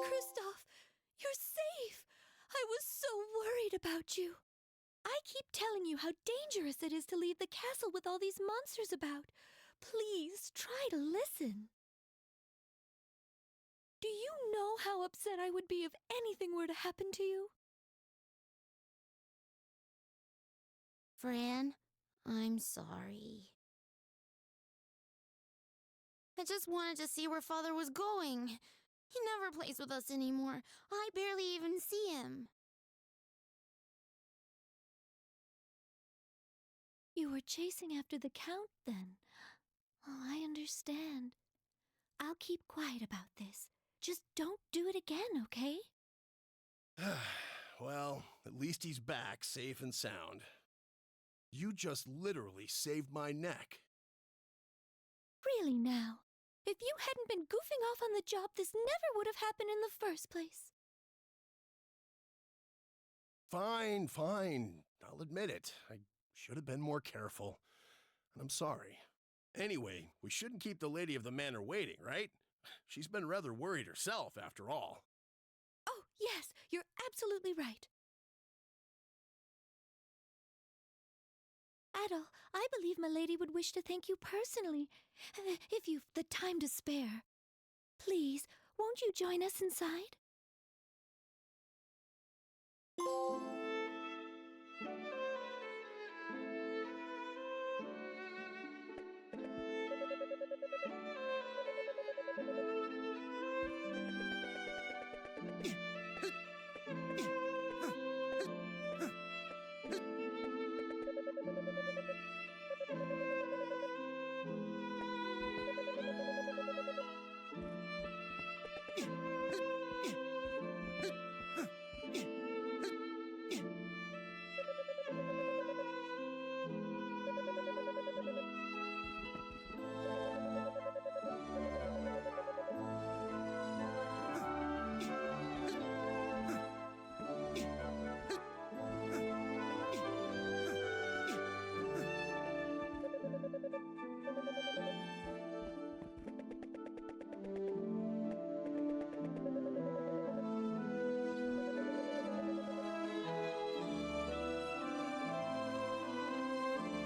Kristoff, you're safe! I was so worried about you. I keep telling you how dangerous it is to leave the castle with all these monsters about. Please, try to listen. Do you know how upset I would be if anything were to happen to you? Fran, I'm sorry. I just wanted to see where Father was going. He never plays with us anymore. I barely even see him. You were chasing after the Count, then. Oh, I understand. I'll keep quiet about this. Just don't do it again, okay? Well, at least he's back, safe and sound. You just literally saved my neck. Really now. If you hadn't been goofing off on the job, this never would have happened in the first place. Fine, fine. I'll admit it. I should have been more careful. And I'm sorry. Anyway, we shouldn't keep the lady of the manor waiting, right? She's been rather worried herself, after all. Oh, yes, you're absolutely right. Adol, I believe Milady would wish to thank you personally, if you've the time to spare. Please, won't you join us inside?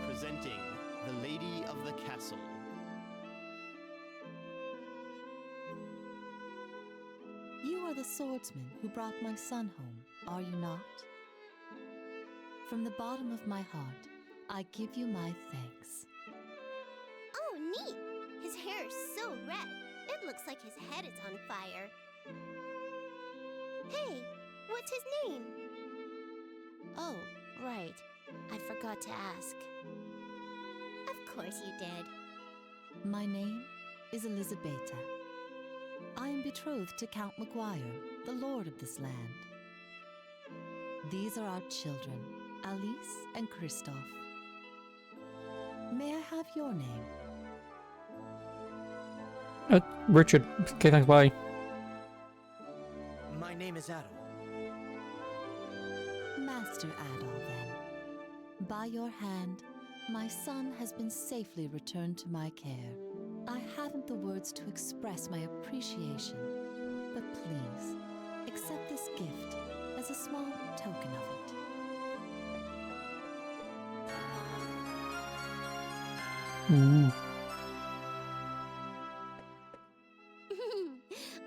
Presenting the Lady of the Castle. You are the swordsman who brought my son home, are you not? From the bottom of my heart, I give you my thanks. Oh, neat! His hair is so red, it looks like his head is on fire. Hey, what's his name? Oh, right. I forgot to ask. Of course you did. My name is Elizabeta. I am betrothed to Count Maguire, the lord of this land. These are our children, Alice and Kristoff. May I have your name? Richard. Okay, thanks, bye. My name is Adol. Master Adol, then. By your hand, my son has been safely returned to my care. I haven't the words to express my appreciation, but please, accept this gift as a small token of it.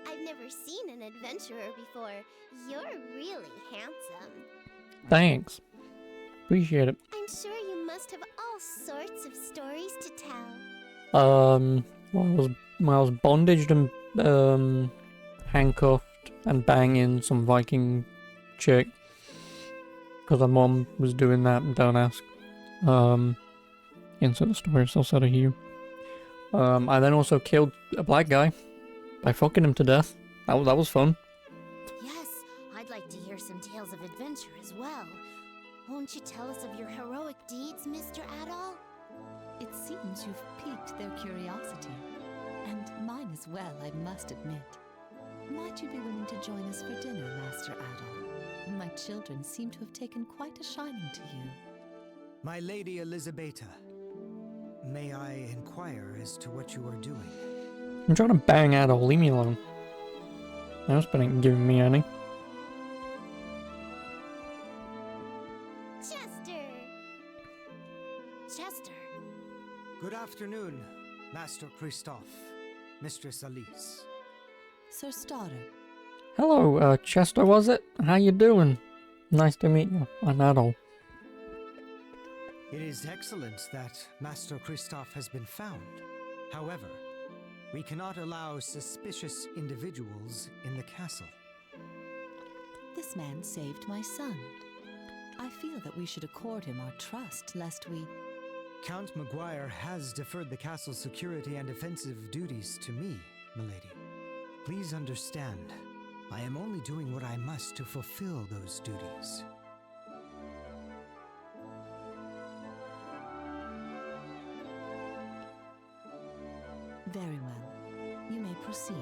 I've never seen an adventurer before. You're really handsome. Thanks. Appreciate it. I'm sure you must have all sorts of stories to tell. When I was bondaged and handcuffed and banging some Viking chick because her mom was doing that. Don't ask. Insert the story. So sad of you. I then also killed a black guy by fucking him to death. That was fun. Yes, I'd like to hear some tales of adventure as well. Won't you tell us of your heroic deeds, Mr. Adol? It seems you've piqued their curiosity, and mine as well, I must admit. Might you be willing to join us for dinner, Master Adol? My children seem to have taken quite a shining to you. My Lady Elizabeta, may I inquire as to what you are doing? I'm trying to bang Adol. Leave me alone. My husband ain't giving me any. Chester! Chester! Good afternoon, Master Christophe, Mistress Elise. Sir Stoddard. Hello, Chester, was it? How you doing? Nice to meet you. I'm Adol. It is excellent that Master Christophe has been found. However, we cannot allow suspicious individuals in the castle. This man saved my son. I feel that we should accord him our trust, lest we... Count Memoire has deferred the castle's security and defensive duties to me, milady. Please understand, I am only doing what I must to fulfill those duties. Very well. You may proceed.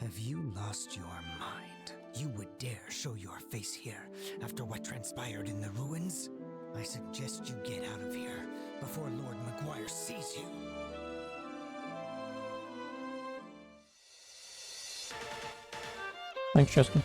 Have you lost your mind? You would dare show your face here after what transpired in the ruins? I suggest you get out of here before Lord Memoire sees you. Thanks, Chester.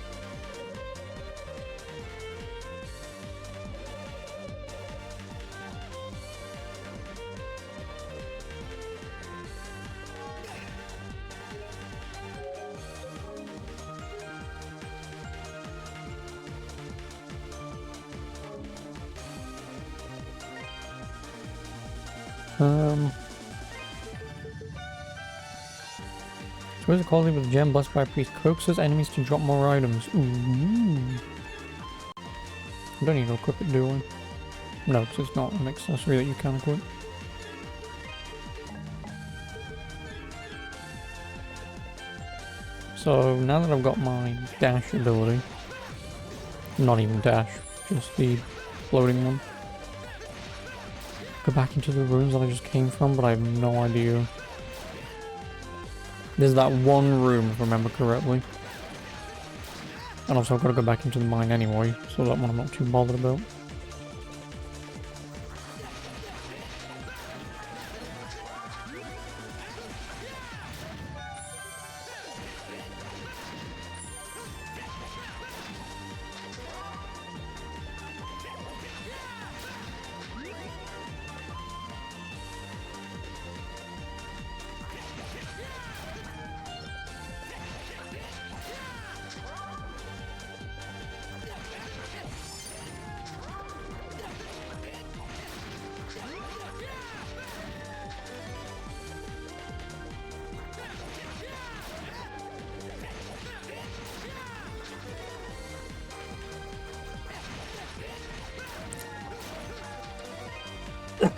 So is it called with a gem blessed by a priest coaxes enemies to drop more items? Ooh. I don't need to equip it, do I? No, because it's not an accessory that you can equip. So now that I've got my dash ability, not even dash, just the floating one. Go back into the rooms that I just came from, but I have no idea. There's that one room, if I remember correctly. And also I've got to go back into the mine anyway, so that one I'm not too bothered about.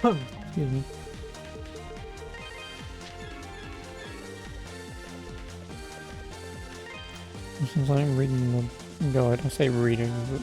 Excuse me. Since I'm reading the guide, I say reading, but...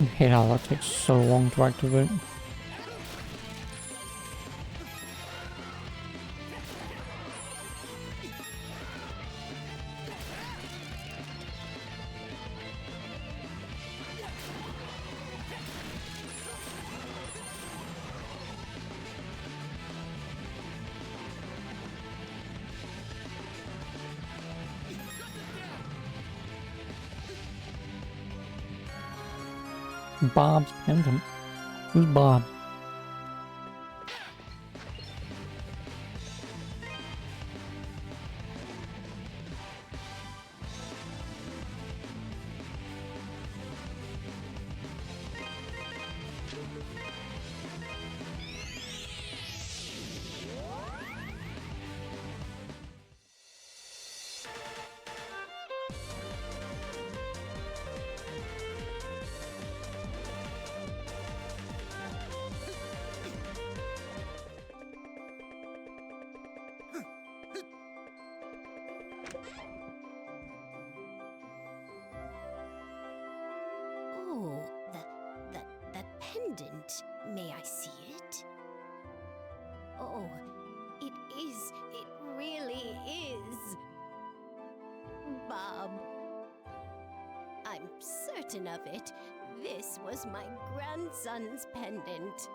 I hate how that takes so long to activate. Bob's pendant. Who's Bob? Oh, that pendant. May I see it? Oh, it is. It really is. Bob. I'm certain of it. This was my grandson's pendant.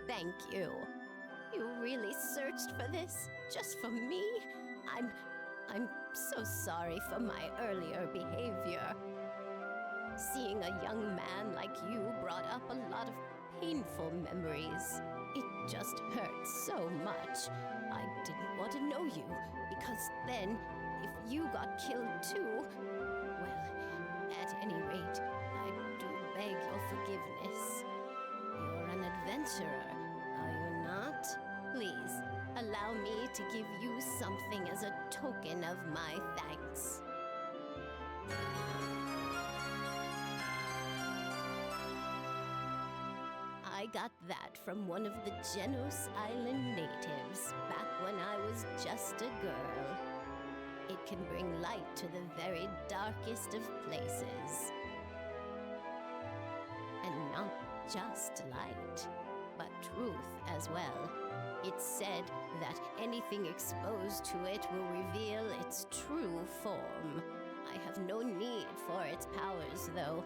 Thank you. You really searched for this? Just for me? I'm so sorry for my earlier behavior. Seeing a young man like you brought up a lot of painful memories. It just hurts so much. I didn't want to know you, because then, if you got killed too, well, at any rate, I do beg your forgiveness. You're an adventurer, are you not? Please, allow me to give you something as a token of my thanks. I got that from one of the Genos Island natives back when I was just a girl. It can bring light to the very darkest of places. And not just light, but truth as well. It's said that anything exposed to it will reveal its true form. I have no need for its powers, though.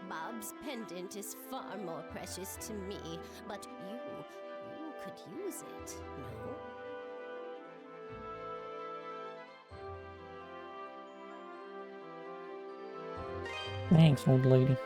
Bob's pendant is far more precious to me, but you could use it, no? Thanks, old lady.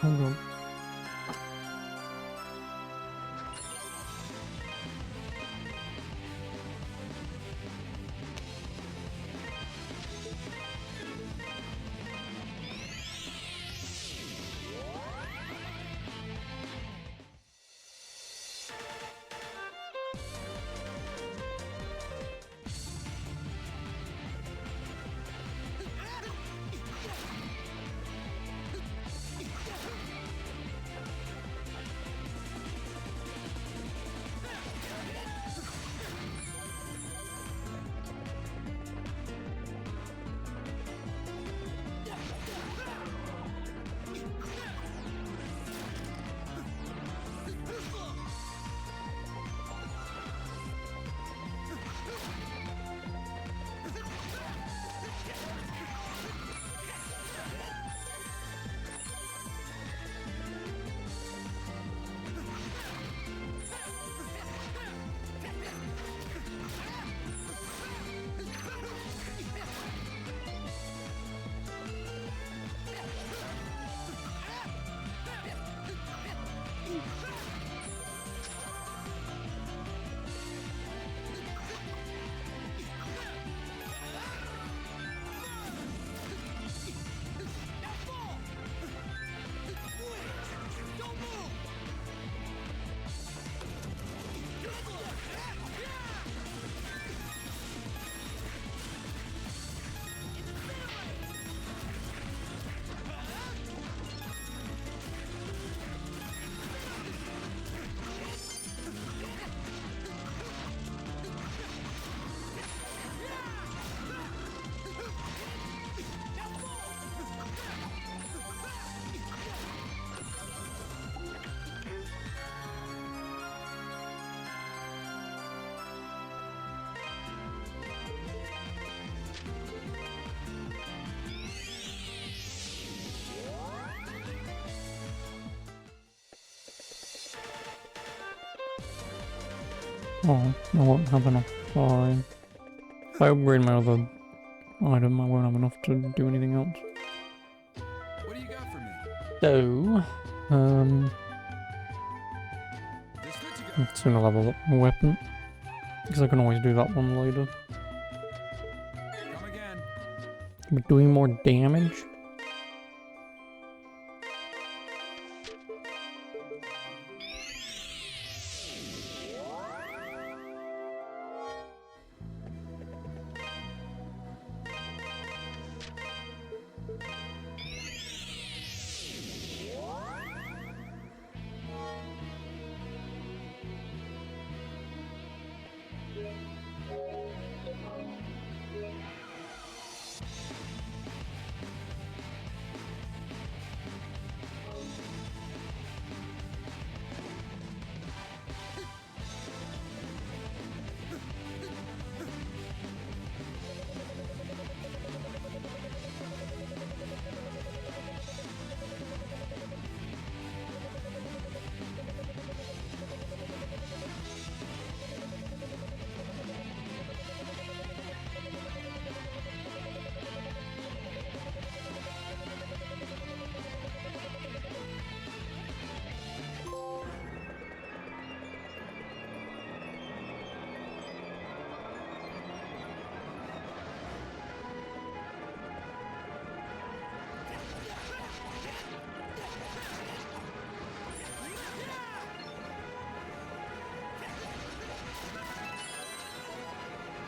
Hold on. Oh, I won't have enough. Fine. If I upgrade my other item, I won't have enough to do anything else. What do you got for me? So, I'm just gonna level up my weapon. Because I can always do that one later. Come again. But doing more damage?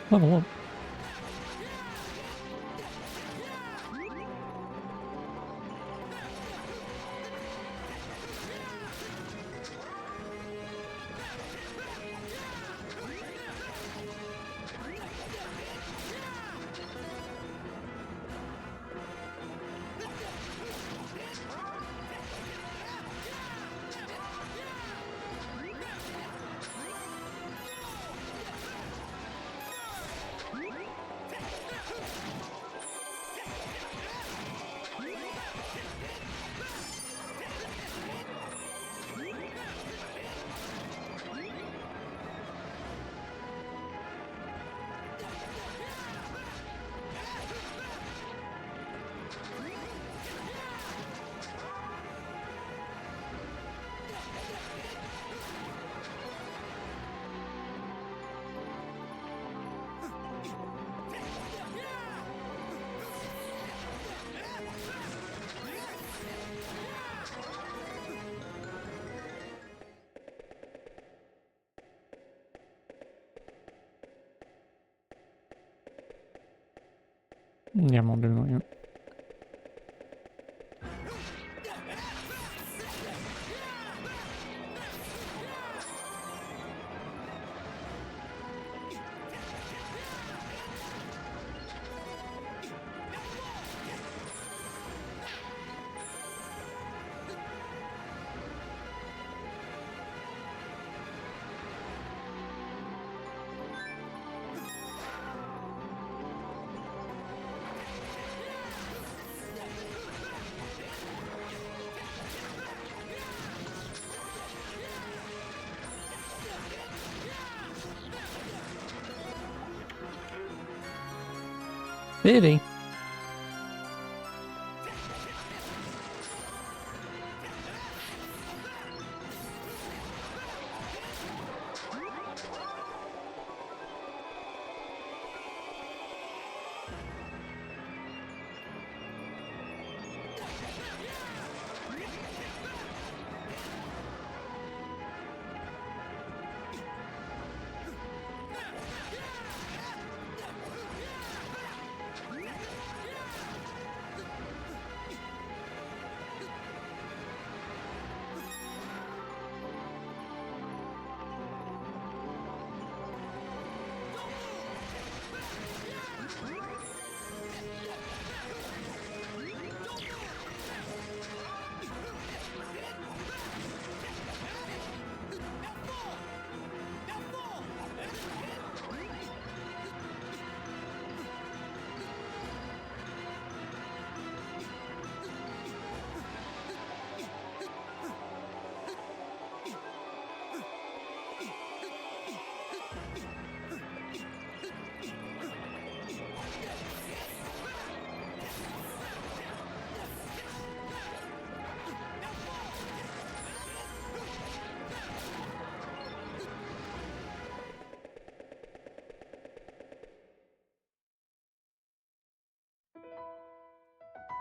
Level up. Yeah, I'm not doing that yet. Did he?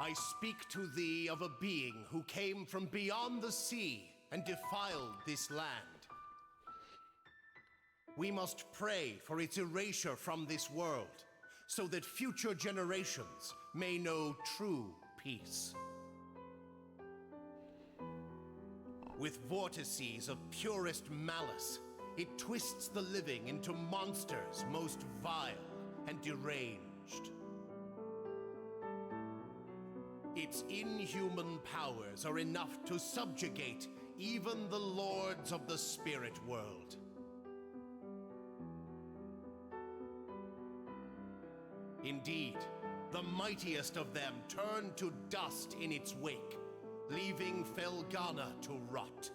I speak to thee of a being who came from beyond the sea and defiled this land. We must pray for its erasure from this world, so that future generations may know true peace. With vortices of purest malice, it twists the living into monsters most vile and deranged. Its inhuman powers are enough to subjugate even the lords of the spirit world. Indeed, the mightiest of them turned to dust in its wake, leaving Felghana to rot.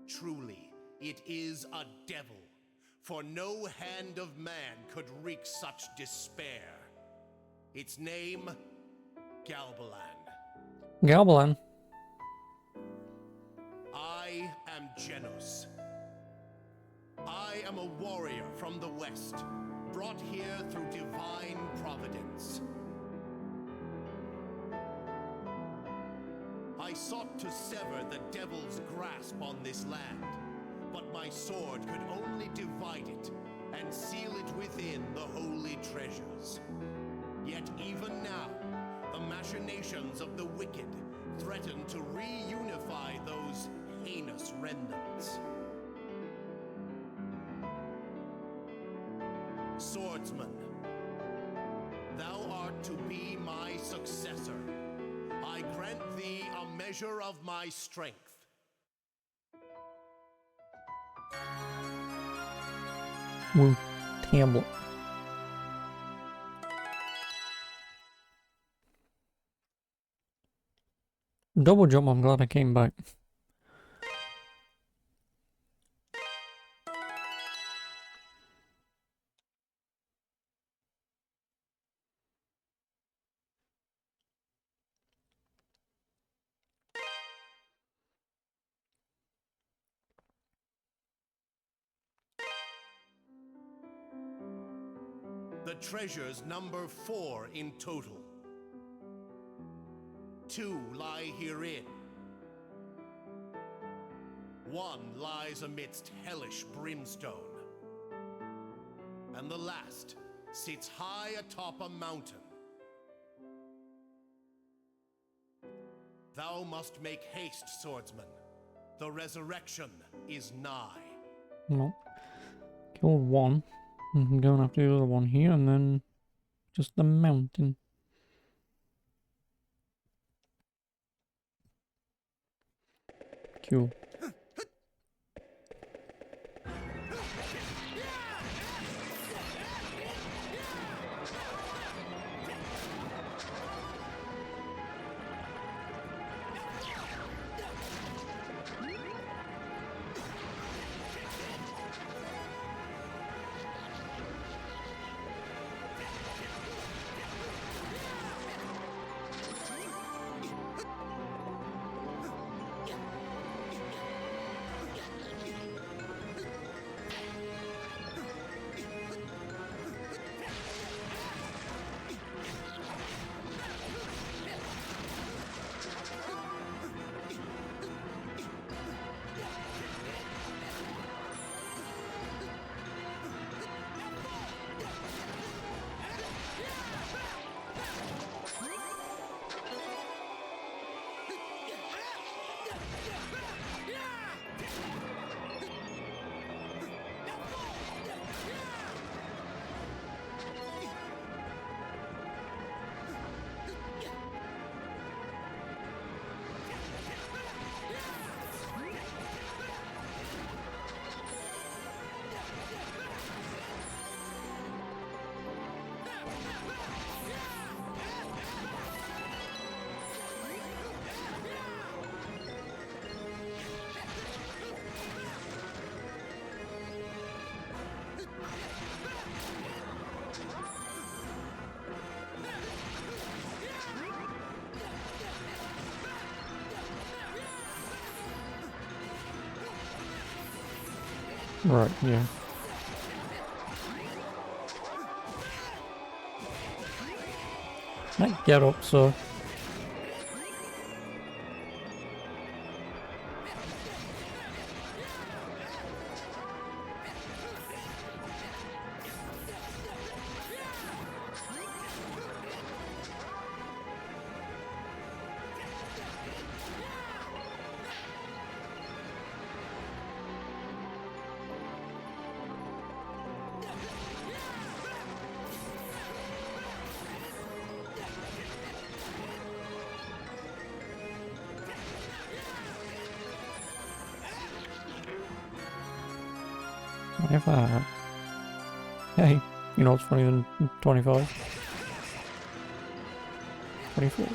Truly, it is a devil, for no hand of man could wreak such despair. Its name, Galbalan. Galbalan. I am Genos. I am a warrior from the west, brought here through divine providence. I sought to sever the devil's grasp on this land, but my sword could only divide it and seal it within the holy treasures. Yet even now, the machinations of the wicked threaten to reunify those heinous remnants. Swordsman, thou art to be my successor. I grant thee a measure of my strength. Woo. Tablet. Double jump, I'm glad I came back. The treasures number 4 in total. 2 lie herein. 1 lies amidst hellish brimstone. And the last sits high atop a mountain. Thou must make haste, swordsman. The resurrection is nigh. No. Killed one. I'm going after the other one here, and then just the mountain. Cool. Right, yeah. Like, get up, so. If hey, you know what's funnier than 25? 24.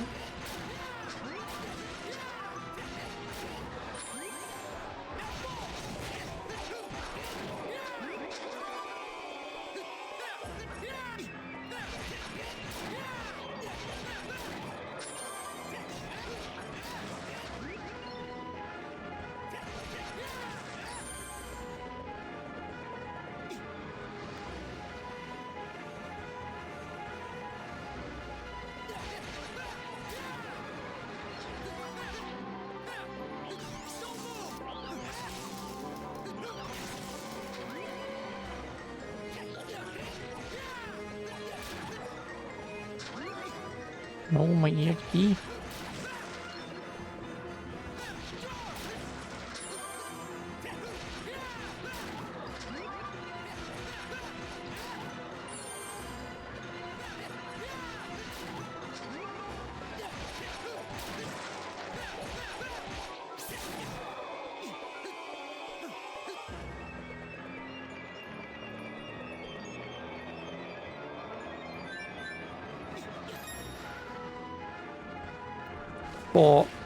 No, my EXP.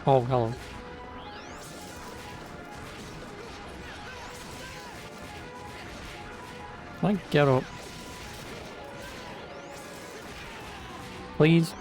Oh, hello. Like, get up. Please.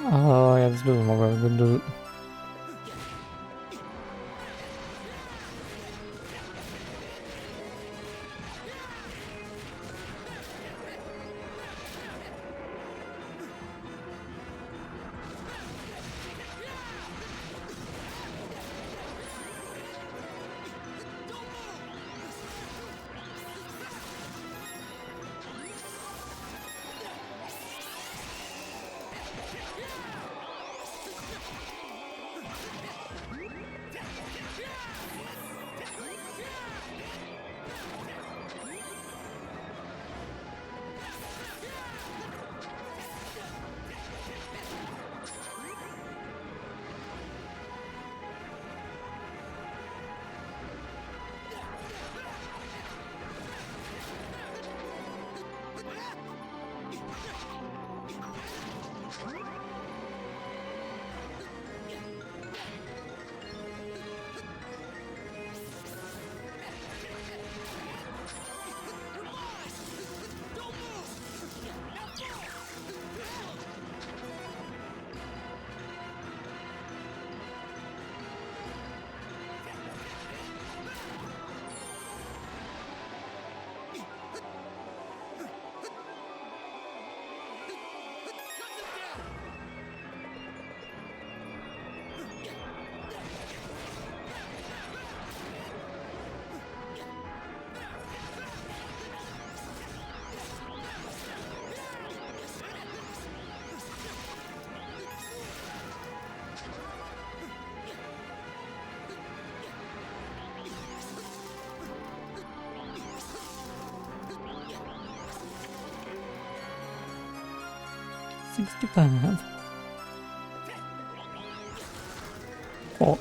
Oh, yeah, this doesn't look very good, does it? 65. Oh.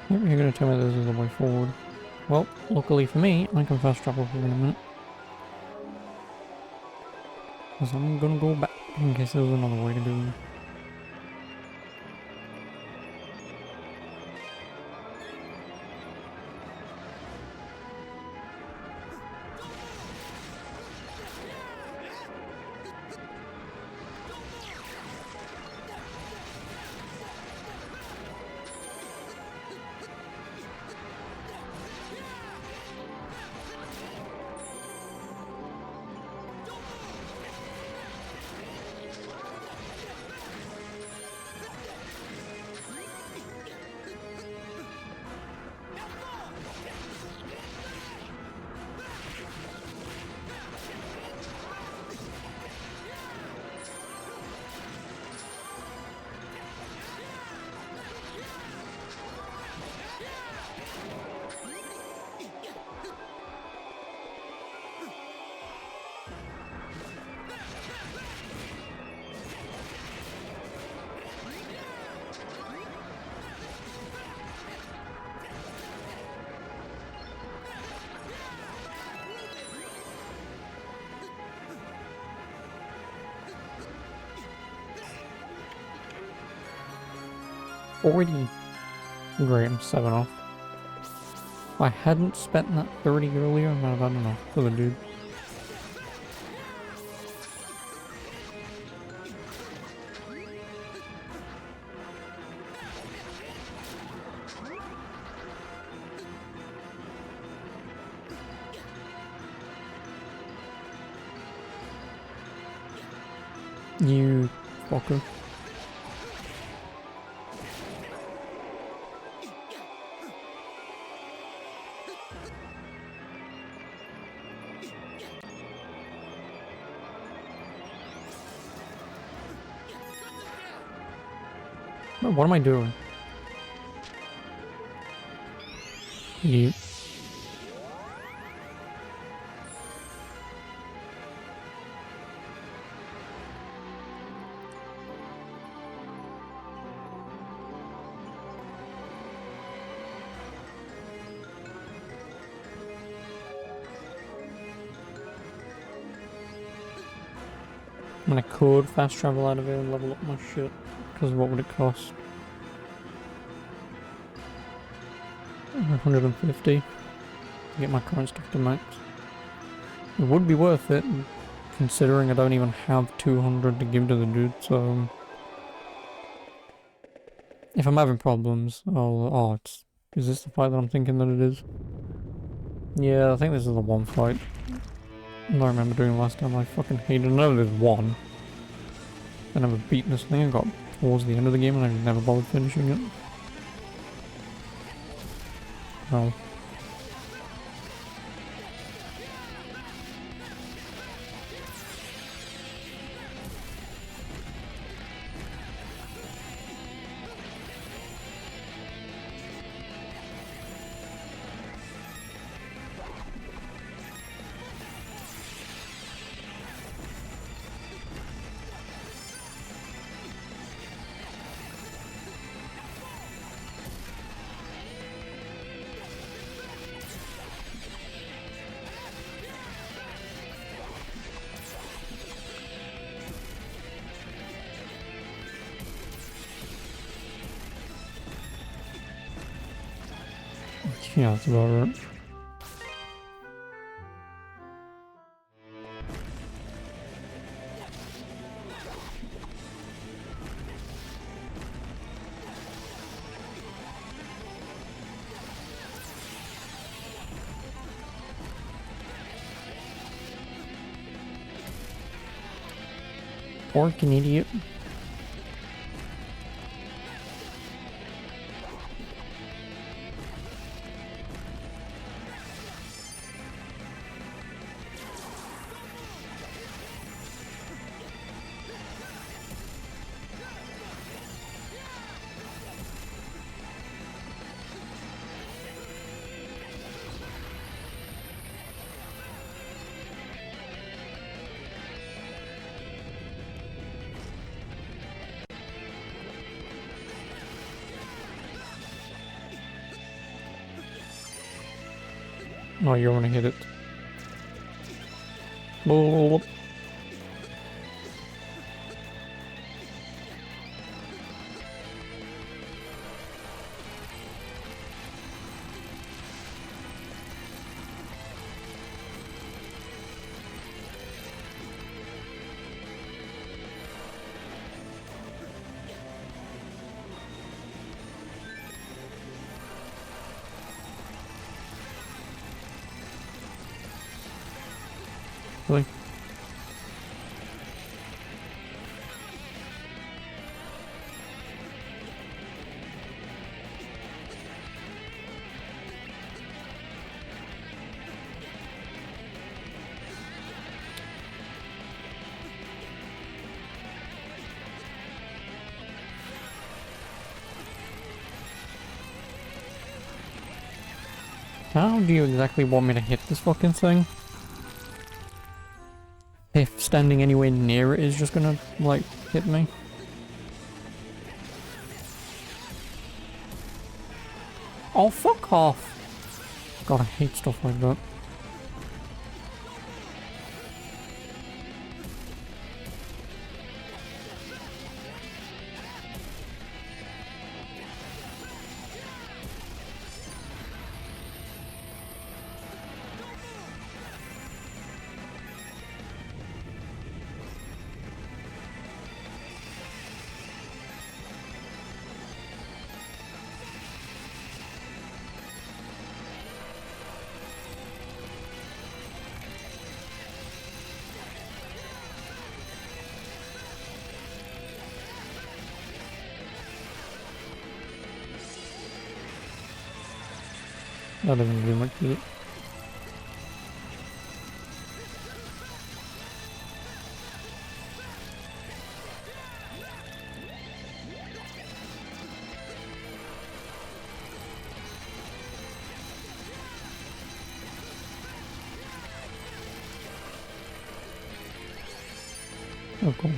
Yep, you're gonna tell me this is the way forward. Well, luckily for me, I can fast travel for a minute. Because I'm gonna go back in case there's another way to go. Already great, I'm 7 off. If I hadn't spent that 30 earlier, I might have had enough for the dude. You fucker. What am I doing? You. I mean, I could fast travel out of here and level up my shit, because what would it cost? 150 to get my current stuff to max. It would be worth it, considering I don't even have 200 to give to the dude, so... If I'm having problems, I'll... Oh, it's... Is this the fight that I'm thinking that it is? Yeah, I think this is the one fight. I don't remember doing last time. I fucking hated it. I know there's one. I never beaten this thing. I got towards the end of the game and I never bothered finishing it. Oh. Yeah, that's about right. Orc, an idiot. Oh, you want to hit it. Blah. Really? How do you exactly want me to hit this fucking thing? If standing anywhere near it is just gonna, like, hit me? Oh, fuck off! God, I hate stuff like that. That doesn't do much, does it? Of course.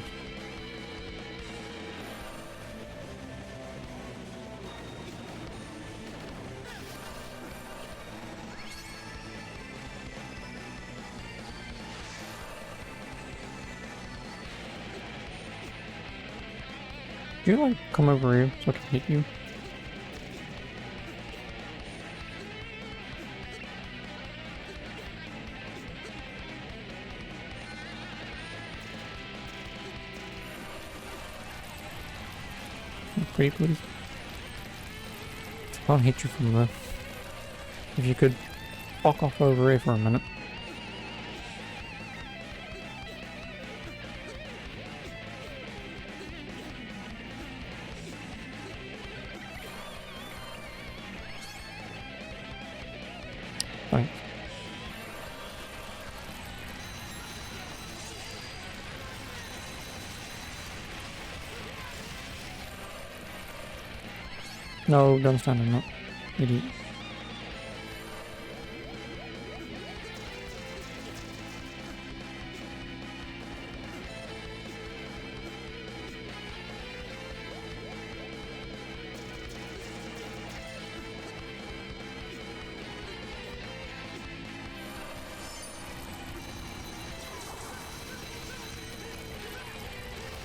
Do you like come over here so I can hit you? Pretty please. I'll hit you from there. If you could fuck off over here for a minute. Thanks. No, don't stand in that. Idiot.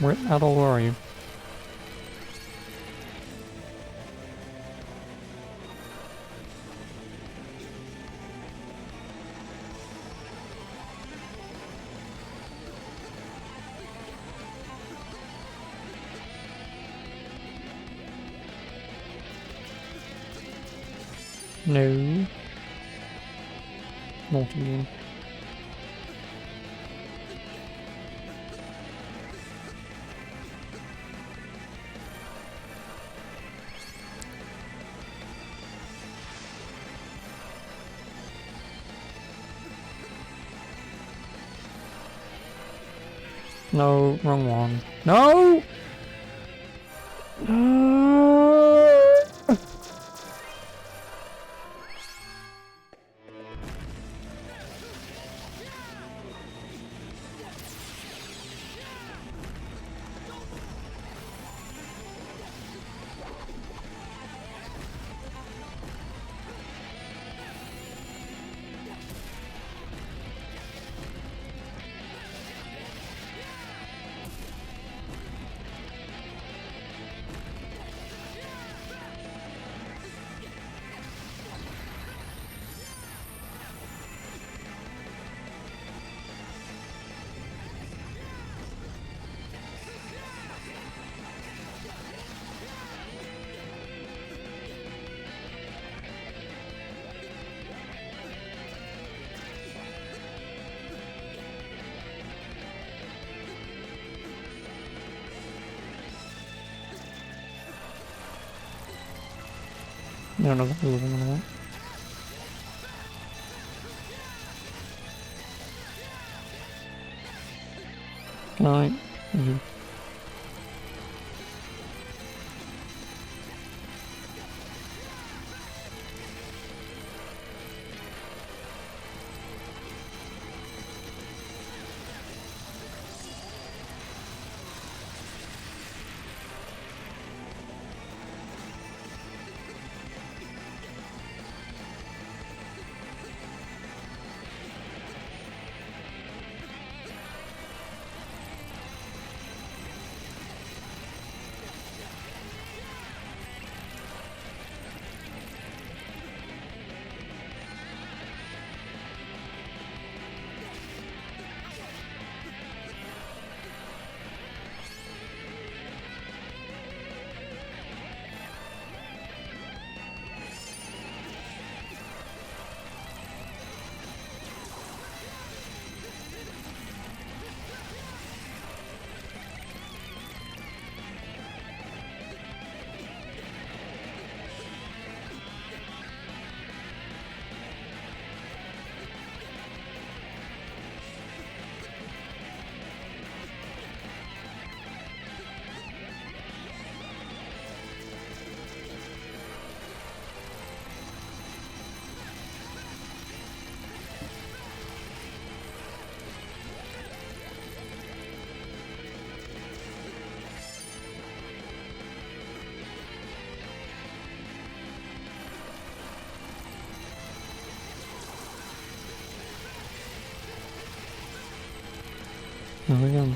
Where at all are you? No. Not again. No, wrong one. No! No! No, no, that was another one. Can I? Mhm. There we go.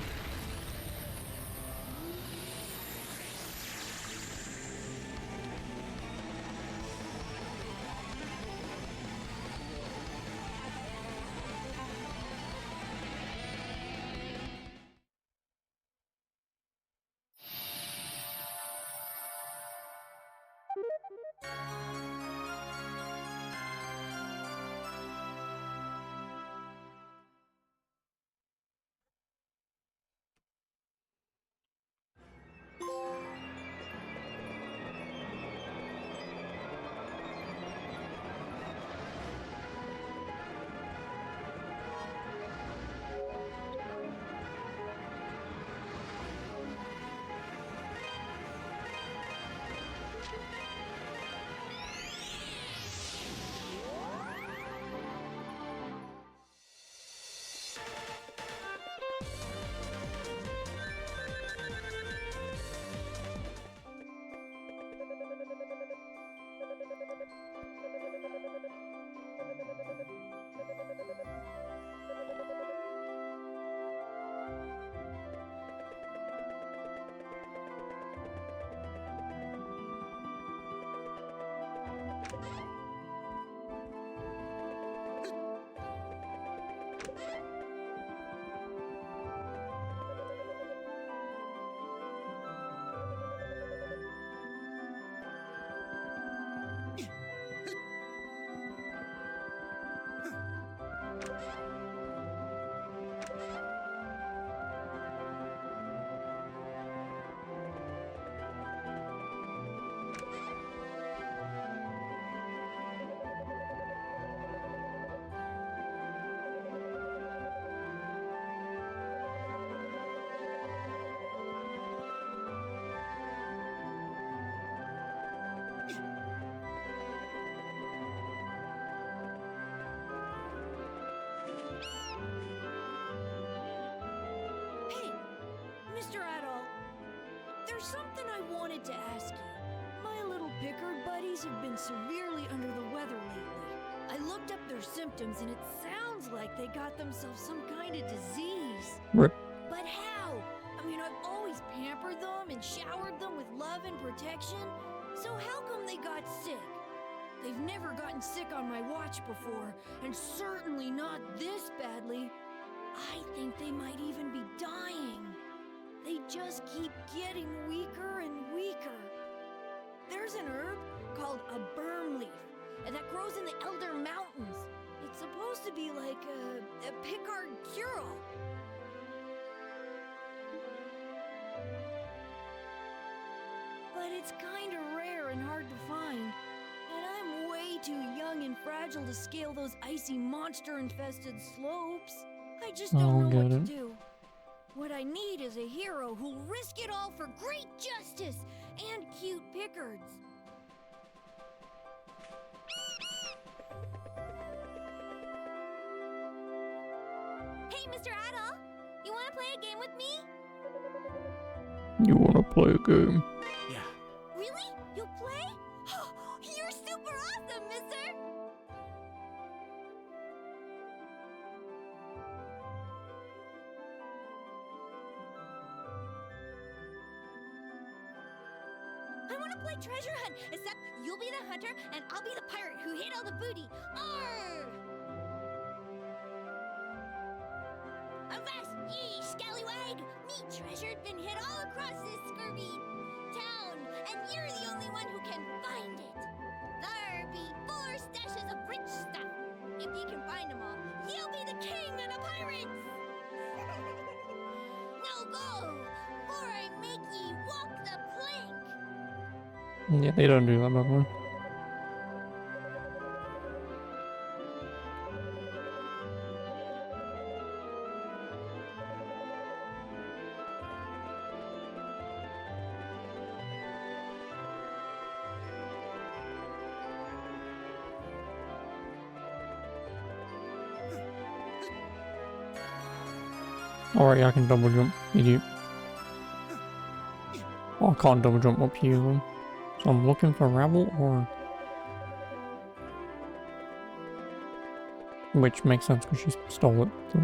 There's something I wanted to ask you. My little Pickard buddies have been severely under the weather lately. I looked up their symptoms and it sounds like they got themselves some kind of disease. Rip. But how? I mean, I've always pampered them and showered them with love and protection. So how come they got sick? They've never gotten sick on my watch before, and certainly not this badly. I think they might even be dying. They just keep getting weaker and weaker. There's an herb called a berm leaf that grows in the Elder Mountains. It's supposed to be like a Pickard cure-all. But it's kinda rare and hard to find. And I'm way too young and fragile to scale those icy monster-infested slopes. I just don't know what to do. What I need is a hero who'll risk it all for great justice and cute Pickards. Hey, Mr. Adol, you want to play a game with me? You wanna play a game? Yeah. Really? You'll play? You're super awesome, mister! I want to play treasure hunt, except you'll be the hunter and I'll be the pirate who hid all the booty. Arr! Avast ye, scallywag! Me treasure'd been hid all across this scurvy town, and you're the only one who can find it. There be 4 stashes of rich stuff. If you can find them all, you'll be the king of the pirates! Now go, for I make ye walk the plank. Yeah, they don't do that, by the way. Alright, I can double jump, idiot. Oh, I can't double jump up here though. So I'm looking for Rebel or... Which makes sense because she stole it, so...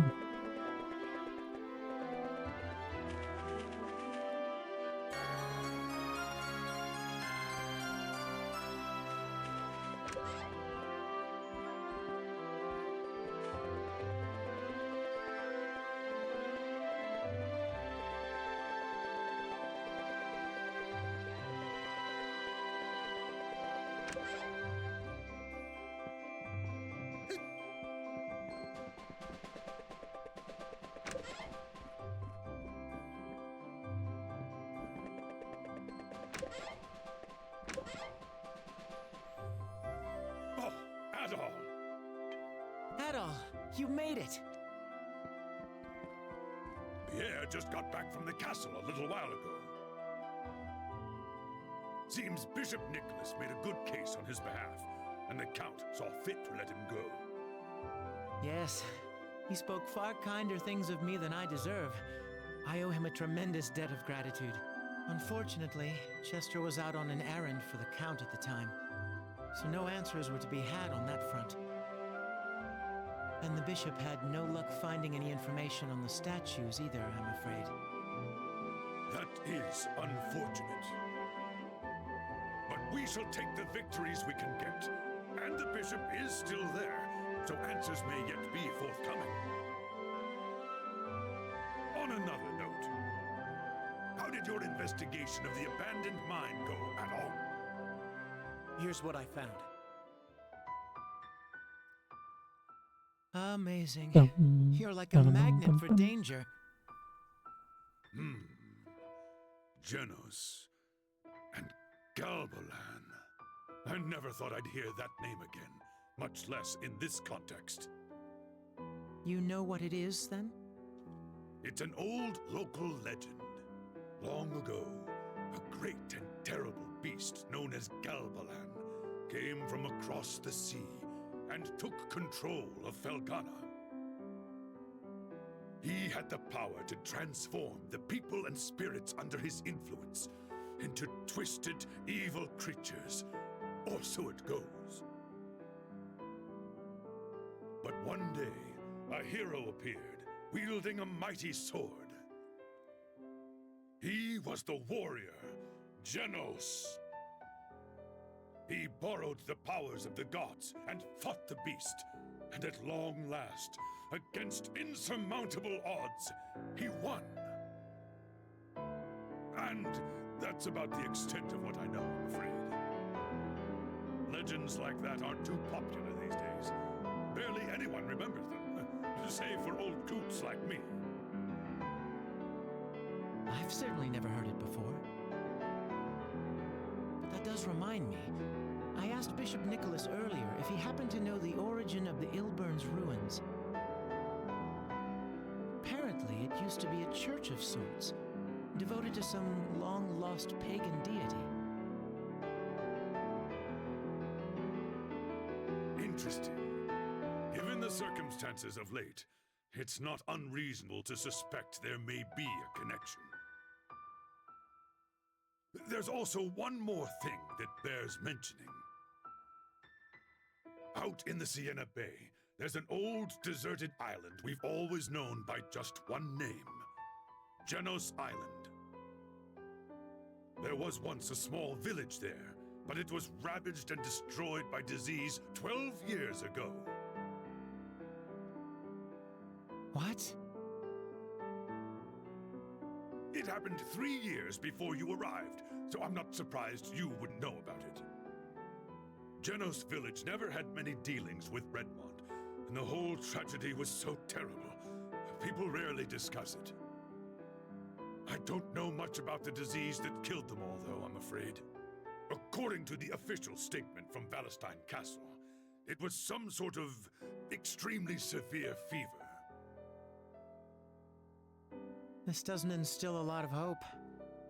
Adol, you made it! Pierre just got back from the castle a little while ago. Seems Bishop Nicholas made a good case on his behalf, and the Count saw fit to let him go. Yes, he spoke far kinder things of me than I deserve. I owe him a tremendous debt of gratitude. Unfortunately, Chester was out on an errand for the Count at the time, so no answers were to be had on that front. And the bishop had no luck finding any information on the statues either, I'm afraid. That is unfortunate. But we shall take the victories we can get, and the bishop is still there, so answers may yet be forthcoming. On another note, how did your investigation of the abandoned mine go at all? Here's what I found. Amazing. You're like a magnet for danger. Genos and Galbalan. I never thought I'd hear that name again, much less in this context. You know what it is, then? It's an old local legend. Long ago, a great and terrible beast known as Galbalan came from across the sea and took control of Felghana. He had the power to transform the people and spirits under his influence, into twisted, evil creatures, or so it goes. But one day, a hero appeared, wielding a mighty sword. He was the warrior, Genos. He borrowed the powers of the gods and fought the beast, and at long last, against insurmountable odds, he won. And that's about the extent of what I know, I'm afraid. Legends like that aren't too popular these days. Barely anyone remembers them, save for old coots like me. I've certainly never heard it before. But that does remind me. I asked Bishop Nicholas earlier if he happened to know the origin of the Ilburn's ruins. Apparently, it used to be a church of sorts, devoted to some long-lost pagan deity. Interesting. Given the circumstances of late, it's not unreasonable to suspect there may be a connection. There's also one more thing that bears mentioning. Out in the Sienna Bay, there's an old deserted island we've always known by just one name, Genos Island. There was once a small village there, but it was ravaged and destroyed by disease 12 years ago. What? It happened 3 years before you arrived, so I'm not surprised you wouldn't know about it. Genos village never had many dealings with Redmond, and the whole tragedy was so terrible, people rarely discuss it. I don't know much about the disease that killed them all, though, I'm afraid. According to the official statement from Valestein Castle, it was some sort of extremely severe fever. This doesn't instill a lot of hope.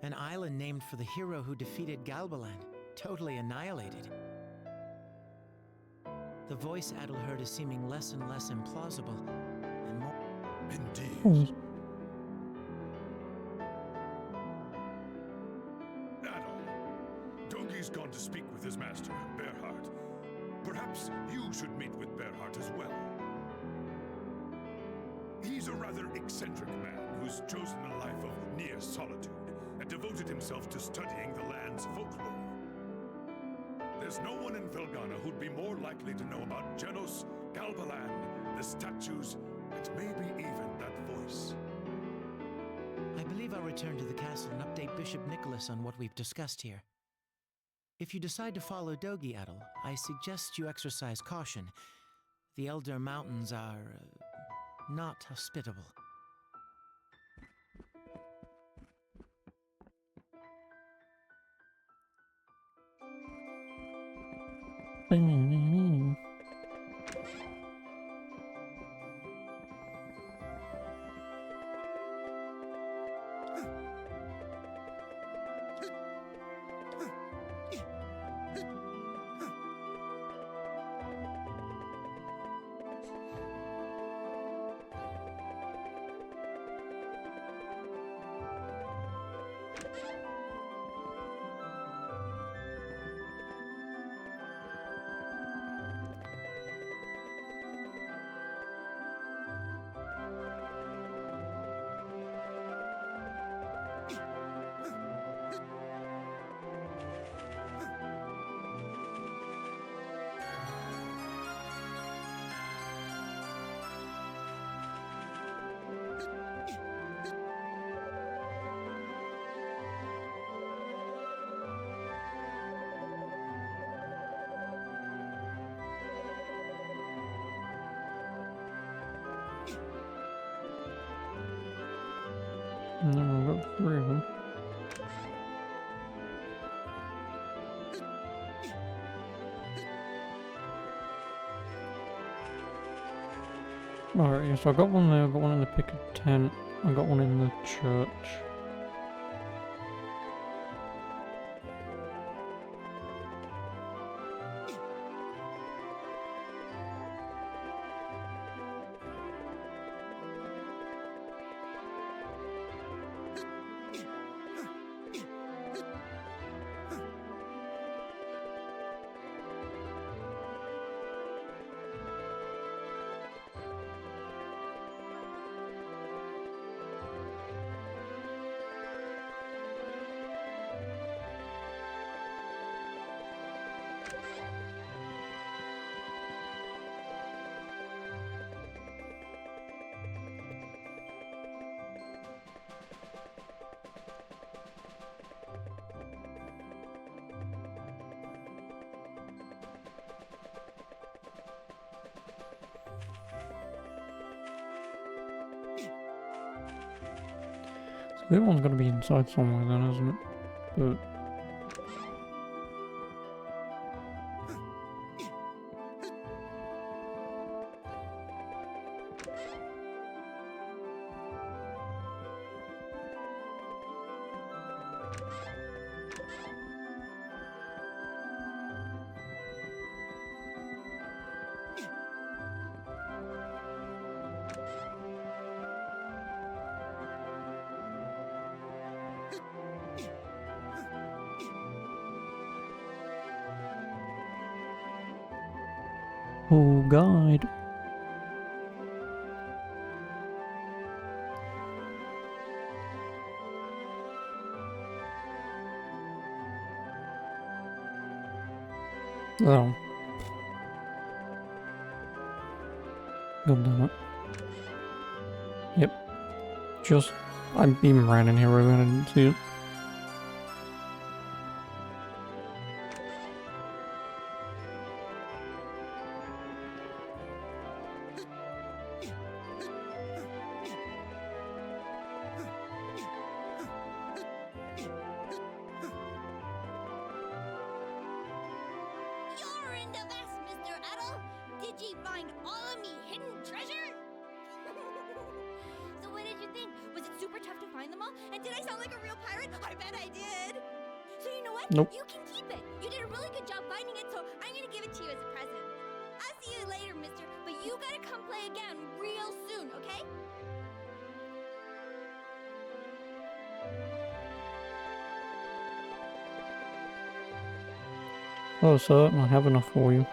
An island named for the hero who defeated Galbalan, totally annihilated. The voice Adel heard is seeming less and less implausible, and more... Indeed. Adel, Dogi's gone to speak with his master, Berhard. Perhaps you should meet with Berhard as well. He's a rather eccentric man who's chosen a life of near solitude and devoted himself to studying the land's folklore. There's no one in Felghana who'd be more likely to know about Genos, Galbalan, the statues, and maybe even that voice. I believe I'll return to the castle and update Bishop Nicholas on what we've discussed here. If you decide to follow Dogi, Adel, I suggest you exercise caution. The Elder Mountains are... not hospitable. No, I've got 3 of them. Alright, yeah, so I got one there, I got one in the picket tent, I got one in the church. The other one's gonna be inside somewhere then, isn't it? But... Oh, God. Oh. God damn it. Yep. Just... I even ran in here earlier and I didn't see it. You're in the vest, Mr. Adel. Did ye find all of me hidden treasure? So what did you think? Was it super tough to find them all? And did I sound like a real pirate? I bet I did. So you know what? Nope. You can keep it. You did a really good job finding it, so I'm gonna give it to you as a present. I'll see you later, mister, but you gotta come play again real soon, okay? Oh, sir, I have enough for you.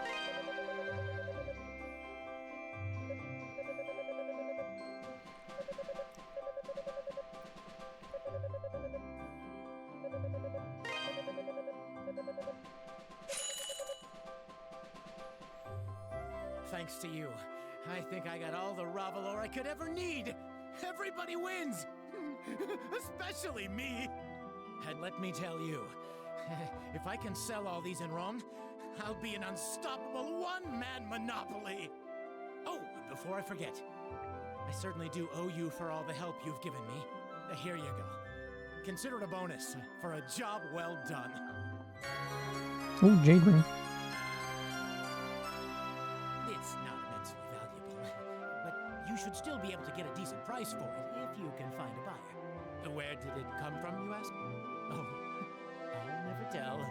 Thanks to you, I think I got all the Ravalor I could ever need. Everybody wins, especially me. And let me tell you, if I can sell all these in Rome, I'll be an unstoppable one-man monopoly. Oh, and before I forget, I certainly do owe you for all the help you've given me. Here you go. Consider it a bonus for a job well done. Oh, jade ring. It's not immensely valuable, but you should still be able to get a decent price for it if you can find a buyer. Where did it come from, you ask? Oh, I'll never tell.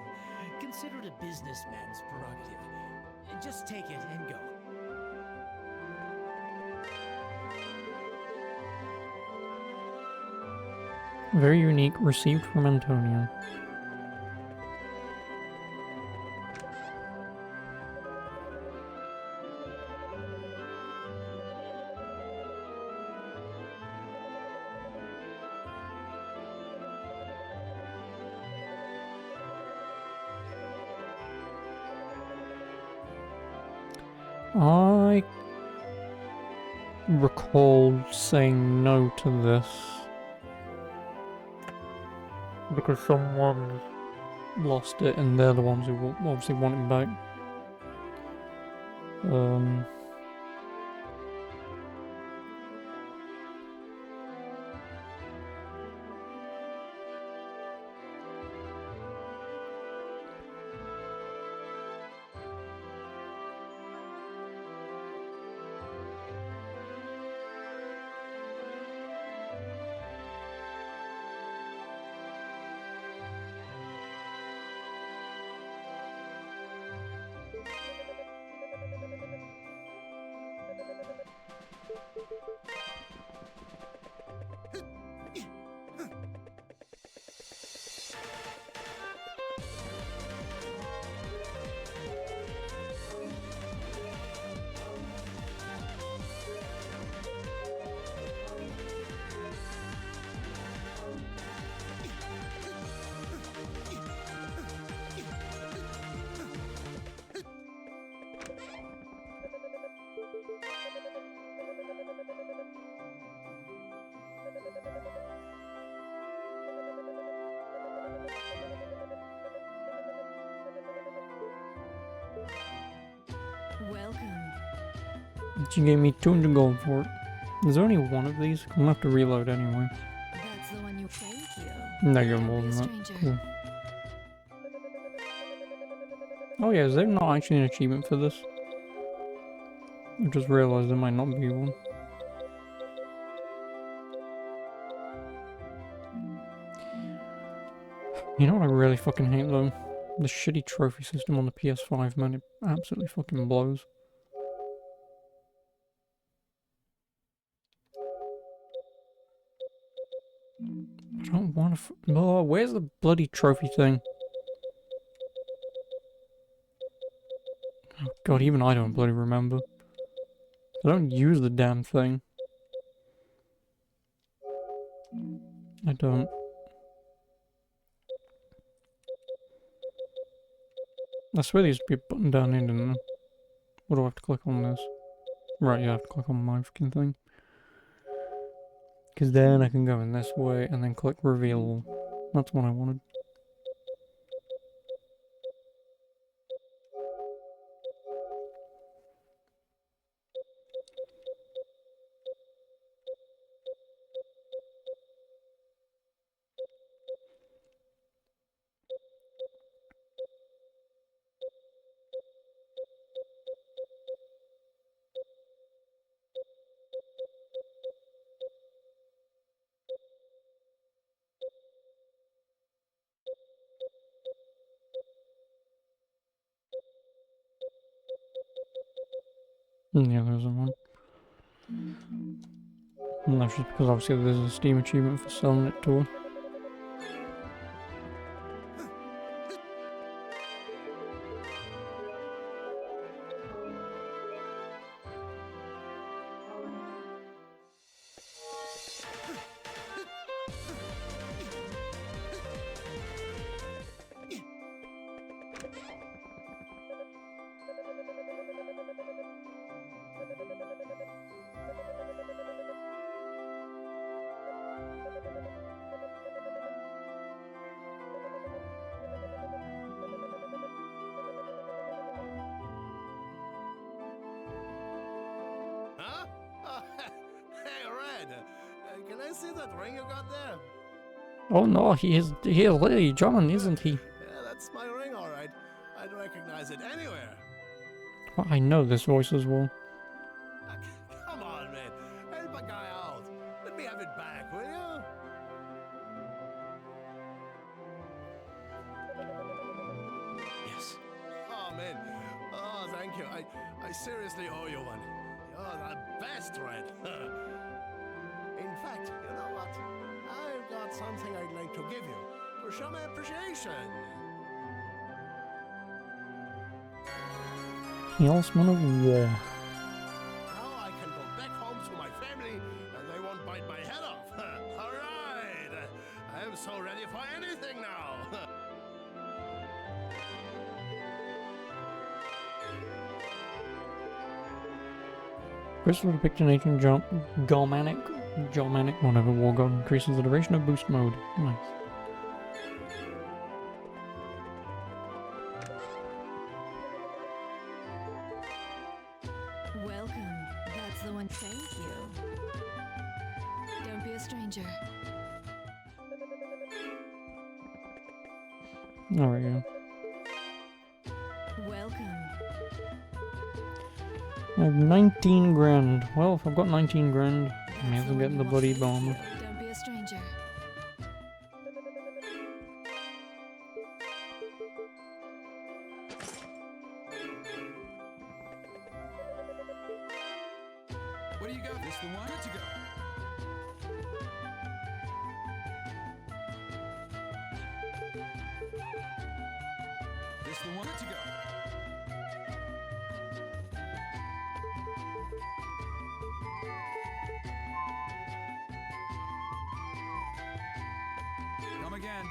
Consider it a businessman's prerogative. Just take it and go. Very unique, received from Antonio. I recall saying no to this because someone lost it and they're the ones who obviously want it back. Welcome. She gave me 200 gold for it. Is there only one of these? I'm gonna have to reload anyway. That's the one you said. No, you're more than that. Cool. Oh yeah, is there not actually an achievement for this? I just realised there might not be one. You know what I really fucking hate though? The shitty trophy system on the PS5, man, it absolutely fucking blows. I don't want to. Oh, where's the bloody trophy thing? Oh god, even I don't bloody remember. I don't use the damn thing. I don't. I swear there used to be a button down here, didn't there? What do I have to click on this? Right, yeah, I have to click on my fucking thing. Because then I can go in this way and then click reveal all. That's what I wanted. Yeah, there's one. And that's just because obviously there's a Steam achievement for selling it to her. Huh? Oh, hey, Red. Can I see that ring you got there? Oh no, he is Lily John, isn't he? Yeah, that's my ring, all right. I'd recognize it anywhere. Well, I know this voice as well. Come on, man. Help a guy out. Let me have it back, will you? Yes. Oh, man. Oh, thank you. I seriously owe you one. You're the best, Red. In fact, you know what? I've got something I'd like to give you to show my appreciation. Talisman of War. Now I can go back home to my family and they won't bite my head off. All right. I'm so ready for anything now. Crystal depict an ancient Galmanic, whatever, war god increases the duration of boost mode. Nice. Welcome. That's the one. Thank you. Don't be a stranger. Alright, yeah. Welcome. I have 19 grand. Well, if I've got 19 grand, I may as well get the bloody bomber. Don't be a stranger. What do you got? This the one? Good to go. This the one? Good to go. Come again.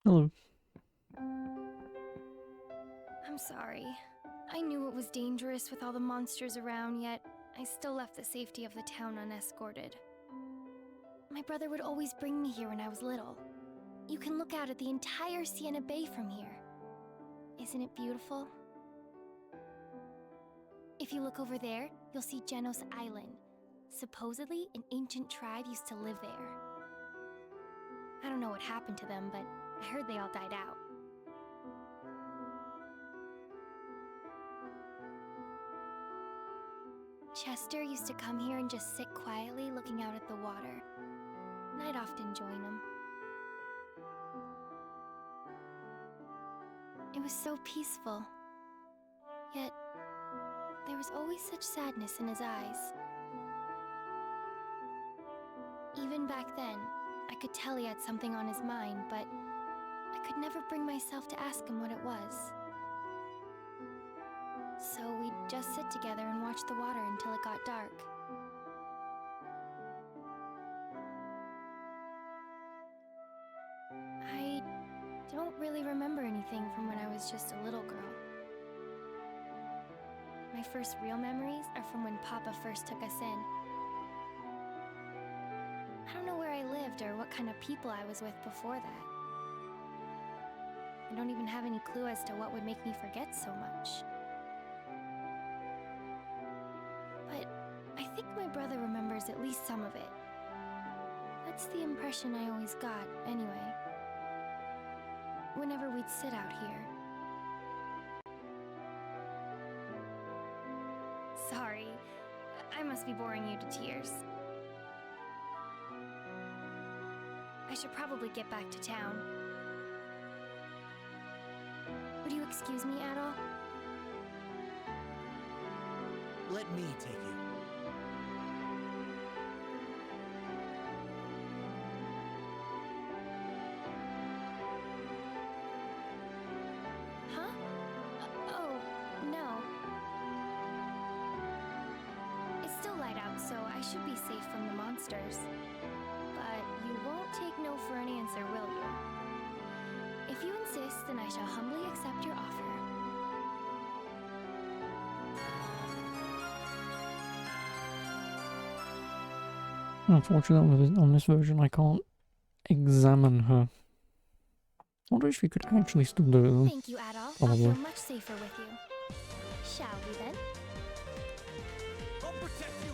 Hello. I'm sorry. I knew it was dangerous with all the monsters around, yet I still left the safety of the town unescorted. My brother would always bring me here when I was little. You can look out at the entire Sienna Bay from here. Isn't it beautiful? If you look over there, you'll see Genos Island. Supposedly, an ancient tribe used to live there. I don't know what happened to them, but I heard they all died out. Chester used to come here and just sit quietly looking out at the water, and I'd often join him. It was so peaceful, yet there was always such sadness in his eyes. Even back then, I could tell he had something on his mind, but I could never bring myself to ask him what it was. So we'd just sit together and watch the water until it got dark. I don't really remember anything from when I was just a little girl. My first real memories are from when Papa first took us in. I don't know where I lived or what kind of people I was with before that. I don't even have any clue as to what would make me forget so much. But I think my brother remembers at least some of it. That's the impression I always got, anyway. Whenever we'd sit out here. Sorry, I must be boring you to tears. I should probably get back to town. Would you excuse me at all? Let me take you. Huh? Oh, no. It's still light out, so I should be safe from the monsters. But you won't take no for an answer, will you? If you insist, then I shall humbly accept your offer. Unfortunately, on this version, I can't examine her. I wonder if you could actually still do it though. Thank you, Adol. I'll Probably. feel much safer with you. Shall we then? I'll protect you!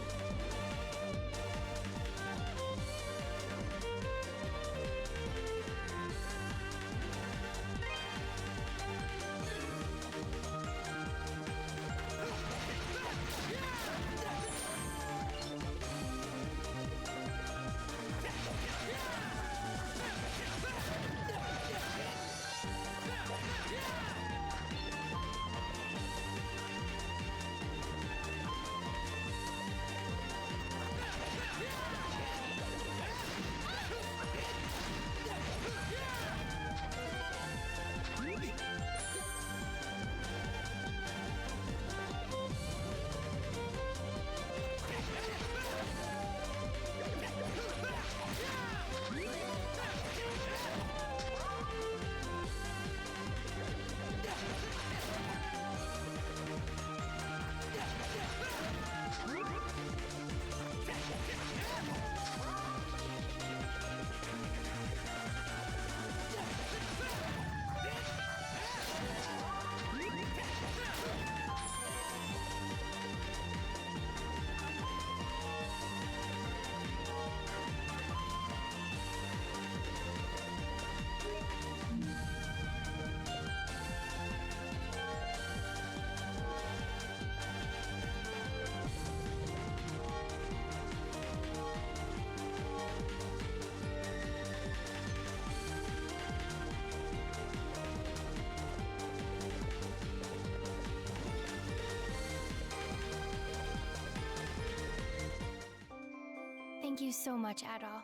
Thank you so much, Adol.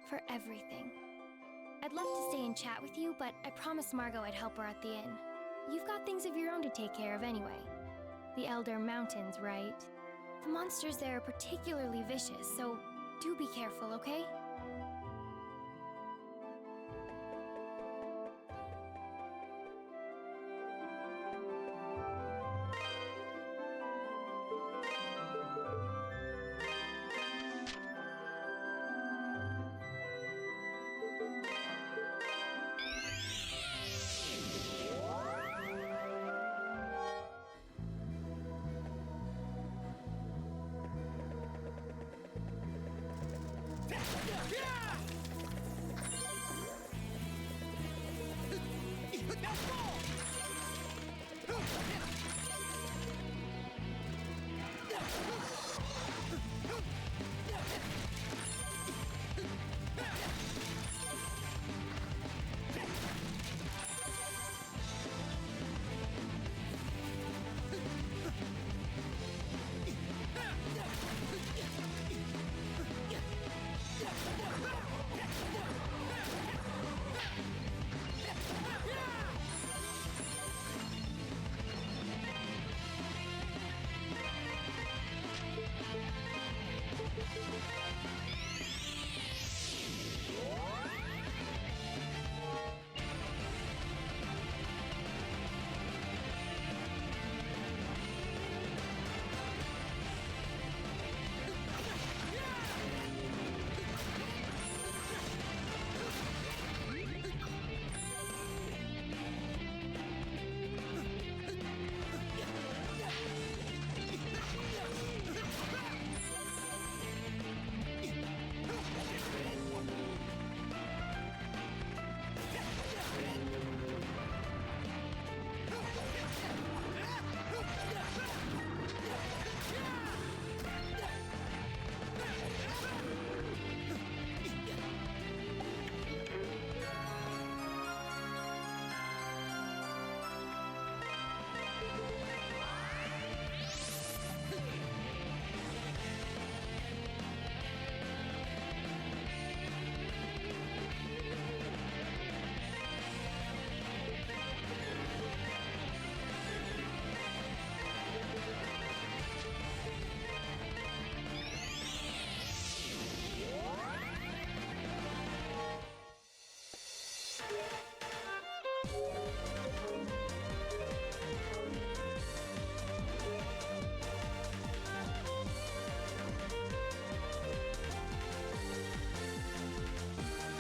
For everything. I'd love to stay and chat with you, but I promised Margot I'd help her at the inn. You've got things of your own to take care of anyway. The Elder Mountains, right? The monsters there are particularly vicious, so do be careful, okay?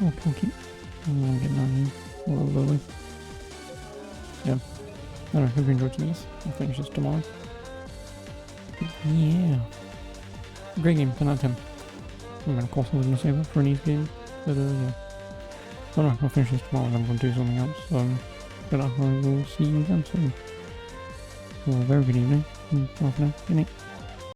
Oh, Pokey. I'm getting on here a little early. Yeah. I don't know, hope you enjoyed these. I'll finish this tomorrow. Yeah. Great game, 10 out of 10. I mean, of course I was going to say that for an easy game, but yeah. I don't know, I'll finish this tomorrow and I'm going to do something else, but I will see you again soon. Have a very good evening, and bye for now. Good night.